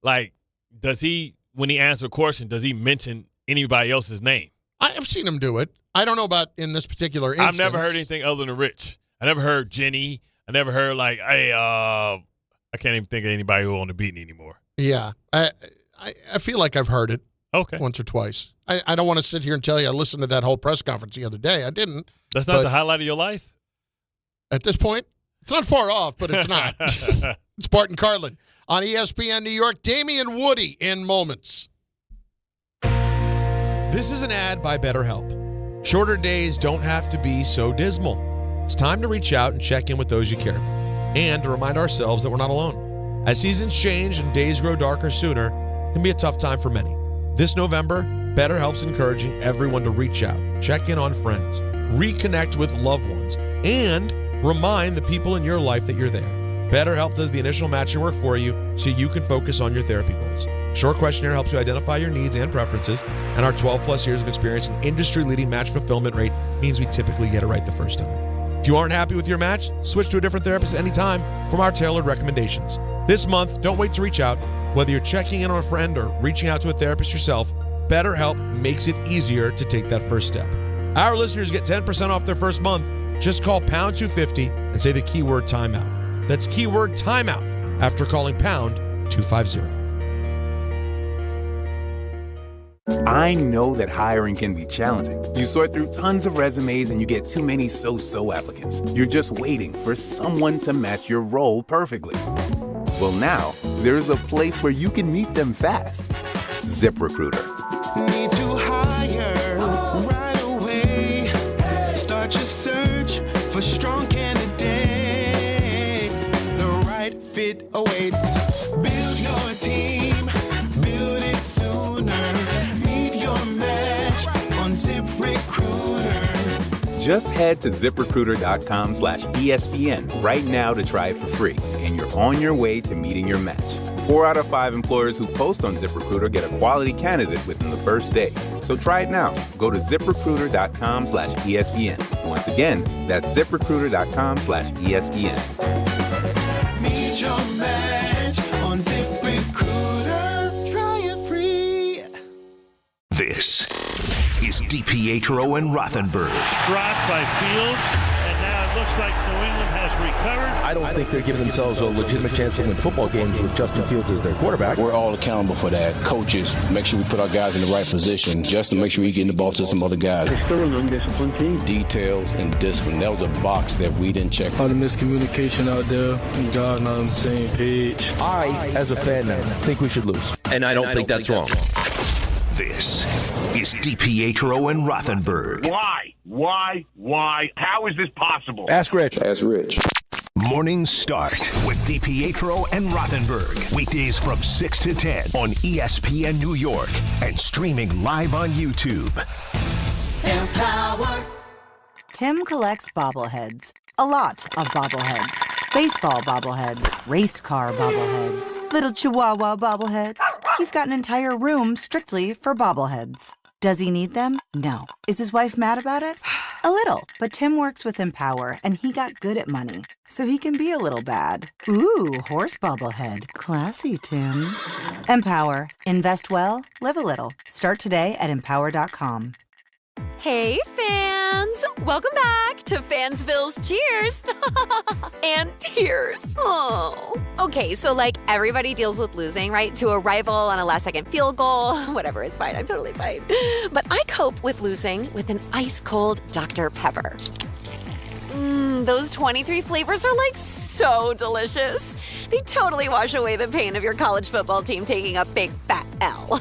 like, does he, when he answers a question, does he mention anybody else's name? I've seen him do it. I don't know about in this particular instance. I've never heard anything other than Rich. I never heard Jenny. I never heard like, hey, I can't even think of anybody who on the beat anymore. Yeah. I feel like I've heard it. Okay. Once or twice. I don't want to sit here and tell you I listened to that whole press conference the other day. I didn't. That's not the highlight of your life? At this point, it's not far off, but it's not. It's Bart Carlin on ESPN New York. Damien Woody in moments. This is an ad by BetterHelp. Shorter days don't have to be so dismal. It's time to reach out and check in with those you care about. And to remind ourselves that we're not alone. As seasons change and days grow darker sooner, it can be a tough time for many. This November, BetterHelp's encouraging everyone to reach out, check in on friends, reconnect with loved ones, and remind the people in your life that you're there. BetterHelp does the initial matching work for you so you can focus on your therapy goals. Short questionnaire helps you identify your needs and preferences, and our 12-plus years of experience and industry-leading match fulfillment rate means we typically get it right the first time. If you aren't happy with your match, switch to a different therapist at any time from our tailored recommendations. This month, don't wait to reach out. Whether you're checking in on a friend or reaching out to a therapist yourself, BetterHelp makes it easier to take that first step. Our listeners get 10% off their first month. Just call pound 250 and say the keyword timeout. That's keyword timeout after calling pound 250. I know that hiring can be challenging. You sort through tons of resumes and you get too many so-so applicants. You're just waiting for someone to match your role perfectly. Well, now, there's a place where you can meet them fast. ZipRecruiter. Need to hire right away. Start your search for strong candidates. The right fit awaits. Build your team. Build it sooner. Meet your match on ZipRecruiter. Just head to ZipRecruiter.com/ESPN right now to try it for free, and you're on your way to meeting your match. 4 out of 5 employers who post on ZipRecruiter get a quality candidate within the first day. So try it now. Go to ZipRecruiter.com/ESPN. Once again, that's ZipRecruiter.com/ESPN. Meet your match on ZipRecruiter. Try it free. This is DiPietro and Rothenberg. Dropped by Fields, and now it looks like New England has recovered. I don't think they're giving themselves a legitimate chance to win football games with Justin Fields as their quarterback. We're all accountable for that. Coaches, make sure we put our guys in the right position. Just to make sure we get the ball to some other guys. They're still an undisciplined team. Details and discipline. That was a box that we didn't check. A lot of miscommunication out there. Guys not on the same page. I, as a fan now, think we should lose. And I don't think that's wrong. This is DiPietro and Rothenberg. Why? How is this possible? Ask Rich. Ask Rich. Morning Start with DiPietro and Rothenberg. Weekdays from 6 to 10 on ESPN New York and streaming live on YouTube. Empower. Tim collects bobbleheads. A lot of bobbleheads. Baseball bobbleheads. Race car bobbleheads. Little chihuahua bobbleheads. He's got an entire room strictly for bobbleheads. Does he need them? No. Is his wife mad about it? A little. But Tim works with Empower, and he got good at money, so he can be a little bad. Ooh, horse bobblehead. Classy, Tim. Empower. Invest well, live a little. Start today at Empower.com. Hey, fans! Welcome back to Fansville's Cheers and Tears. Oh. Okay, so like everybody deals with losing, right? To a rival on a last-second field goal. Whatever, it's fine. I'm totally fine. But I cope with losing with an ice-cold Dr. Pepper. Those 23 flavors are like so delicious. They totally wash away the pain of your college football team taking a big fat L.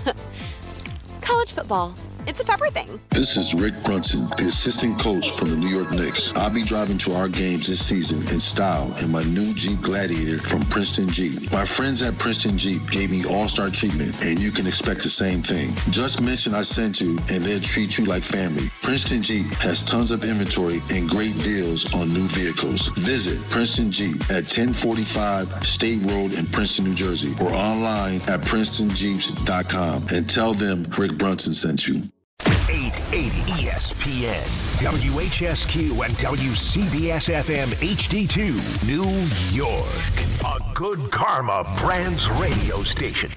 College football. It's a pepper thing. This is Rick Brunson, the assistant coach from the New York Knicks. I'll be driving to our games this season in style in my new Jeep Gladiator from Princeton Jeep. My friends at Princeton Jeep gave me all-star treatment, and you can expect the same thing. Just mention I sent you, and they'll treat you like family. Princeton Jeep has tons of inventory and great deals on new vehicles. Visit Princeton Jeep at 1045 State Road in Princeton, New Jersey, or online at PrincetonJeeps.com and tell them Rick Brunson sent you. 880 ESPN, WHSQ, and WCBS-FM HD2, New York. A Good Karma Brands radio station.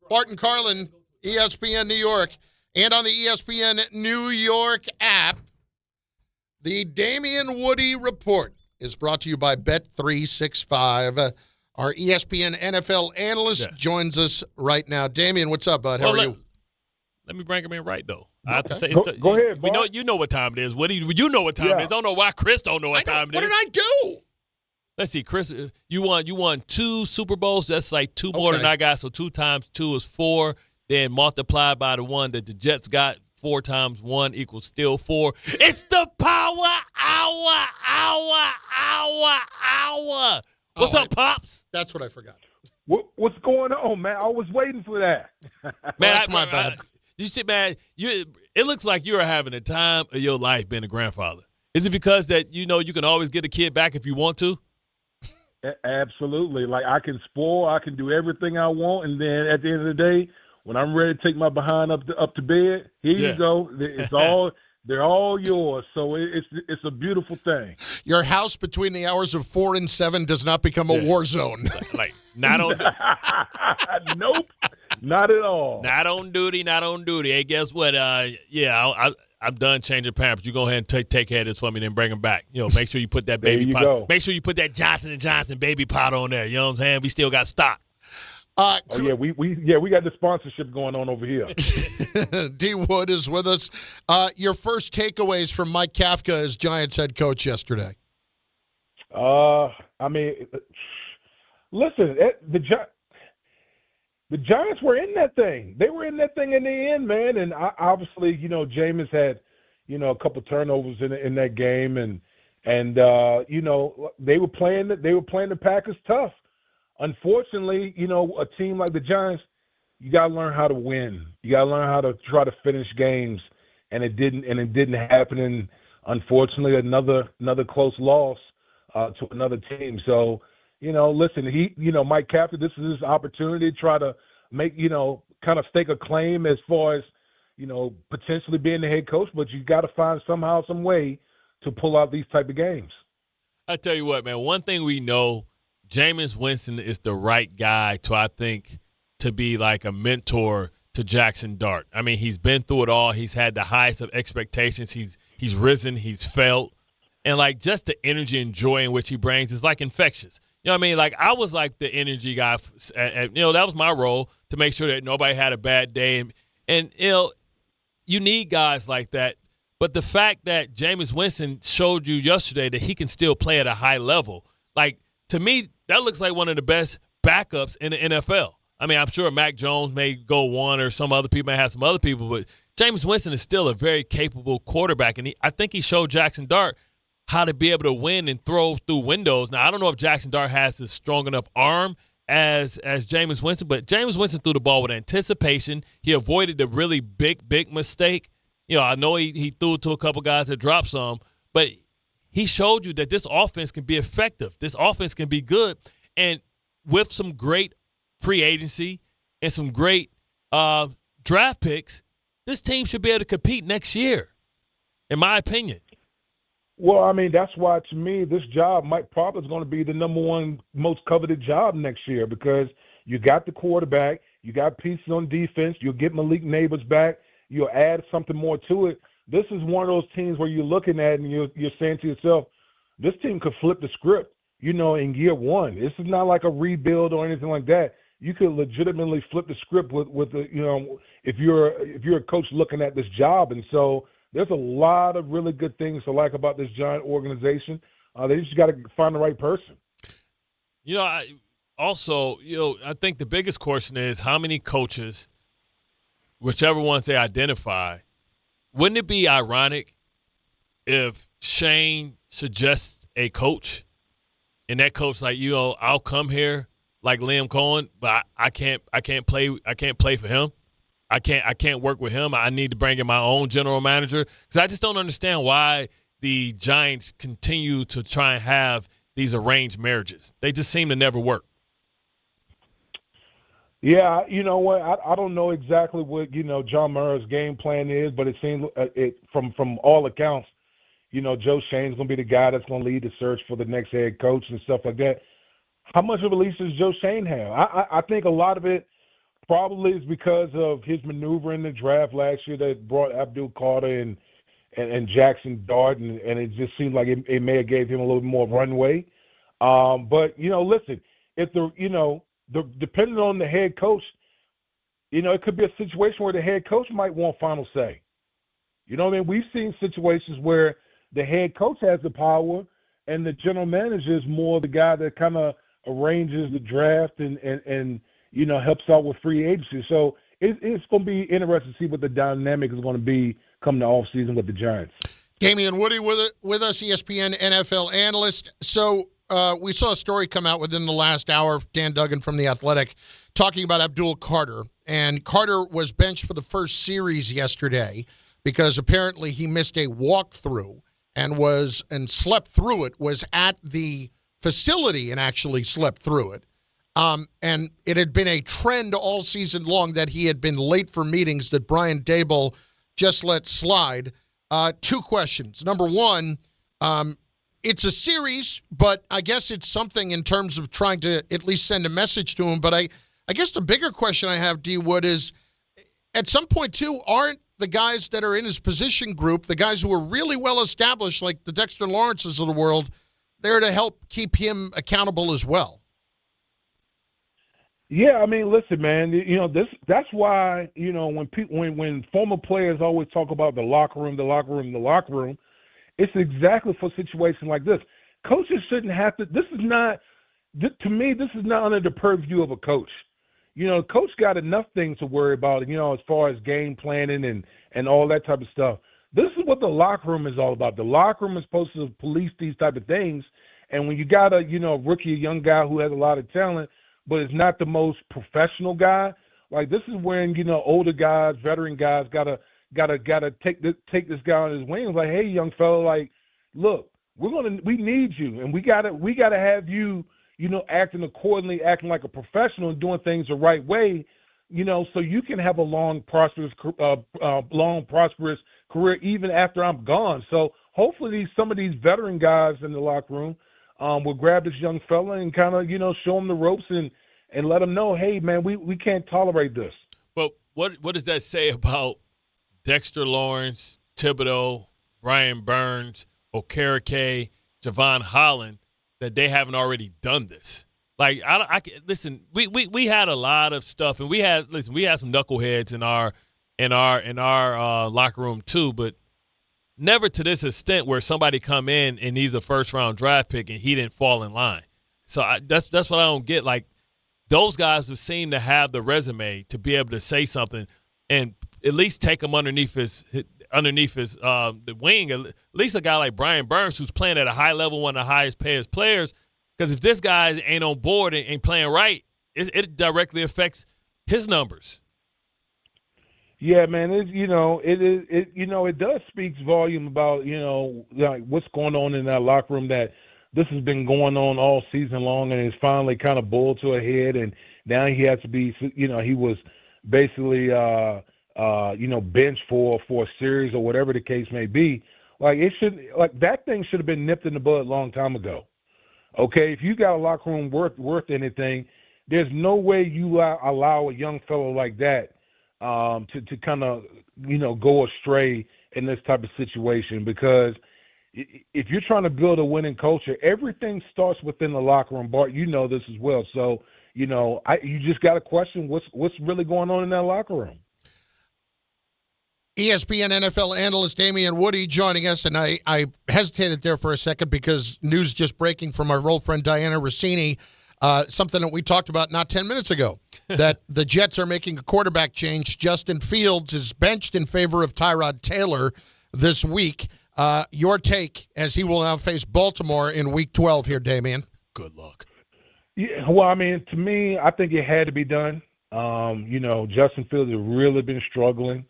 Bart Carlin, ESPN New York, and on the ESPN New York app. The Damien Woody Report is brought to you by Bet365. Our ESPN NFL analyst joins us right now. Damien, what's up, bud? How are you? Let me bring him in right, though. I Okay. have to say, Go ahead, Bart. You know what time it is. Woody, you know what time it is. I don't know why Chris don't know what time it is. What did I do? Let's see, Chris, you won 2 Super Bowls. That's like 2 more than I got. So 2 times 2 is 4. Then multiplied by the 1 that the Jets got. 4 times 1 equals still 4. It's the power hour. What's up, Pops? That's what I forgot. What's going on, man? I was waiting for that. Man, that's my bad. You see, man, it looks like you're having the time of your life being a grandfather. Is it because that you can always get a kid back if you want to? Absolutely. Like, I can spoil, I can do everything I want, and then at the end of the day, when I'm ready to take my behind up to bed, here you go. They're all yours. So it's a beautiful thing. Your house between the hours of 4 and 7 does not become a war zone. Like, not on. Nope, not at all. Not on duty. Hey, guess what? I'm done changing pampers. You go ahead and take care of this for me, then bring them back. Make sure you put that baby pot. Go. Make sure you put that Johnson & Johnson baby pot on there. You know what I'm saying? We still got stock. We got the sponsorship going on over here. D. Wood is with us. Your first takeaways from Mike Kafka as Giants head coach yesterday. Listen, the Giants were in that thing. They were in that thing in the end, man. And obviously, Jameis had, a couple turnovers in that game, and they were playing the Packers tough. Unfortunately, a team like the Giants, you got to learn how to win. You got to learn how to try to finish games, and it didn't happen. And unfortunately, another close loss to another team. So, listen, Mike Kafka, this is his opportunity to try to make, kind of stake a claim as far as, potentially being the head coach, but you got to find somehow, some way to pull out these type of games. I tell you what, man, one thing we know, Jameis Winston is the right guy to be like a mentor to Jackson Dart. I mean, he's been through it all. He's had the highest of expectations. He's risen. He's felt. And, like, just the energy and joy in which he brings is, like, infectious. You know what I mean? Like, I was, like, the energy guy. That was my role to make sure that nobody had a bad day. And you need guys like that. But the fact that Jameis Winston showed you yesterday that he can still play at a high level, like, to me, that looks like one of the best backups in the NFL. I mean, I'm sure Mac Jones may go one or some other people may have some other people, but Jameis Winston is still a very capable quarterback. And I think he showed Jackson Dart how to be able to win and throw through windows. Now, I don't know if Jackson Dart has a strong enough arm as Jameis Winston, but Jameis Winston threw the ball with anticipation. He avoided the really big mistake. I know he threw it to a couple guys that dropped some, but he showed you that this offense can be effective. This offense can be good. And with some great free agency and some great draft picks, this team should be able to compete next year, in my opinion. Well, I mean, that's why, to me, this job probably is going to be the number one most coveted job next year, because you got the quarterback, you got pieces on defense, you'll get Malik Neighbors back, you'll add something more to it. This is one of those teams where you're looking at and you're saying to yourself, this team could flip the script, in year one. This is not like a rebuild or anything like that. you could legitimately flip the script with the, you know, if you're a coach looking at this job. And so there's a lot of really good things to like about this Giant organization. They just got to find the right person. You know, I think the biggest question is how many coaches, whichever ones they identify, wouldn't it be ironic if Shane suggests a coach and that coach like, you know, I'll come here like Liam Cohen, but I can't play for him. I can't work with him. I need to bring in my own general manager, because I just don't understand why the Giants continue to try and have these arranged marriages. They just seem to never work. Yeah, you know what? I don't know exactly what, you know, John Mara's game plan is, but it seems from all accounts, you know, Joe Shane's going to be the guy that's going to lead the search for the next head coach and stuff like that. How much of a leash does Joe Shane have? I think a lot of it probably is because of his maneuver in the draft last year that brought Abdul Carter and Jackson Dart, and it just seemed like it may have gave him a little bit more runway. But, you know, listen, if depending on the head coach, you know, it could be a situation where the head coach might want final say. You know what I mean? We've seen situations where the head coach has the power and the general manager is more the guy that kind of arranges the draft and you know, helps out with free agency. So it's going to be interesting to see what the dynamic is going to be come the offseason with the Giants. Damien Woody with us, ESPN NFL analyst. So we saw a story come out within the last hour, Dan Duggan from The Athletic, talking about Abdul Carter. And Carter was benched for the first series yesterday because apparently he missed a walkthrough and slept through it, was at the facility and actually slept through it. And it had been a trend all season long that he had been late for meetings that Brian Daboll just let slide. Two questions. Number one, it's a series, but I guess it's something in terms of trying to at least send a message to him. But I guess the bigger question I have, D. Wood, is at some point, too, aren't the guys that are in his position group, the guys who are really well established, like the Dexter Lawrences of the world, there to help keep him accountable as well? Yeah, I mean, listen, man. You know, that's why, you know, when former players always talk about the locker room, it's exactly for situations like this. Coaches shouldn't have to. To me, this is not under the purview of a coach. You know, coach got enough things to worry about, you know, as far as game planning and all that type of stuff. This is what the locker room is all about. The locker room is supposed to police these type of things. And when you got a rookie, a young guy who has a lot of talent, but is not the most professional guy, like this is when, you know, older guys, veteran guys gotta take this guy on his wings. Like, hey, young fella, like, look, we need you, and we gotta have you, you know, acting accordingly, acting like a professional and doing things the right way, you know, so you can have a long, prosperous career even after I'm gone. So hopefully some of these veteran guys in the locker room will grab this young fella and kind of, you know, show him the ropes and let him know, hey, man, we can't tolerate this. But what does that say about Dexter Lawrence, Thibodeau, Brian Burns, Okereke, Javon Holland, that they haven't already done this? Like, listen, we had a lot of stuff, and we had some knuckleheads in our locker room too, but never to this extent where somebody come in and he's a first-round draft pick and he didn't fall in line. So that's what I don't get. Like, those guys who seem to have the resume to be able to say something and at least take him underneath his the wing. At least a guy like Brian Burns, who's playing at a high level, one of the highest paid players. Because if this guy ain't on board and ain't playing right, it directly affects his numbers. Yeah, man. It does speak volume about, you know, like what's going on in that locker room, that this has been going on all season long and it's finally kind of boiled to a head, and now he has to be, you know, he was basically benched for a series or whatever the case may be. Like, that thing should have been nipped in the bud a long time ago. Okay, if you got a locker room worth anything, there's no way you allow a young fellow like that to kind of, you know, go astray in this type of situation. Because if you're trying to build a winning culture, everything starts within the locker room. Bart, you know this as well. So, you just got to question what's really going on in that locker room. ESPN NFL analyst Damien Woody joining us, and I hesitated there for a second because news just breaking from our old friend Diana Rossini, something that we talked about not 10 minutes ago, that the Jets are making a quarterback change. Justin Fields is benched in favor of Tyrod Taylor this week. Your take as he will now face Baltimore in Week 12 here, Damien. Good luck. Yeah, well, I mean, to me, I think it had to be done. Justin Fields has really been struggling.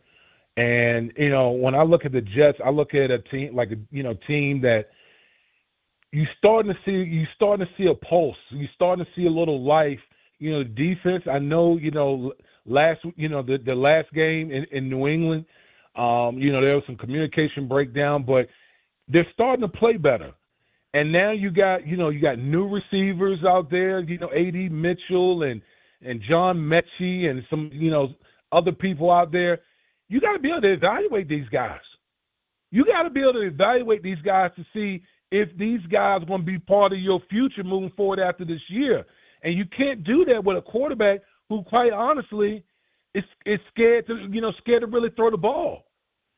And, when I look at the Jets, I look at a team like team that you're starting to see a pulse. You're starting to see a little life. Defense, I know, the last game in New England, there was some communication breakdown, but they're starting to play better. And now you got new receivers out there, A.D. Mitchell and John Mechie and some, other people out there. You got to be able to evaluate these guys. You got to be able to evaluate these guys to see if these guys are going to be part of your future moving forward after this year. And you can't do that with a quarterback who, quite honestly, is scared to really throw the ball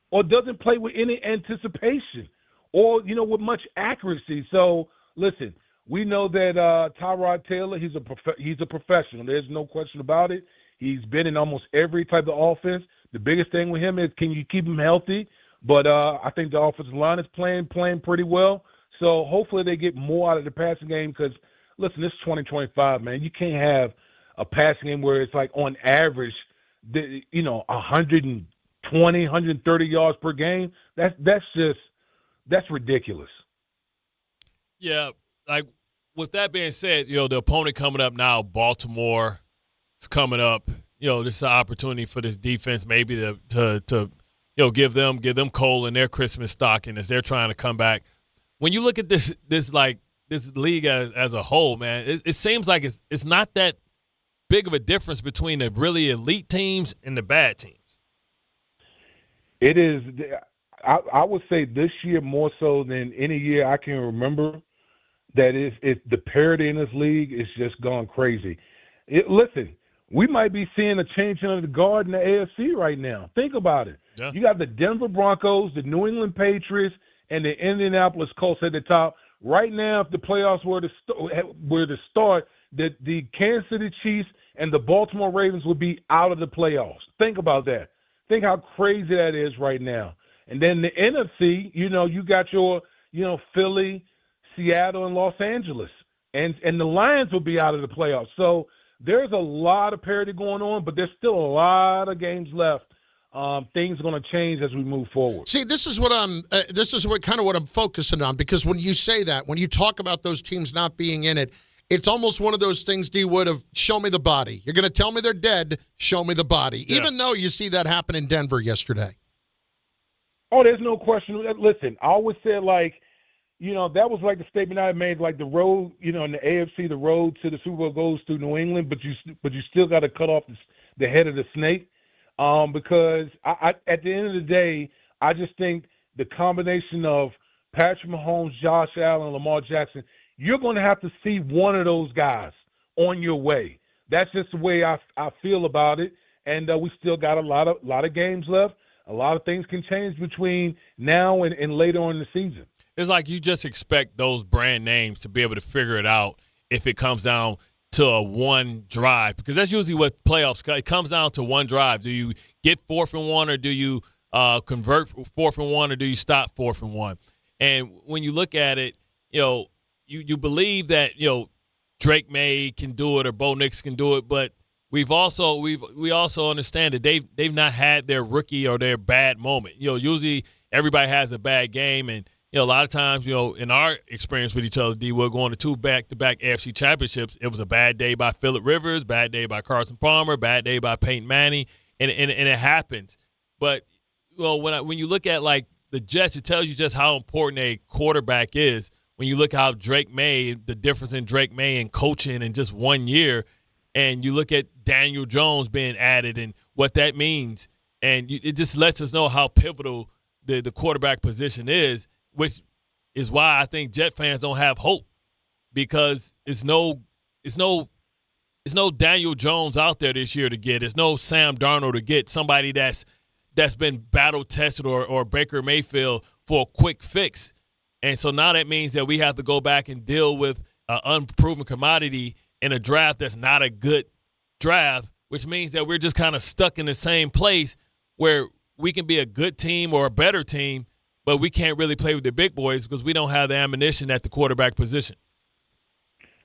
or doesn't play with any anticipation or, with much accuracy. So, listen, we know that Tyrod Taylor, he's a professional. There's no question about it. He's been in almost every type of offense. The biggest thing with him is can you keep him healthy? But I think the offensive line is playing pretty well. So hopefully they get more out of the passing game because, listen, this is 2025, man. You can't have a passing game where it's like on average, 120, 130 yards per game. That's ridiculous. Yeah, like with that being said, the opponent coming up now, Baltimore, is coming up. This is an opportunity for this defense maybe to give them coal in their Christmas stocking as they're trying to come back. When you look at this league as a whole, man, it seems like it's not that big of a difference between the really elite teams and the bad teams. It is. I would say this year more so than any year I can remember that it's the parity in this league is just gone crazy. Listen. We might be seeing a changing of the guard in the AFC right now. Think about it. Yeah. You got the Denver Broncos, the New England Patriots, and the Indianapolis Colts at the top. Right now, if the playoffs were to start, the Kansas City Chiefs and the Baltimore Ravens would be out of the playoffs. Think about that. Think how crazy that is right now. And then the NFC, you got your, Philly, Seattle, and Los Angeles. And the Lions will be out of the playoffs. So there's a lot of parity going on, but there's still a lot of games left. Things are going to change as we move forward. See, this is what I'm focusing on, because when you say that, when you talk about those teams not being in it, it's almost one of those things, D Wood, of show me the body. You're going to tell me they're dead, show me the body. Yeah. Even though you see that happen in Denver yesterday. Oh, there's no question. Listen, I always said, that was like the statement I made, like the road, in the AFC, the road to the Super Bowl goes through New England, but you still got to cut off the head of the snake, because at the end of the day, I just think the combination of Patrick Mahomes, Josh Allen, Lamar Jackson, you're going to have to see one of those guys on your way. That's just the way I feel about it, and we still got a lot of games left. A lot of things can change between now and later on in the season. It's like you just expect those brand names to be able to figure it out if it comes down to a one drive, because that's usually what playoffs – it comes down to one drive. Do you get 4th and 1, or do you convert 4th and 1, or do you stop 4th and 1? And when you look at it, you believe that, Drake May can do it or Bo Nix can do it, but we also understand that they've not had their rookie or their bad moment. Usually everybody has a bad game, and a lot of times, in our experience with each other, D, we're going to 2 back-to-back AFC championships. It was a bad day by Phillip Rivers, bad day by Carson Palmer, bad day by Peyton Manning, and it happens. But when you look at the Jets, it tells you just how important a quarterback is. When you look how Drake May, the difference in Drake May and coaching in just 1 year, and you look at Daniel Jones being added and what that means, and it just lets us know how pivotal the quarterback position is. Which is why I think Jet fans don't have hope, because it's Daniel Jones out there this year to get. There's no Sam Darnold to get, somebody that's been battle tested or Baker Mayfield for a quick fix. And so now that means that we have to go back and deal with an unproven commodity in a draft that's not a good draft, which means that we're just kind of stuck in the same place where we can be a good team or a better team, but we can't really play with the big boys because we don't have the ammunition at the quarterback position.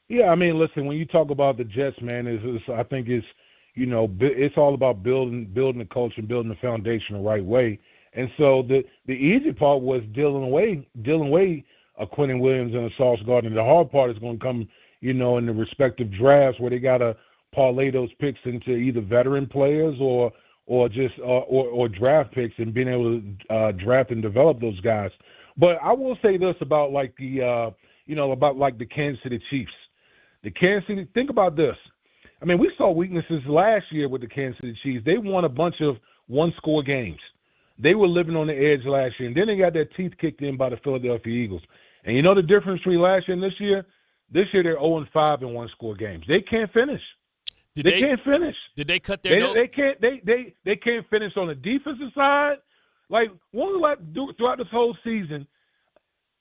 Yeah, I mean, listen, when you talk about the Jets, man, I think it's, it's all about building the culture and building the foundation the right way. And so the easy part was dealing away Quentin Williams and a Sauce Gardner. The hard part is going to come, in the respective drafts where they got to parlay those picks into either veteran players or just draft picks and being able to draft and develop those guys. But I will say this about the Kansas City Chiefs. Think about this. I mean, we saw weaknesses last year with the Kansas City Chiefs. They won a bunch of one-score games. They were living on the edge last year, and then they got their teeth kicked in by the Philadelphia Eagles. And you know the difference between last year and this year? This year they're 0-5 in one-score games. They can't finish. They can't finish. Did they cut their They can't. They can't finish on the defensive side. Like throughout this whole season,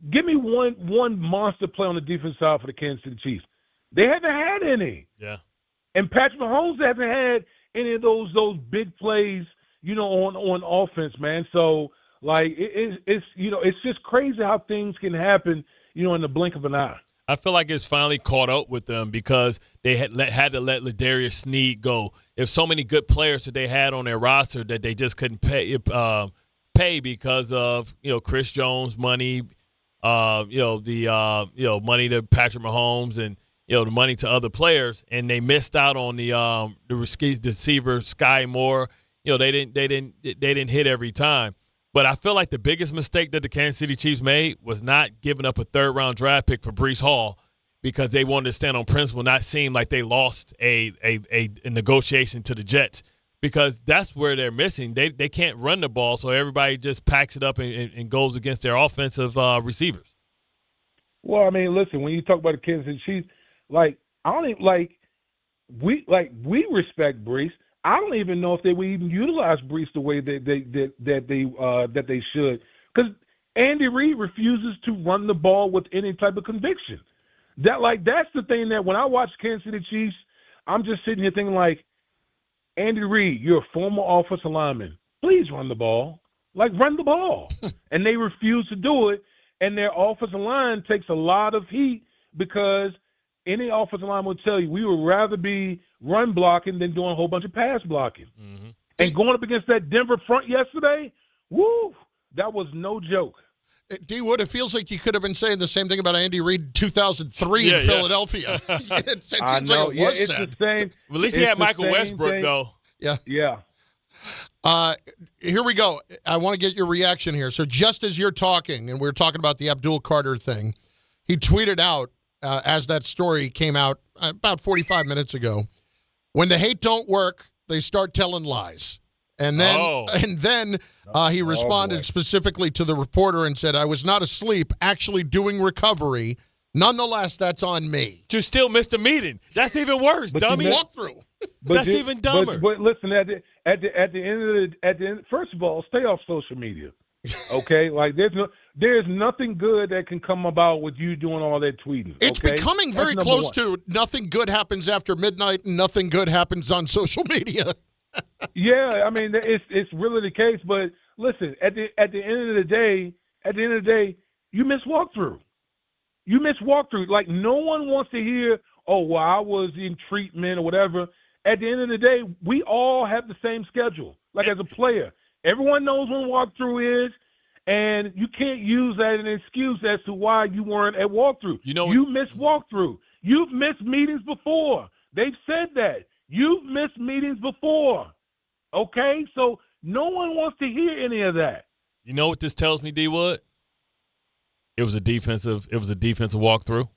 give me one monster play on the defensive side for the Kansas City Chiefs. They haven't had any. Yeah. And Patrick Mahomes hasn't had any of those big plays, on offense, man. So it's just crazy how things can happen, in the blink of an eye. I feel like it's finally caught up with them because they had to let Ladarius Sneed go. There's so many good players that they had on their roster that they just couldn't pay because of Chris Jones money, money to Patrick Mahomes and the money to other players, and they missed out on the receiver Sky Moore. They didn't hit every time. But I feel like the biggest mistake that the Kansas City Chiefs made was not giving up a third-round draft pick for Breece Hall because they wanted to stand on principle, not seem like they lost a negotiation to the Jets, because that's where they're missing. They can't run the ball, so everybody just packs it up and goes against their offensive receivers. Well, I mean, listen, when you talk about the Kansas City Chiefs, we respect Breece. I don't even know if they would even utilize Breece the way that they should, because Andy Reid refuses to run the ball with any type of conviction. That's the thing that when I watch Kansas City Chiefs, I'm just sitting here thinking Andy Reid, you're a former offensive lineman. Please run the ball. Run the ball. And they refuse to do it, and their offensive line takes a lot of heat because any offensive line will tell you we would rather be run blocking than doing a whole bunch of pass blocking. Mm-hmm. And going up against that Denver front yesterday, woo, that was no joke. D. Wood, it feels like you could have been saying the same thing about Andy Reid in 2003 in Philadelphia. It seems like it was the same. Well, at least he had Michael Westbrook, though. Yeah. Yeah. Here we go. I want to get your reaction here. So just as you're talking, and we're talking about the Abdul Carter thing, he tweeted out, as that story came out about 45 minutes ago, when the hate don't work, they start telling lies. And then he responded specifically to the reporter and said, I was not asleep, actually doing recovery. Nonetheless, that's on me. You still missed a meeting. That's even worse, dummy. Walkthrough. That's even dumber. But listen, at the end, first of all, stay off social media. Okay? There's nothing good that can come about with you doing all that tweeting. It's becoming very close to nothing good happens after midnight and nothing good happens on social media. Yeah, I mean, it's really the case. But listen, at the end of the day, you miss walkthrough. You miss walkthrough. No one wants to hear, oh, well, I was in treatment or whatever. At the end of the day, we all have the same schedule. As a player, everyone knows when walkthrough is. And you can't use that as an excuse as to why you weren't at walkthrough. You missed walkthrough. You've missed meetings before. They've said that. You've missed meetings before. Okay? So no one wants to hear any of that. You know what this tells me, D. Wood? It was a defensive walkthrough.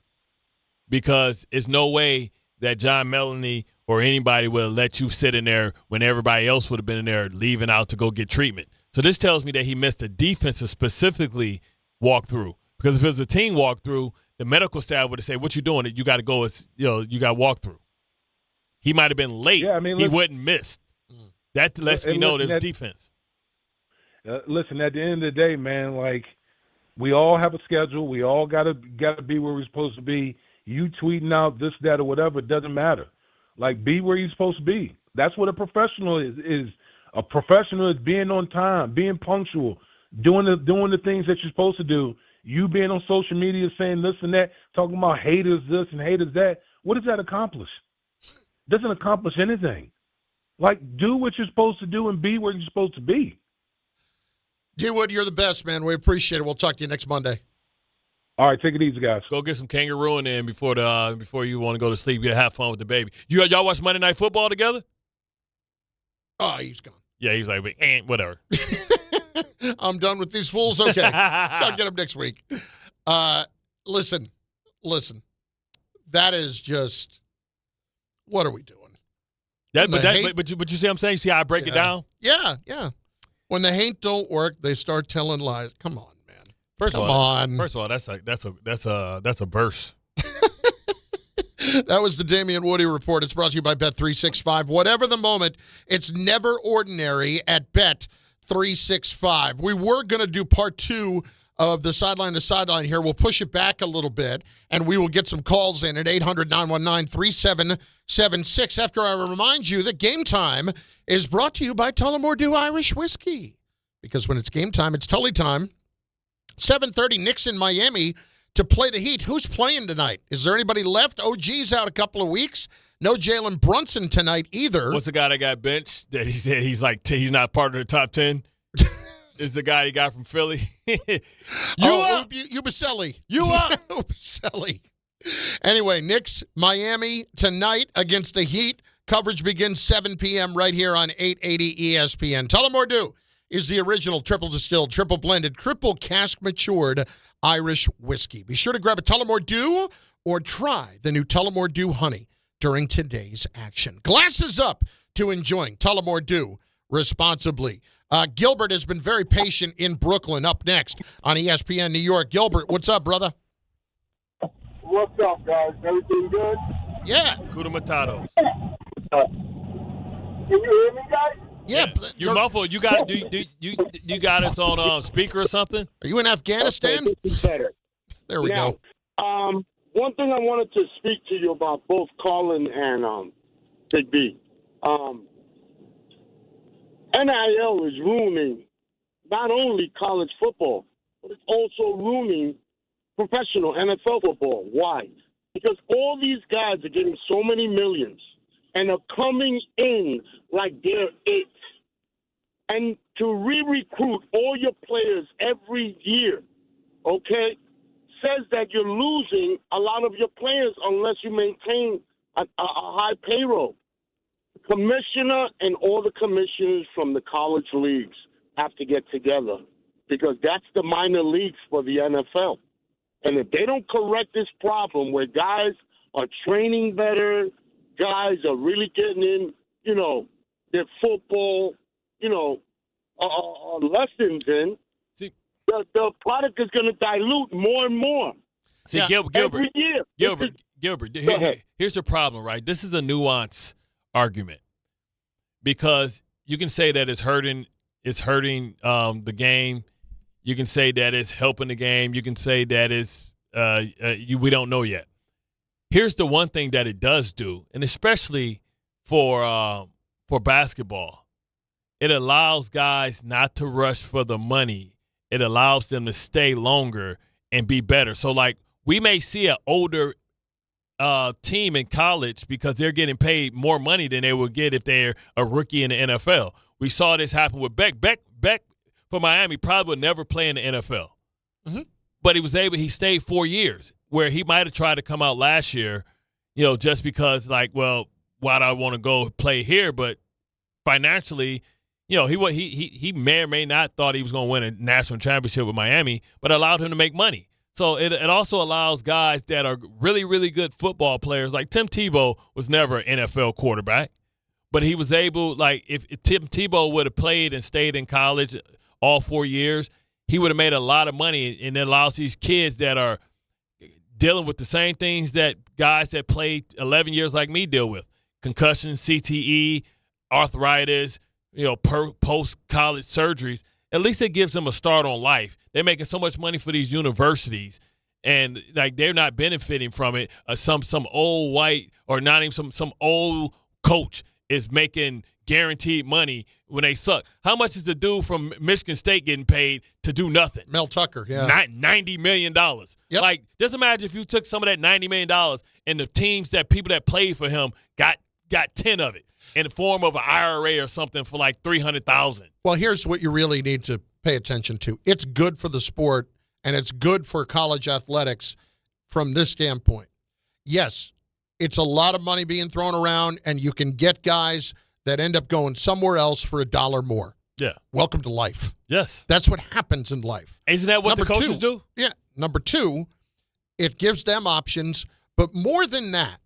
Because it's no way that John Melanie or anybody would have let you sit in there when everybody else would have been in there leaving out to go get treatment. So this tells me that he missed a defensive specifically walkthrough. Because if it was a team walkthrough, the medical staff would have said, "What you doing? You got to go. You got walkthrough." he might have been late. Yeah, I mean, he wouldn't miss. That lets me know there's defense. Listen, at the end of the day, man, like we all have a schedule. We all gotta be where we're supposed to be. You tweeting out this, that, or whatever, it doesn't matter. Like, be where you're supposed to be. That's what a professional is. A professional is being on time, being punctual, doing the things that you're supposed to do. You being on social media saying this and that, talking about haters this and haters that. What does that accomplish? Doesn't accomplish anything. Like, do what you're supposed to do and be where you're supposed to be. D-Wood, you're the best, man. We appreciate it. We'll talk to you next Monday. All right, take it easy, guys. Go get some kangarooing in before you want to go to sleep. You have fun with the baby. Y'all watch Monday Night Football together? Oh, he's gone. Yeah, he's like, whatever. I'm done with these fools. Okay, I'll get them next week. Listen. That is just, what are we doing? But you see what I'm saying? See how I break it down? Yeah. When the hate don't work, they start telling lies. Come on, man. First of all, that's a verse. That was the Damien Woody Report. It's brought to you by Bet365. Whatever the moment, it's never ordinary at Bet365. We were going to do part 2 of the Sideline-to-Sideline here. We'll push it back a little bit, and we will get some calls in at 800-919-3776. After I remind you that Game Time is brought to you by Tullamore Dew Irish Whiskey. Because when it's game time, it's Tully time. 7:30, Knicks in Miami to play the Heat. Who's playing tonight? Is there anybody left? OG's out a couple of weeks. No Jalen Brunson tonight either. What's the guy that got benched that he said he's not part of the top 10? Is the guy he got from Philly. Ubaselli. You up? Ubaselli. Anyway, Knicks, Miami tonight against the Heat. Coverage begins 7 p.m. right here on 880 ESPN. Tullamore Dew is the original triple distilled, triple blended, triple cask matured Irish whiskey. Be sure to grab a Tullamore Dew or try the new Tullamore Dew Honey during today's action. Glasses up to enjoying Tullamore Dew responsibly. Gilbert has been very patient in Brooklyn. Up next on ESPN New York. Gilbert, what's up, brother? What's up, guys? Everything good? Yeah. Kuda Matatos. Can you hear me, guys? Yeah. You muffled. You got us on speaker or something? Are you in Afghanistan? Okay, this is better. There we go. One thing I wanted to speak to you about, both Carlin and Big B. NIL is ruining not only college football, but it's also ruining professional NFL football. Why? Because all these guys are getting so many millions and are coming in like they're it. And to re-recruit all your players every year, okay, says that you're losing a lot of your players unless you maintain a high payroll. Commissioner and all the commissioners from the college leagues have to get together because that's the minor leagues for the NFL. And if they don't correct this problem where guys are training better, guys are really getting in, their football, lessons in, the product is going to dilute more and more. See, Gilbert, every year. Gilbert, here's the problem, right? This is a nuance argument because you can say that it's hurting the game. You can say that it's helping the game. You can say that it's we don't know yet. Here's the one thing that it does do, and especially for basketball, it allows guys not to rush for the money. It allows them to stay longer and be better. So, like, we may see an older team in college because they're getting paid more money than they would get if they're a rookie in the NFL. We saw this happen with Beck. Beck for Miami probably would never play in the NFL. Mm-hmm. But he stayed 4 years, where he might have tried to come out last year, just because, like, well, why do I want to go play here? But financially, he may or may not thought he was going to win a national championship with Miami, but allowed him to make money. So it also allows guys that are really, really good football players. Like Tim Tebow was never an NFL quarterback, but he was able, like, if Tim Tebow would have played and stayed in college all 4 years, he would have made a lot of money. And it allows these kids that are dealing with the same things that guys that played 11 years like me deal with. concussion, CTE, arthritis, post-college surgeries, at least it gives them a start on life. They're making so much money for these universities, and like they're not benefiting from it. Some old white or not even some old coach is making guaranteed money when they suck. How much is the dude from Michigan State getting paid to do nothing? Mel Tucker, yeah. $90 million. Yep. Like, just imagine if you took some of that $90 million and the people that played for him got 10 of it in the form of an IRA or something for like $300,000. Well, here's what you really need to pay attention to. It's good for the sport, and it's good for college athletics from this standpoint. Yes, it's a lot of money being thrown around, and you can get guys that end up going somewhere else for $1 more. Yeah. Welcome to life. Yes. That's what happens in life. Isn't that what the coaches do? Yeah. Number two, it gives them options. But more than that,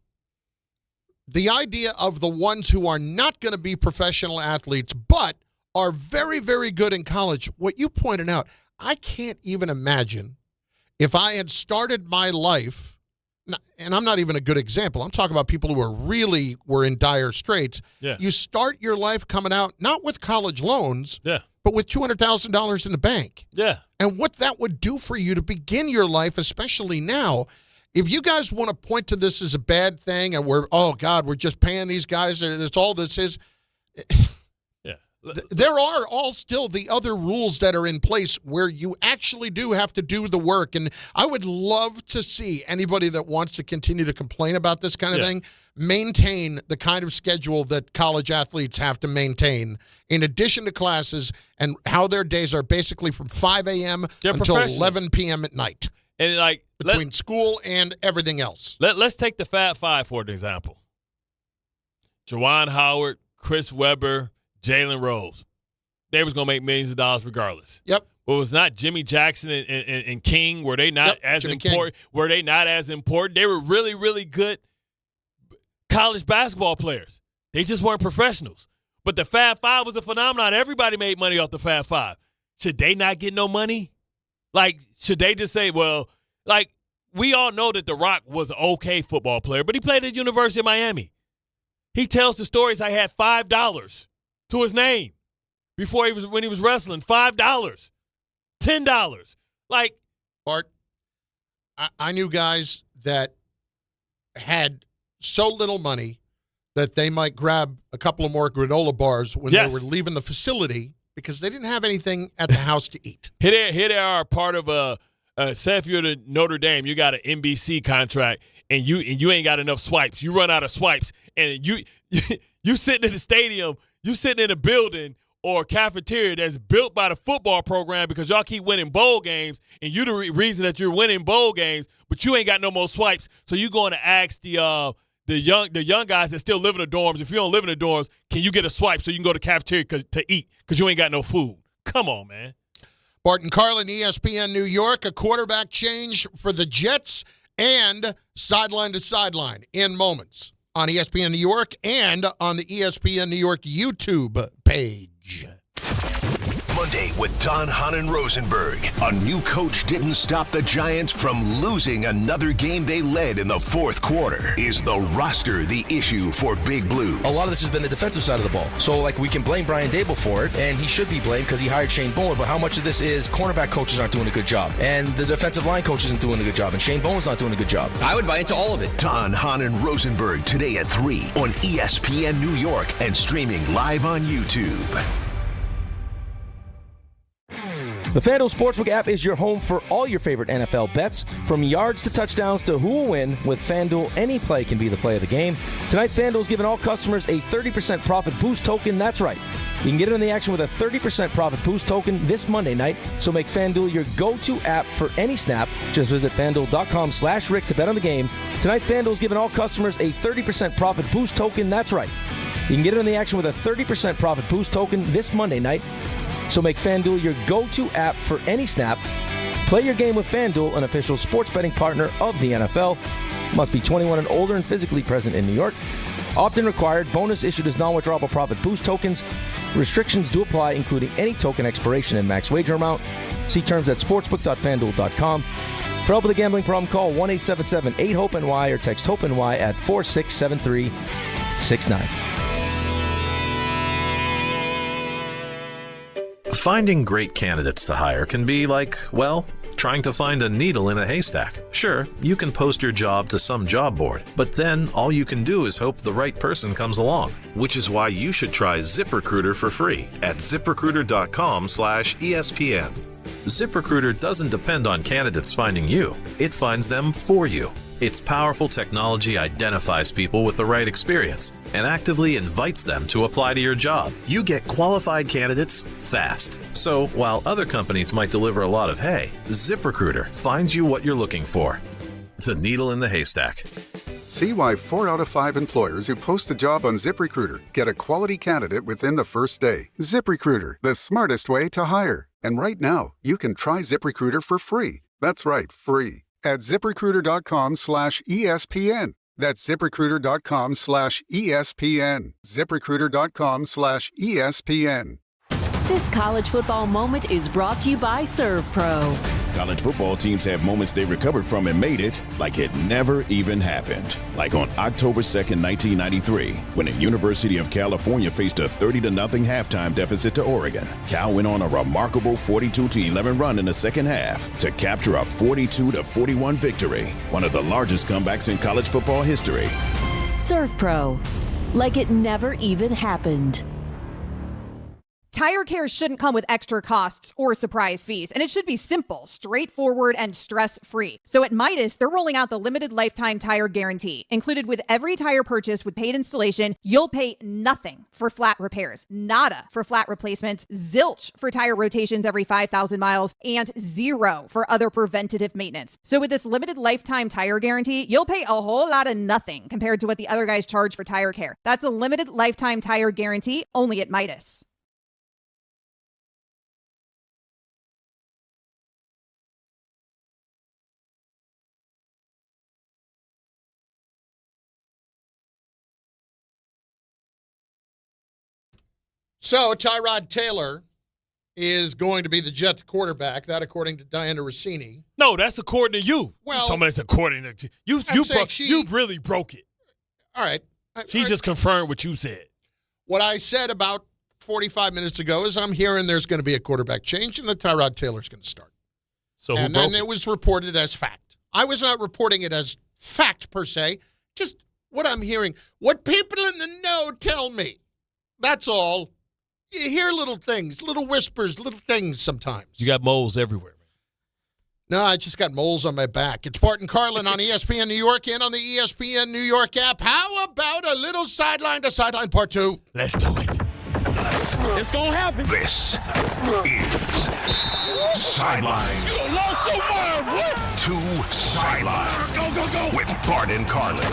the idea of the ones who are not going to be professional athletes but are very, very good in college, what you pointed out, I can't even imagine if I had started my life, and I'm not even a good example. I'm talking about people who were in dire straits. Yeah. You start your life coming out not with college loans, but with $200,000 in the bank. Yeah. And what that would do for you to begin your life, especially now. If you guys want to point to this as a bad thing and we're just paying these guys, that's all this is. Yeah. There are all still the other rules that are in place where you actually do have to do the work. And I would love to see anybody that wants to continue to complain about this kind of thing maintain the kind of schedule that college athletes have to maintain in addition to classes and how their days are basically from 5 a.m. until 11 p.m. at night. And between school and everything else. Let's take the Fab Five for an example. Juwan Howard, Chris Webber, Jalen Rose. They was going to make millions of dollars regardless. Yep. But it was not Jimmy Jackson and King. Were they not as important? Were they not as important? They were really, really good college basketball players. They just weren't professionals. But the Fab Five was a phenomenon. Everybody made money off the Fab Five. Should they not get no money? Like, should they just say, well, like, we all know that The Rock was an okay football player, but he played at the University of Miami. He tells the stories. I had $5 to his name when he was wrestling. $5, $10. Like, Bart, I knew guys that had so little money that they might grab a couple of more granola bars when they were leaving the facility because they didn't have anything at the house to eat. Here they are, part of say if you're the Notre Dame, you got an NBC contract, and you ain't got enough swipes. You run out of swipes, and you sitting in the stadium, you sitting in a building or cafeteria that's built by the football program because y'all keep winning bowl games, and you the reason that you're winning bowl games, but you ain't got no more swipes. So you going to ask the young guys that still live in the dorms, if you don't live in the dorms, can you get a swipe so you can go to the cafeteria to eat because you ain't got no food? Come on, man. Bart Carlin, ESPN New York, a quarterback change for the Jets and Sideline-to-Sideline in moments on ESPN New York and on the ESPN New York YouTube page. Monday with Hahn and Rosenberg. A new coach didn't stop the Giants from losing another game they led in the fourth quarter. Is the roster the issue for Big Blue? A lot of this has been the defensive side of the ball. So, like, we can blame Brian Daboll for it, and he should be blamed because he hired Shane Bowen, but how much of this is cornerback coaches aren't doing a good job, and the defensive line coach isn't doing a good job, and Shane Bowen's not doing a good job? I would buy into all of it. Hahn and Rosenberg today at 3 on ESPN New York and streaming live on YouTube. The FanDuel Sportsbook app is your home for all your favorite NFL bets. From yards to touchdowns to who will win, with FanDuel, any play can be the play of the game. Tonight, FanDuel's giving all customers a 30% profit boost token. That's right. You can get in the action with a 30% profit boost token this Monday night. So make FanDuel your go-to app for any snap. Just visit FanDuel.com/Rick to bet on the game. Tonight, FanDuel's giving all customers a 30% profit boost token. That's right. You can get in the action with a 30% profit boost token this Monday night. So make FanDuel your go-to app for any snap. Play your game with FanDuel, an official sports betting partner of the NFL. Must be 21 and older and physically present in New York. Opt-in required. Bonus issued as non-withdrawable profit boost tokens. Restrictions do apply, including any token expiration and max wager amount. See terms at sportsbook.fanduel.com. For help with a gambling problem, call 1-877-8-HOPE-NY or text HOPE-NY at 4673. 6'9". Finding great candidates to hire can be like, well, trying to find a needle in a haystack. Sure, you can post your job to some job board, but then all you can do is hope the right person comes along, which is why you should try ZipRecruiter for free at ZipRecruiter.com/ESPN. ZipRecruiter doesn't depend on candidates finding you. It finds them for you. Its powerful technology identifies people with the right experience and actively invites them to apply to your job. You get qualified candidates fast. So while other companies might deliver a lot of hay, ZipRecruiter finds you what you're looking for. The needle in the haystack. See why 4 out of 5 employers who post a job on ZipRecruiter get a quality candidate within the first day. ZipRecruiter, the smartest way to hire. And right now, you can try ZipRecruiter for free. That's right, free. At ZipRecruiter.com/ESPN. That's ZipRecruiter.com/ESPN. ZipRecruiter.com/ESPN. This college football moment is brought to you by ServPro. College football teams have moments they recovered from and made it like it never even happened. Like on October 2nd, 1993, when the University of California faced a 30-0 halftime deficit to Oregon. Cal went on a remarkable 42-11 run in the second half to capture a 42-41 victory, one of the largest comebacks in college football history. ServPro, like it never even happened. Tire care shouldn't come with extra costs or surprise fees, and it should be simple, straightforward, and stress-free. So at Midas, they're rolling out the limited lifetime tire guarantee. Included with every tire purchase with paid installation, you'll pay nothing for flat repairs, nada for flat replacements, zilch for tire rotations every 5,000 miles, and 0 for other preventative maintenance. So with this limited lifetime tire guarantee, you'll pay a whole lot of nothing compared to what the other guys charge for tire care. That's a limited lifetime tire guarantee only at Midas. So Tyrod Taylor is going to be the Jets quarterback. That, according to Diana Rossini. No, that's according to you. Well, that's according to you. You really broke it. All right. She just confirmed what you said. What I said about 45 minutes ago is I'm hearing there's going to be a quarterback change and that Tyrod Taylor's going to start. So and then it was reported as fact. I was not reporting it as fact per se. Just what I'm hearing, what people in the know tell me. That's all. You hear little things, little whispers, little things sometimes. You got moles everywhere, man. No, I just got moles on my back. It's Bart Carlin on ESPN New York and on the ESPN New York app. How about a little sideline-to-sideline part 2? Let's do it. It's going to happen. This is Sideline to Sideline. Go. With Bart and Carlin.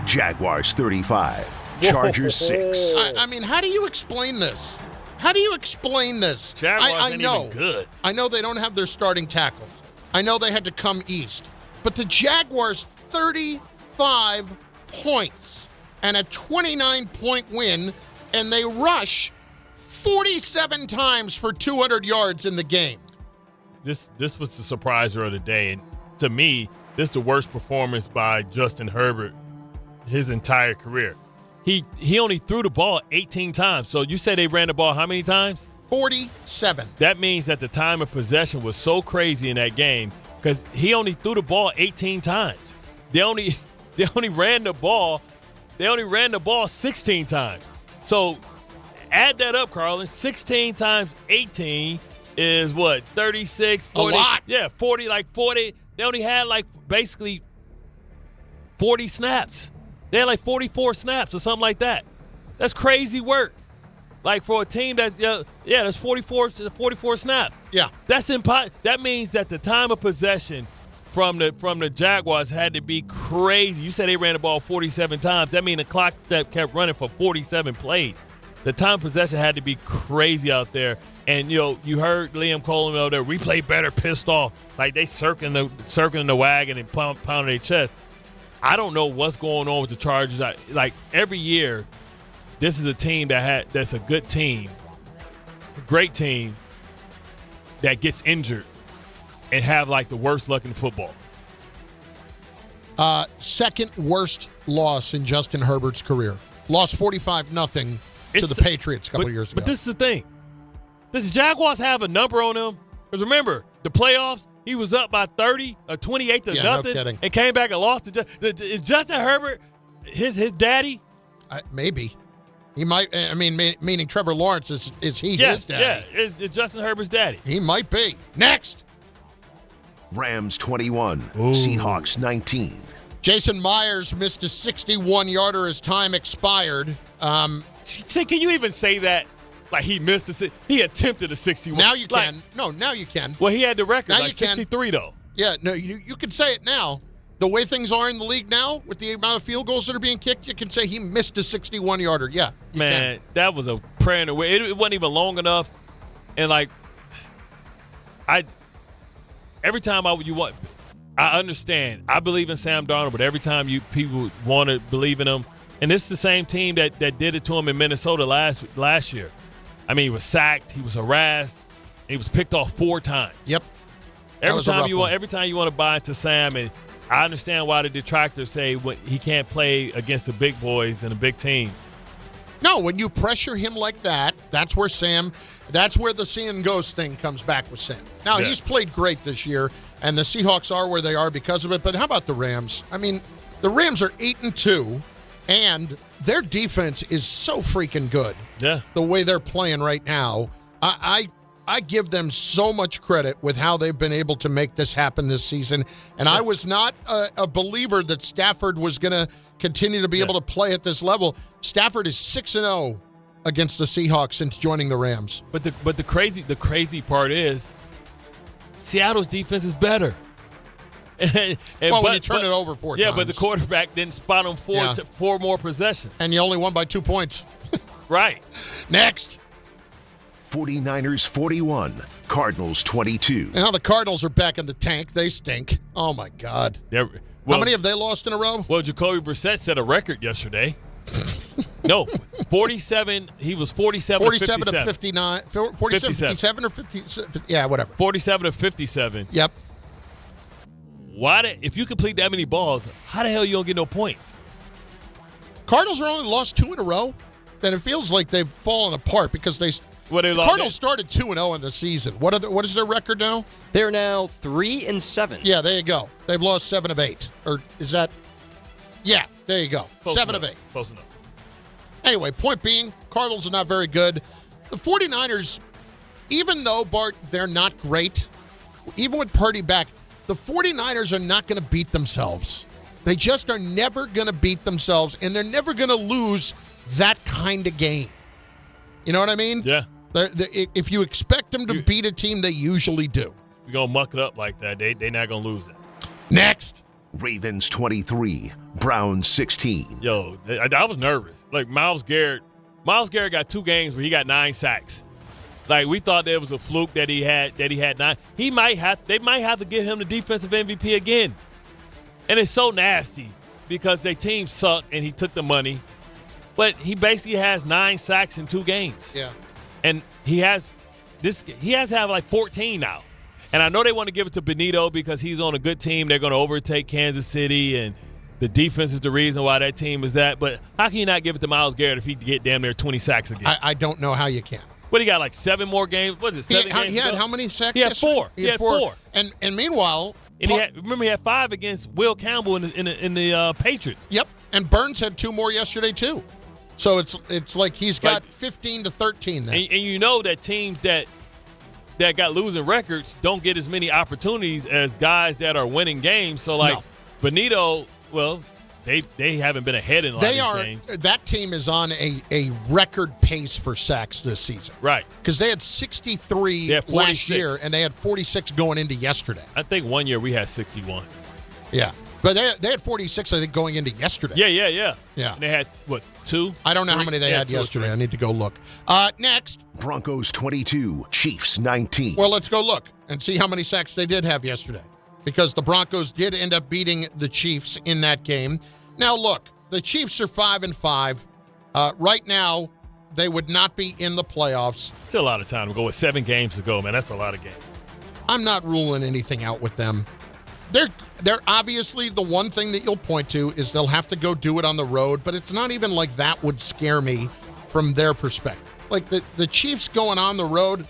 Jaguars 35. Chargers 6. I mean, how do you explain this? Jaguars I know. Even good. I know they don't have their starting tackles. I know they had to come east. But the Jaguars, 35 points and a 29-point win, and they rush 47 times for 200 yards in the game. This was the surpriser of the day. And to me, this is the worst performance by Justin Herbert his entire career. He only threw the ball 18 times. So you say they ran the ball how many times? 47. That means that the time of possession was so crazy in that game because he only threw the ball 18 times. They only ran the ball 16 times. So add that up, Carlin. 16 times 18 is what? 36, 40. A lot. Yeah, 40. They only had basically 40 snaps. They had 44 snaps or something like that. That's crazy work. For a team that's that's 44 snaps. Yeah. That's impossible. That means that the time of possession from the Jaguars had to be crazy. You said they ran the ball 47 times. That means the clock that kept running for 47 plays. The time of possession had to be crazy out there. And you heard Liam Coleman over there. We play better, pissed off. They circling the wagon and pounding their chest. I don't know what's going on with the Chargers. Every year, this is a team that's a good team, a great team that gets injured and have the worst luck in football. Second worst loss in Justin Herbert's career. Lost 45-0 to the Patriots a couple of years ago. But this is the thing. Does the Jaguars have a number on them? Because remember, the playoffs, he was up by 30 or 28 to nothing. No kidding. And came back and lost. Is Justin Herbert his daddy? Maybe. He might. I mean, meaning Trevor Lawrence is he his daddy? Yeah, is Justin Herbert's daddy. He might be. Next. Rams 21, Seahawks 19. Jason Myers missed a 61-yarder as time expired. See, can you even say that? Like he missed he attempted a 61. Now you can. No, now you can. Well, he had the record, now like 63 though. Yeah, no, you can say it now. The way things are in the league now, with the amount of field goals that are being kicked, you can say he missed a 61-yarder. Yeah, man, that was a prayer in the way. It wasn't even long enough, and like, every time I understand. I believe in Sam Darnold, but every time people want to believe in him, and this is the same team that did it to him in Minnesota last year. I mean, he was sacked, he was harassed, and he was picked off 4 times. Yep. Every time you want to buy into Sam, and I understand why the detractors say he can't play against the big boys and the big team. No, when you pressure him like that, that's where the seeing ghost thing comes back with Sam. Now, he's played great this year, and the Seahawks are where they are because of it, but how about the Rams? I mean, the Rams are 8-2, and their defense is so freaking good. Yeah. The way they're playing right now. I give them so much credit with how they've been able to make this happen this season. And I was not a believer that Stafford was going to continue to be able to play at this level. Stafford is 6-0 against the Seahawks since joining the Rams. But the crazy part is Seattle's defense is better. When you turn it over 4 times. Yeah, but the quarterback didn't spot him 4 more possessions. And you only won by 2 points. Right. Next. 49ers 41, Cardinals 22. Now the Cardinals are back in the tank. They stink. Oh, my God. How many have they lost in a row? Well, Jacoby Brissett set a record yesterday. No, 47. He was 47 to 59. 47 57 or 50. Yeah, whatever. 47 to 57. Yep. If you complete that many balls, how the hell you don't get no points? Cardinals are only lost 2 in a row. Then it feels like they've fallen apart because the Cardinals started 2-0 in the season. What is their record now? They're now 3-7. Yeah, there you go. They've lost 7 of 8. Or is that? Yeah, there you go. Close 7 enough. of 8. Close enough. Anyway, point being, Cardinals are not very good. The 49ers, even though, Bart, they're not great, even with Purdy back, the 49ers are not going to beat themselves. They just are never going to beat themselves, and they're never going to lose that kind of game. You know what I mean? Yeah. If you expect them to beat a team, they usually do. If you're going to muck it up like that, they're not going to lose it. Next. Ravens 23, Browns 16. Yo, I was nervous. Like Myles Garrett got 2 games where he got 9 sacks. Like we thought there was a fluke that he had 9. They might have to give him the defensive MVP again. And it's so nasty because their team sucked and he took the money. But he basically has 9 sacks in 2 games. Yeah. And he has to have like 14 now. And I know they want to give it to Benito because he's on a good team. They're going to overtake Kansas City, and the defense is the reason why that team is that. But how can you not give it to Myles Garrett if he get damn near 20 sacks again? I don't know how you can. What, he got like 7 more games? What is it, 7 games? He had how many sacks? He had 4. He had 4. And meanwhile... And he had 5 against Will Campbell in the Patriots. Yep. And Burns had 2 more yesterday, too. So it's like he's got 15 to 13 then. And you know that teams that got losing records don't get as many opportunities as guys that are winning games. So, Benito, well, they haven't been ahead in a lot of these games. That team is on a record pace for sacks this season. Right. Because they had 63 last year, and they had 46 going into yesterday. I think one year we had 61. Yeah. But they had 46, I think, going into yesterday. Yeah. And they had, 2? I don't know how many they had yesterday. I need to go look. Next. Broncos 22, Chiefs 19. Well, let's go look and see how many sacks they did have yesterday. Because the Broncos did end up beating the Chiefs in that game. Now, look, the Chiefs are 5-5. Right now, they would not be in the playoffs. Still a lot of time to go with 7 games to go, man. That's a lot of games. I'm not ruling anything out with them. They're obviously the one thing that you'll point to is they'll have to go do it on the road, but it's not even like that would scare me from their perspective. Like the Chiefs going on the road,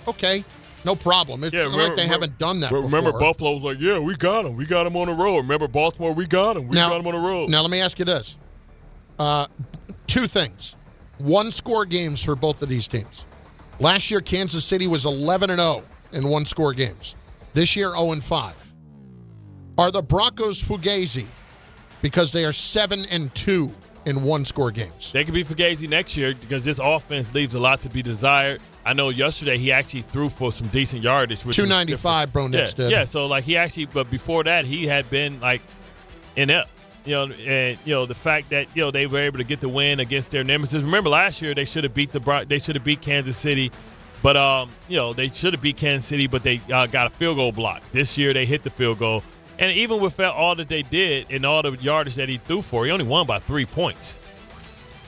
okay, no problem. It's not like they haven't done that before. Remember, Buffalo's like, yeah, we got them. We got them on the road. Remember, Baltimore, we got them. We got them on the road. Now, let me ask you this. Two things. One-score games for both of these teams. Last year, Kansas City was 11-0 in one-score games. This year, 0-5. Are the Broncos fugazi because they are 7-2 in one-score games? They could be fugazi next year because this offense leaves a lot to be desired. I know yesterday he actually threw for some decent yardage. 295, Bro Nix did. Yeah, so like he actually, but before that he had been like inept. And the fact that they were able to get the win against their nemesis. Remember last year they should have beat Kansas City, but they should have beat Kansas City, but they got a field goal block. This year they hit the field goal, and even with all that they did and all the yardage that he threw for, he only won by 3 points.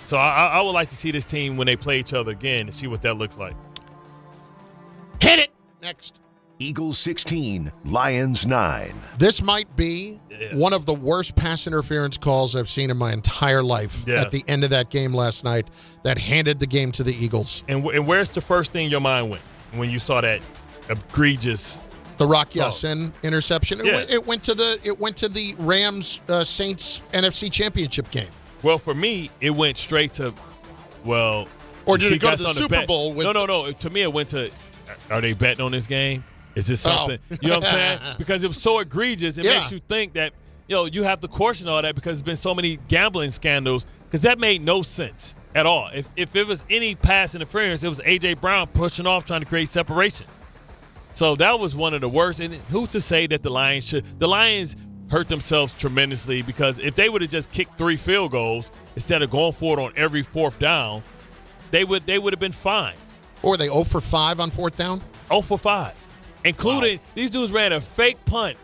So I would like to see this team when they play each other again and see what that looks like. Hit it next. Eagles 16, Lions 9. This might be one of the worst pass interference calls I've seen in my entire life at the end of that game last night that handed the game to the Eagles. And where's the first thing your mind went when you saw that egregious? The Rock Ya-Sin interception. It went to the Rams Saints NFC Championship game. Well, for me, it went straight to or did it go to the Super Bowl? No. To me, it went to. Are they betting on this game? Is this something? You know what I'm saying? Because it was so egregious, it makes you think that you have to caution all that because there's been so many gambling scandals. Because that made no sense at all. If it was any pass interference, it was A.J. Brown pushing off, trying to create separation. So that was one of the worst. And who's to say that the Lions should? The Lions hurt themselves tremendously because if they would have just kicked 3 field goals instead of going for it on every fourth down, they would have been fine. Or were they 0 for 5 on fourth down? 0 for 5. Including these dudes ran a fake punt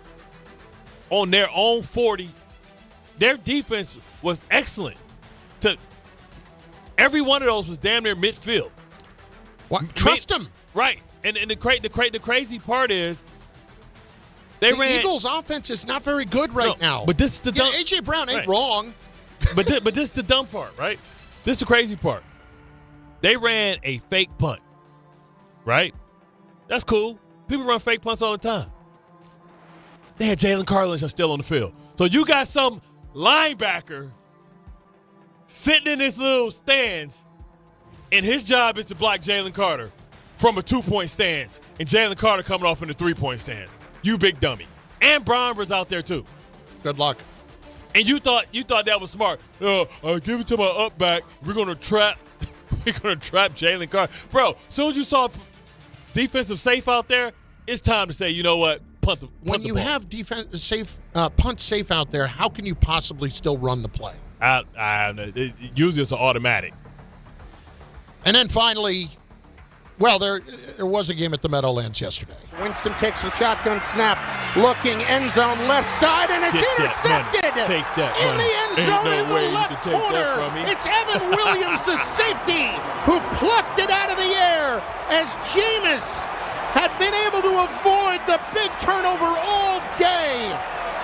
on their own 40. Their defense was excellent. Every one of those was damn near midfield. Trust them. Right. And the crazy part is the Eagles' offense is not very good now. But this is the dumb. A.J. Brown ain't wrong. But this is the dumb part, right? This is the crazy part. They ran a fake punt, right? That's cool. People run fake punts all the time. They had Jalen Carlin still on the field. So you got some linebacker sitting in this little stands, and his job is to block Jalen Carter from a 2-point stance, and Jalen Carter coming off in the 3-point stance. You big dummy. And Brian was out there too. Good luck. And you thought that was smart. Give it to my up back. We're gonna trap Jalen Carter. Bro, as soon as you saw defensive safe out there, it's time to say, you know what, punt the When you ball. have defense safe, punt safe out there, how can you possibly still run the play? Usually it's an automatic. And then finally, there was a game at the Meadowlands yesterday. Winston takes a shotgun snap, looking end zone left side, and it's intercepted Take that in the end zone in the left corner. It's Evan Williams, the safety, who plucked it out of the air as Jameis had been able to avoid the big turnover all day.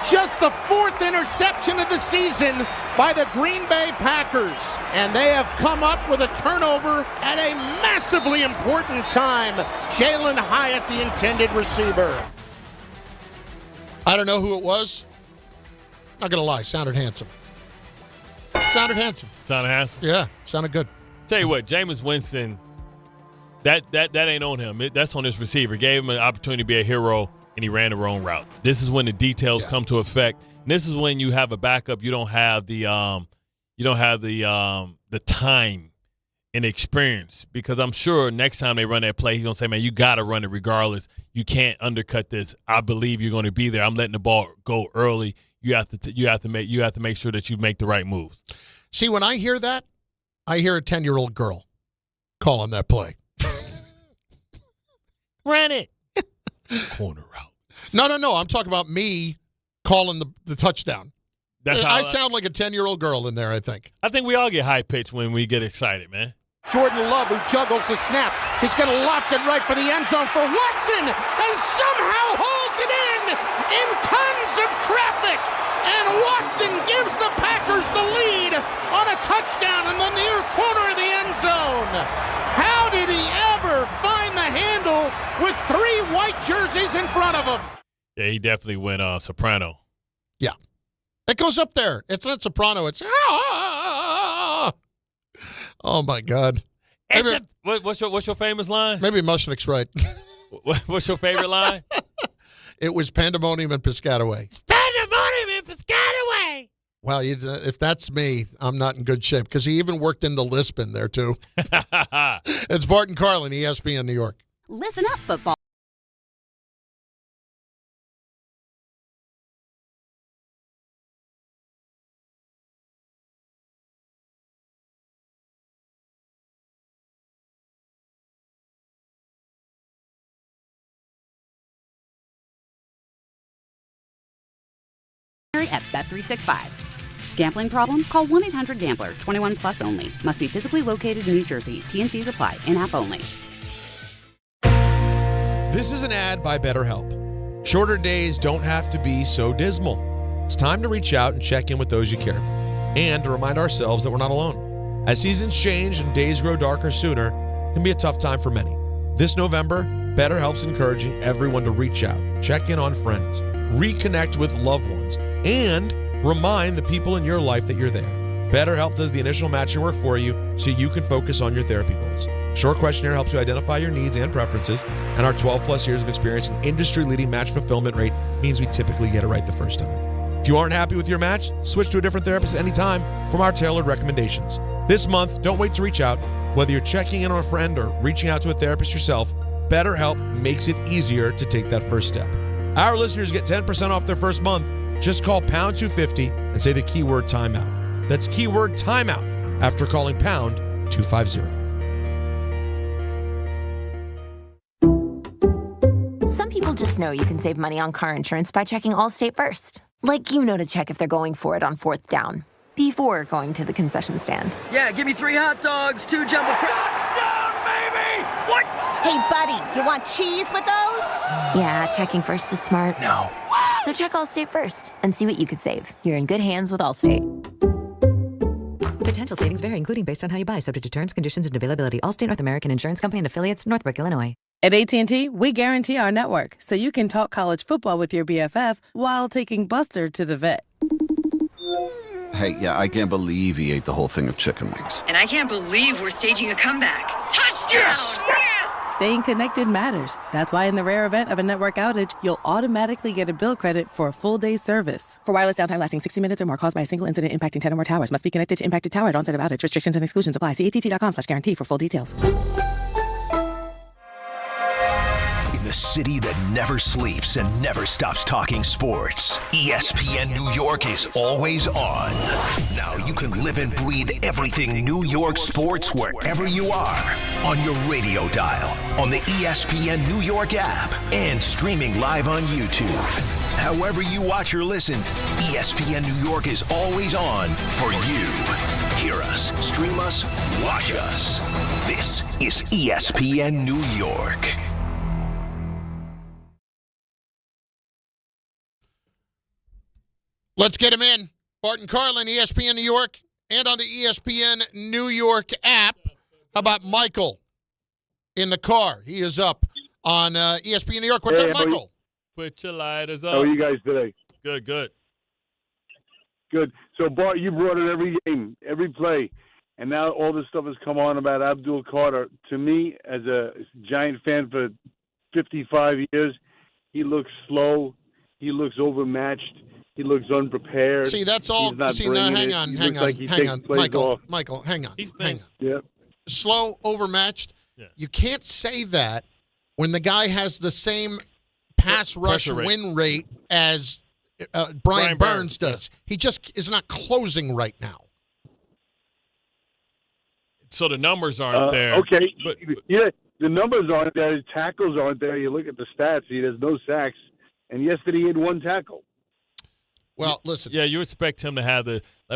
Just the 4th interception of the season by the Green Bay Packers. And they have come up with a turnover at a massively important time. Jalen Hyatt, the intended receiver. I don't know who it was. Not going to lie, sounded handsome. Sounded handsome. Yeah, sounded good. Tell you what, Jameis Winston, that ain't on him. That's on his receiver. Gave him an opportunity to be a hero, and he ran the wrong route. This is when the details come to effect. And this is when you have a backup. You don't have the time and experience, because I'm sure next time they run that play, he's gonna say, "Man, you got to run it regardless. You can't undercut this. I believe you're going to be there. I'm letting the ball go early. You have to make sure that you make the right moves." See, when I hear that, I hear a 10-year-old girl calling that play. Ran it. Corner route. No. I'm talking about me calling the touchdown. I sound like a 10-year-old girl in there, I think. I think we all get high-pitched when we get excited, man. Jordan Love, who juggles the snap. He's going to loft it right for the end zone for Watson, and somehow hauls it in. in tons of traffic. And Watson gives the Packers the lead on a touchdown in the near corner of the end zone. How did he ever find the handle with 3 white jerseys in front of him? Yeah, he definitely went soprano. Yeah. It goes up there. It's not soprano. It's oh my God. Maybe, What's your famous line? Maybe Mushnick's right. What's your favorite line? It was Pandemonium and Piscataway. Pandemonium and Piscataway. Well, if that's me, I'm not in good shape because he even worked in the lisp in there too. It's Bart Carlin, ESPN New York. Listen up, football. At Bet365. Gambling problem? Call 1-800-GAMBLER. 21 plus only. Must be physically located in New Jersey. T&Cs apply. In-app only. This is an ad by BetterHelp. Shorter days don't have to be so dismal. It's time to reach out and check in with those you care about. And to remind ourselves that we're not alone. As seasons change and days grow darker sooner, it can be a tough time for many. This November, BetterHelp's encouraging everyone to reach out, check in on friends, reconnect with loved ones, and remind the people in your life that you're there. BetterHelp does the initial matching work for you so you can focus on your therapy goals. Short questionnaire helps you identify your needs and preferences, and our 12-plus years of experience and industry-leading match fulfillment rate means we typically get it right the first time. If you aren't happy with your match, switch to a different therapist at any time from our tailored recommendations. This month, don't wait to reach out. Whether you're checking in on a friend or reaching out to a therapist yourself, BetterHelp makes it easier to take that first step. Our listeners get 10% off their first month. Just call pound 250 and say the keyword timeout. That's keyword timeout after calling pound 250. Some people just know you can save money on car insurance by checking Allstate first. Like you know to check if they're going for it on 4th down before going to the concession stand. Yeah, give me 3 hot dogs, 2 jumbo touchdown, baby! What? Hey, buddy, you want cheese with those? Yeah, checking first is smart. No. So check Allstate first and see what you could save. You're in good hands with Allstate. Potential savings vary, including based on how you buy, subject to terms, conditions, and availability. Allstate North American Insurance Company and affiliates, Northbrook, Illinois. At AT&T, we guarantee our network so you can talk college football with your BFF while taking Buster to the vet. Hey, yeah, I can't believe he ate the whole thing of chicken wings. And I can't believe we're staging a comeback. Touchdown! Yes! Staying connected matters. That's why in the rare event of a network outage, you'll automatically get a bill credit for a full day's service. For wireless downtime lasting 60 minutes or more caused by a single incident impacting 10 or more towers, must be connected to impacted tower at onset of outage. Restrictions and exclusions apply. See att.com/guarantee for full details. The city that never sleeps and never stops talking sports. ESPN New York is always on. Now you can live and breathe everything New York sports wherever you are. On your radio dial, on the ESPN New York app, and streaming live on YouTube. However you watch or listen, ESPN New York is always on for you. Hear us, stream us, watch us. This is ESPN New York. Let's get him in. Bart Carlin, ESPN New York, and on the ESPN New York app. How about Michael in the car? He is up on ESPN New York. What's up, Michael? Put your lighters up. How are you guys today? Good. Good. So, Bart, you brought it every game, every play, and now all this stuff has come on about Abdul Carter. To me, as a Giant fan for 55 years, he looks slow. He looks overmatched. He looks unprepared. See, that's all. See, now hang on. Michael, hang on. Yeah. Slow, overmatched. Yeah. You can't say that when the guy has the same pass rush win rate as Brian Burns does. Yeah. He just is not closing right now. So the numbers aren't there. Okay. But yeah, the numbers aren't there. His tackles aren't there. You look at the stats. He has no sacks. And yesterday he had 1 tackle. Well, listen. Yeah, you expect him to have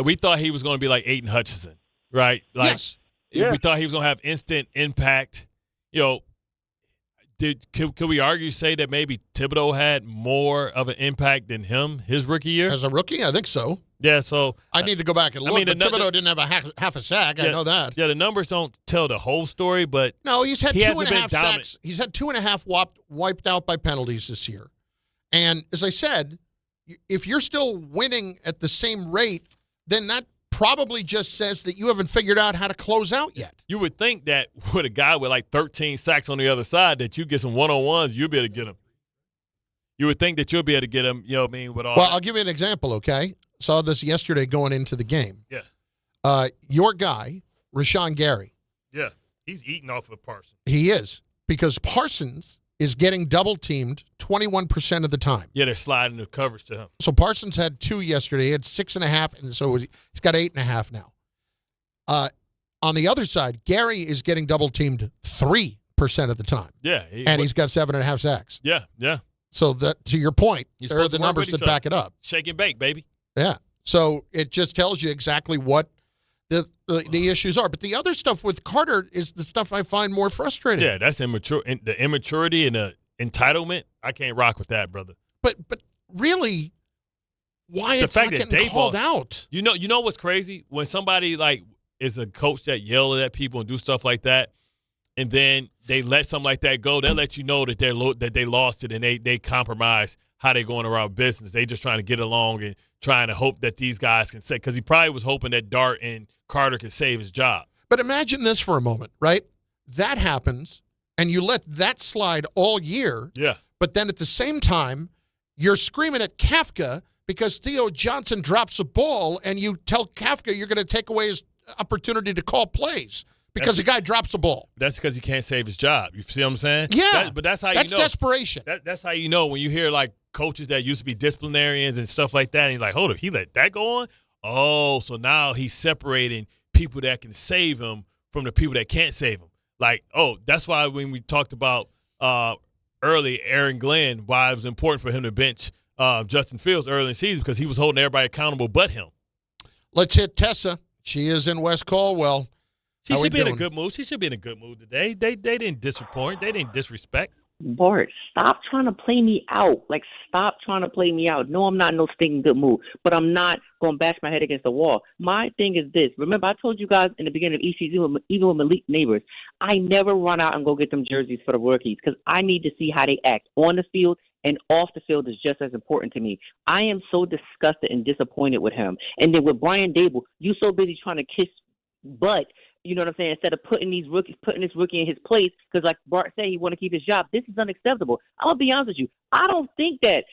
we thought he was going to be like Aiden Hutchinson, right? Yes. We thought he was going to have instant impact. You know, could we say that maybe Thibodeau had more of an impact than him his rookie year? As a rookie, I think so. Yeah, so I need to go back and look. But Thibodeau didn't have a half a sack. Yeah, I know that. Yeah, the numbers don't tell the whole story, but no, he's had 2.5 sacks. Sacks. He's had 2.5 wiped out by penalties this year. And as I said, if you're still winning at the same rate, then that probably just says that you haven't figured out how to close out yet. You would think that with a guy with like 13 sacks on the other side, that you get some one-on-ones, you'll be able to get him. You would think that you'll be able to get him, you know what I mean, with all I'll give you an example, okay? Saw this yesterday going into the game. Yeah. Your guy, Rashawn Gary. Yeah, he's eating off of Parsons. He is, because Parsons is getting double-teamed 21% of the time. Yeah, they're sliding the coverage to him. So Parsons had 2 yesterday. He had 6.5, and so he's got 8.5 now. On the other side, Gary is getting double-teamed 3% of the time. Yeah. He's got 7.5 sacks. Yeah, yeah. So that, to your point, there are the numbers that back it up. Shake and bake, baby. Yeah. So it just tells you exactly what the issues are. But the other stuff with Carter is the stuff I find more frustrating. Yeah, that's immature. The immaturity and the entitlement, I can't rock with that, brother. But really, why it's not getting called out? You know what's crazy? When somebody like is a coach that yells at people and do stuff like that, and then they let something like that go, they'll let you know that they lost it and they compromise how they're going around business. They just trying to get along and trying to hope that these guys can say, because he probably was hoping that Dart and Carter could save his job. But imagine this for a moment, right? That happens, and you let that slide all year. Yeah. But then at the same time, you're screaming at Kafka because Theo Johnson drops a ball, and you tell Kafka you're going to take away his opportunity to call plays because the guy drops a ball. That's because he can't save his job. You see what I'm saying? Yeah. But that's how that's you know. Desperation. That's how you know when you hear, like, coaches that used to be disciplinarians and stuff like that, and he's like, hold up, he let that go on? Oh, so now he's separating people that can save him from the people that can't save him. Like, that's why when we talked about early Aaron Glenn, why it was important for him to bench Justin Fields early in the season, because he was holding everybody accountable but him. Let's hit Tessa. She is in West Caldwell. She should be in a good mood. She should be in a good mood today. They didn't disappoint. They didn't disrespect. Bart, stop trying to play me out. Like, stop trying to play me out. No, I'm not in no stinking good mood, but I'm not going to bash my head against the wall. My thing is this. Remember, I told you guys in the beginning of each season, even with Malik Neighbors, I never run out and go get them jerseys for the rookies because I need to see how they act on the field, and off the field is just as important to me. I am so disgusted and disappointed with him. And then with Brian Daboll, you so busy trying to kiss butt, you know what I'm saying, instead of putting this rookie in his place, because like Bart said, he want to keep his job. This is unacceptable. I'm going to be honest with you. I don't think that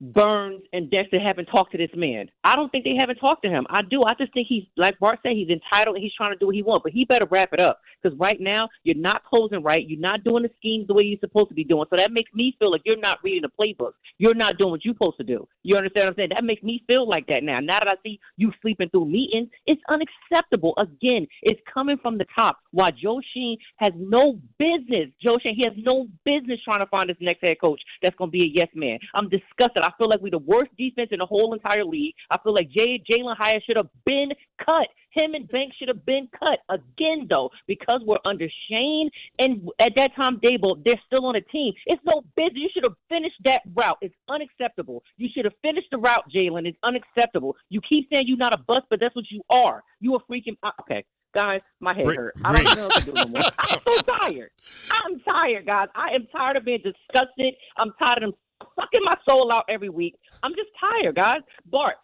Burns and Dexter haven't talked to this man. I don't think they haven't talked to him. I do. I just think he's, like Bart said, he's entitled and he's trying to do what he wants. But he better wrap it up, because right now you're not closing right. You're not doing the schemes the way you're supposed to be doing. So that makes me feel like you're not reading the playbook. You're not doing what you're supposed to do. You understand what I'm saying? That makes me feel like that now. Now that I see you sleeping through meetings, it's unacceptable. Again, it's coming from the top. Why Joe Sheen has no business. He has no business trying to find his next head coach that's going to be a yes man. I'm disgusted. I feel like we're the worst defense in the whole entire league. I feel like Jalen Hyatt should have been cut. Him and Banks should have been cut again, though, because we're under Shane. And at that time, Daboll, they're still on a team. It's no business. You should have finished that route. It's unacceptable. You should have finished the route, Jalen. It's unacceptable. You keep saying you're not a bust, but that's what you are. You a freaking okay. Guys, my head hurt. I don't know what to do no more. I'm so tired. I'm tired, guys. I am tired of being disgusted. I'm tired of them sucking my soul out every week. I'm just tired, guys. Bart,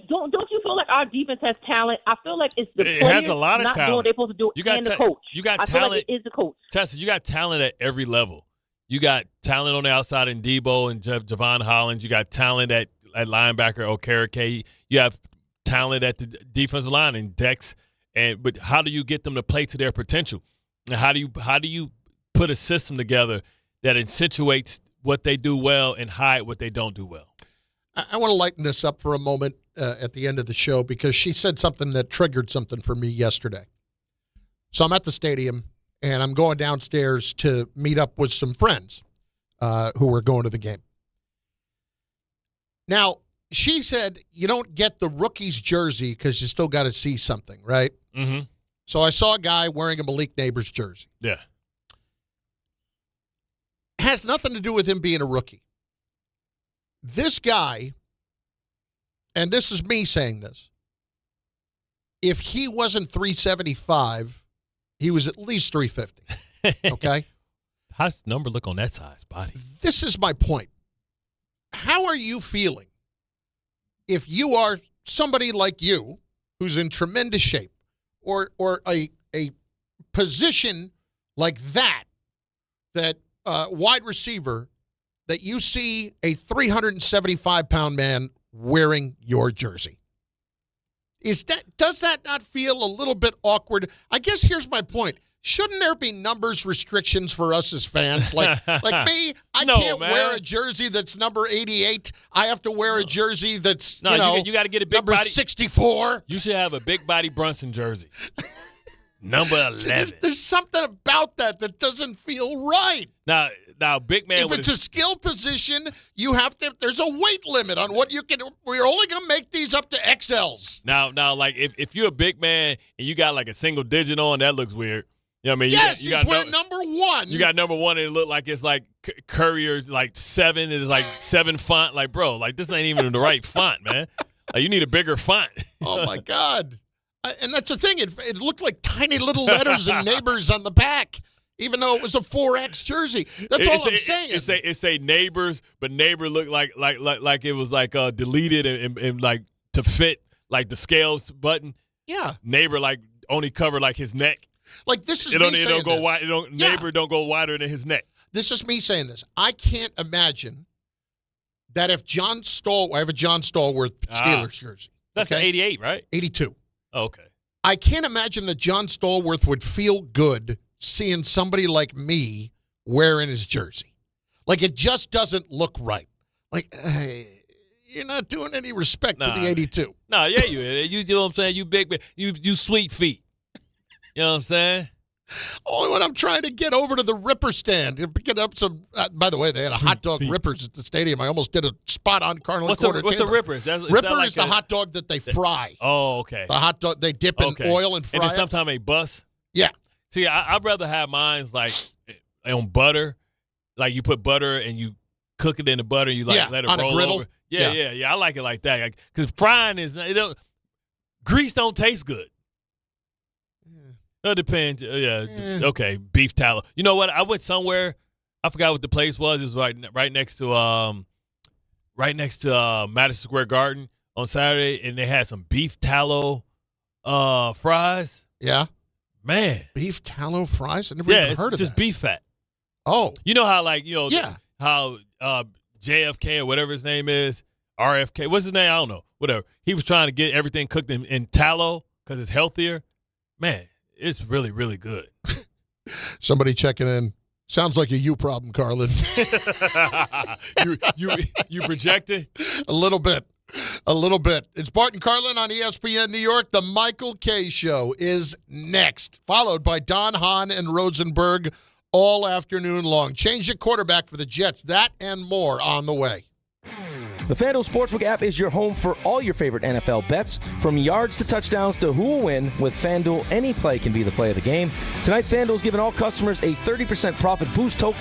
don't you feel like our defense has talent? I feel like it's the players has a lot of not talent. doing what they're supposed to do, and the coach. You got I talent. feel like it is the coach. Tessa, you got talent at every level. You got talent on the outside in Debo and Javon Hollins. You got talent at linebacker Okereke. You have talent at the defensive line in Dex. But how do you get them to play to their potential? And how do you put a system together that accentuates what they do well and hide what they don't do well? I want to lighten this up for a moment at the end of the show, because she said something that triggered something for me yesterday. So I'm at the stadium, and I'm going downstairs to meet up with some friends who are going to the game. Now, she said you don't get the rookie's jersey because you still got to see something, right? Mm-hmm. So I saw a guy wearing a Malik Neighbors jersey. Yeah. has nothing to do with him being a rookie. This guy, and this is me saying this, if he wasn't 375, he was at least 350. Okay? How's the number look on that size body? This is my point. How are you feeling if you are somebody like you who's in tremendous shape or a position like that wide receiver that you see a 375-pound man wearing your jersey? Does that not feel a little bit awkward? I guess here's my point. Shouldn't there be numbers restrictions for us as fans? Like me, I can't wear a jersey that's number 88. I have to wear a jersey that's, you got to get a big number body. 64. You should have a big body Brunson jersey. Number 11. There's something about that doesn't feel right. Now, big man. If it's a skill position, you have to. There's a weight limit on what you can. We're only gonna make these up to XLs. Now, like if you're a big man and you got like a single digit on, that looks weird. You know what I mean? Yes, he's wearing number 1. You got number 1 and it look like it's like Courier's like 7. It's like 7 font. Like, bro, like this ain't even the right font, man. Like you need a bigger font. Oh my God. And that's the thing. It looked like tiny little letters and neighbors on the back, even though it was a 4X jersey. That's all I'm saying. It say neighbors, but neighbor looked like it was like deleted and like to fit like the scales button. Yeah. Neighbor like only covered like his neck. Like this is me saying don't go this. wide. Neighbor don't go wider than his neck. This is me saying this. I can't imagine that if I have a John Stallworth Steelers jersey. That's the 88, right? 82. Oh, okay. I can't imagine that John Stallworth would feel good seeing somebody like me wearing his jersey. Like, it just doesn't look right. Like, hey, you're not doing any respect to the 82. No, yeah, you know what I'm saying? You big, you sweet feet. You know what I'm saying? Only when I'm trying to get over to the Ripper stand to pick up some. By the way, they had a hot dog Rippers at the stadium. I almost did a spot on Carlin Quarter. What's a Ripper? Is Ripper is the hot dog that they fry. Oh, okay. The hot dog they dip in oil and fry. And then sometimes they bust. Yeah. See, I'd rather have mine like on butter. Like you put butter and you cook it in the butter. And you let it on roll a griddle. over. Yeah. I like it like that. Because frying grease don't taste good. It depends. Okay. Beef tallow. You know what? I went somewhere. I forgot what the place was. It was right next to Madison Square Garden on Saturday, and they had some beef tallow fries. Yeah. Man. Beef tallow fries? I never even heard of that. It's just beef fat. Oh. You know how how JFK or whatever his name is, RFK, what's his name? I don't know. Whatever. He was trying to get everything cooked in tallow because it's healthier. Man. It's really, really good. Somebody checking in. Sounds like a you problem, Carlin. you projected? A little bit. It's Bart and Carlin on ESPN New York. The Michael K. Show is next, followed by Don Hahn and Rosenberg all afternoon long. Change your quarterback for the Jets. That and more on the way. The FanDuel Sportsbook app is your home for all your favorite NFL bets. From yards to touchdowns to who will win, with FanDuel, any play can be the play of the game. Tonight, FanDuel's giving all customers a 30% profit boost token